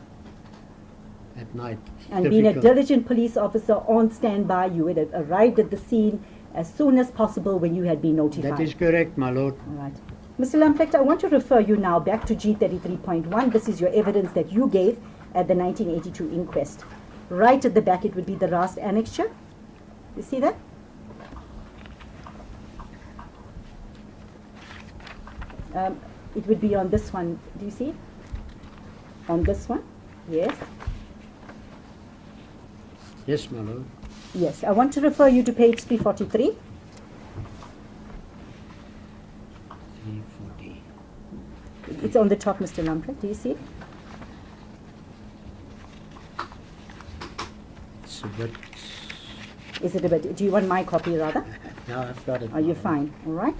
at night. And being a diligent police officer on standby, you had arrived at the scene as soon as possible when you had been notified. That is correct, my lord. All right. Mr. Lamprecht, I want to refer you now back to G33.1. This is your evidence that you gave at the 1982 inquest. Right at the back, it would be the last annexure. You see that? It would be on this one. Do you see it? On this one? Yes. Yes, my lord. Yes. I want to refer you to page 343. 340. It's on the top, Mr. Lamprecht. Do you see it? It's a bit. Is it a bit? Do you want my copy rather? No, I've got it. Are you fine? All right.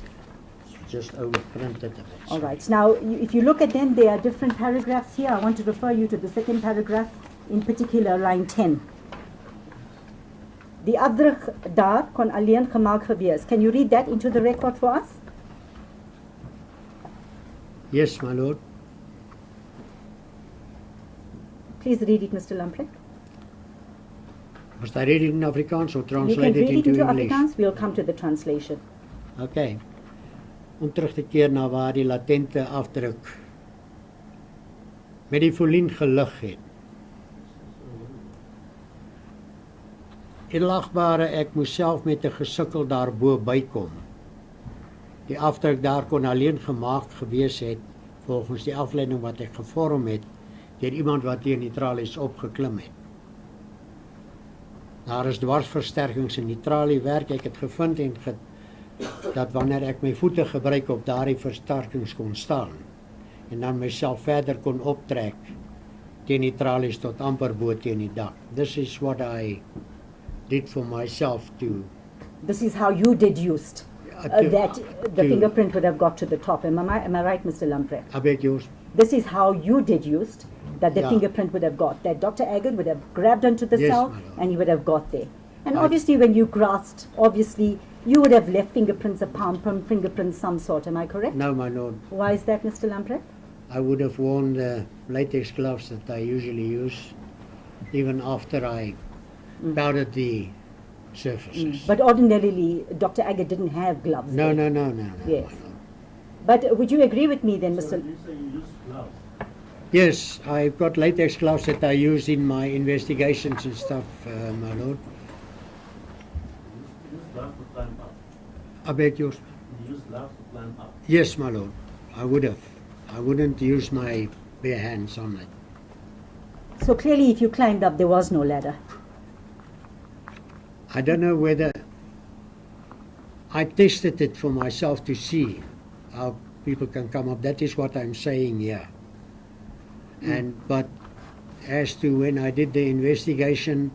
It's just overprinted a bit. All right. Now, if you look at them, there are different paragraphs here. I want to refer you to the second paragraph, in particular line 10. Die afdruk daar kon alleen gemaak gewees. Can you read that into the record for us? Yes, my lord. Please read it, Mr. Lamprecht. Must I read it in Afrikaans or You can translate read it it into into English? Afrikaans. We'll come to the translation. Okay. Om terug te keer na waar die latente afdruk met die folien gelig het. Edelagbare, ek moes self met 'n gesukkel daarbo bykom. Die afdruk daar kon alleen gemaak gewees het volgens die afleiding wat ek gevorm het deur iemand wat teen die tralies opgeklim het. Daar is dwarsversterkings in die traliewerk. Ek het gevind en dat wanneer ek my voete gebruik op daardie versterkings kon staan en dan myself verder kon optrek teen die tralies tot amper bo teen die dak. This is what I did for myself to. This is how you deduced. that the to- fingerprint would have got to the top. Am I right, Mr. Lamprecht? I beg yours. This is how you deduced that the Yeah. fingerprint would have got, that Dr. Aggett would have grabbed onto the Yes, cell my lord. and he would have got there. And I- obviously when you grasped, obviously you would have left fingerprints, a palm fingerprints some sort, am I correct? No, my lord. Why is that, Mr. Lamprecht? I would have worn the latex gloves that I usually use, even after I powdered the surfaces. But ordinarily, Dr. Aggett didn't have gloves. No, there. no, no, no, no. Yes. my lord. But would you agree with me then, So Mr. you say you use gloves. Yes, I've got latex gloves that I use in my investigations and stuff, my lord. You use gloves to climb up. I beg yours. You use gloves to climb up. Yes, my lord. I would have. I wouldn't use my bare hands on it. So clearly if you climbed up, there was no ladder. I don't know whether I tested it for myself to see how people can come up. That is what I'm saying here. But as to when I did the investigation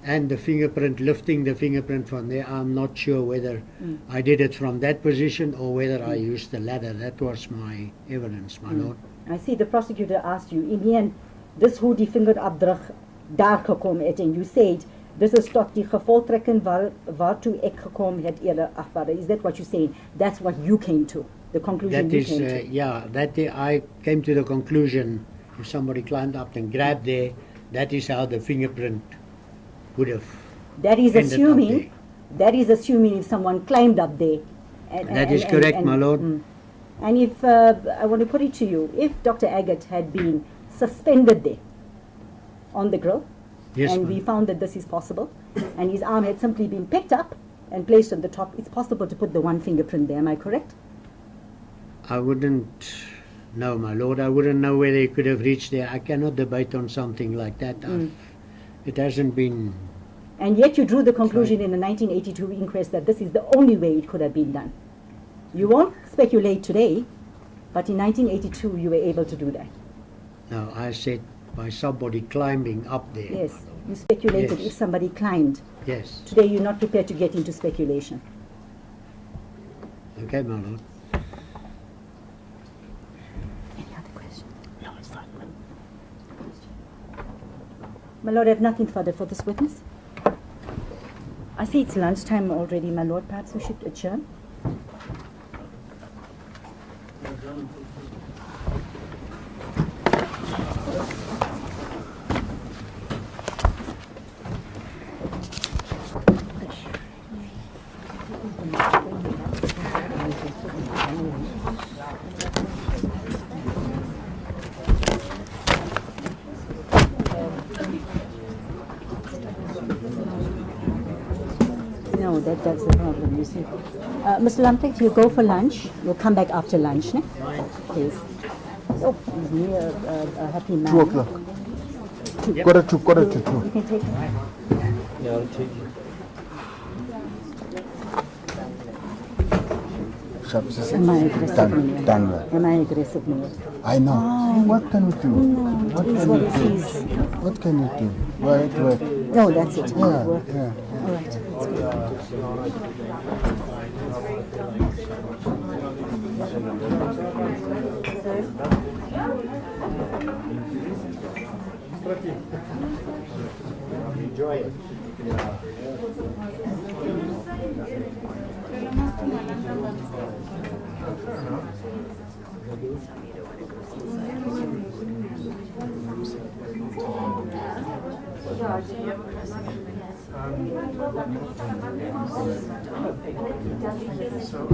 and the fingerprint, lifting the fingerprint from there, I'm not sure whether I did it from that position or whether I used the ladder. That was my evidence, my lord. I see the prosecutor asked you, in die end, dis hoe die vingerafdruk daar gekom het en you said, this is tot die gevolgtrekking waartoe ek gekom het eerder achtbare. Is that what you're saying? That's what you came to, the conclusion That you is, came to. yeah, that I came to the conclusion if somebody climbed up and grabbed there, that is how the fingerprint would have. That is ended up assuming, that is assuming if someone climbed up there. That is correct, my lord. And if, I want to put it to you, if Dr. Aggett had been suspended there on the grill, Yes, and ma'am. we found that this is possible, and his arm had simply been picked up and placed on the top, it's possible to put the one fingerprint there, am I correct? I wouldn't know, my lord. I wouldn't know whether he could have reached there. I cannot debate on something like that. It hasn't been. And yet you drew the conclusion in the 1982 inquest that this is the only way it could have been done. You won't speculate today, but in 1982 you were able to do that. No, I said by somebody climbing up there. Yes, you speculated Yes. if somebody climbed. Yes. Today you're not prepared to get into speculation. Okay, my lord. Any other question? No, it's fine. My lord, I have nothing further for this witness. I see it's lunchtime already, my lord. Perhaps we should adjourn. No, that's the problem, you see. Mr. Lamprecht, you go for lunch. You'll come back after lunch, ne? Please. Oh, he's near a happy man. 2 o'clock. Quarter to 2. You can take him. Yeah, I'll take it. Sharp, sister. Am I aggressive? Done, done well. Am I aggressive, Neil? I know. What can we do? What It is can what we it do? is. What can we do? Work. No, that's it. Yeah, Work. yeah. All right. That's good. Enjoy it. So,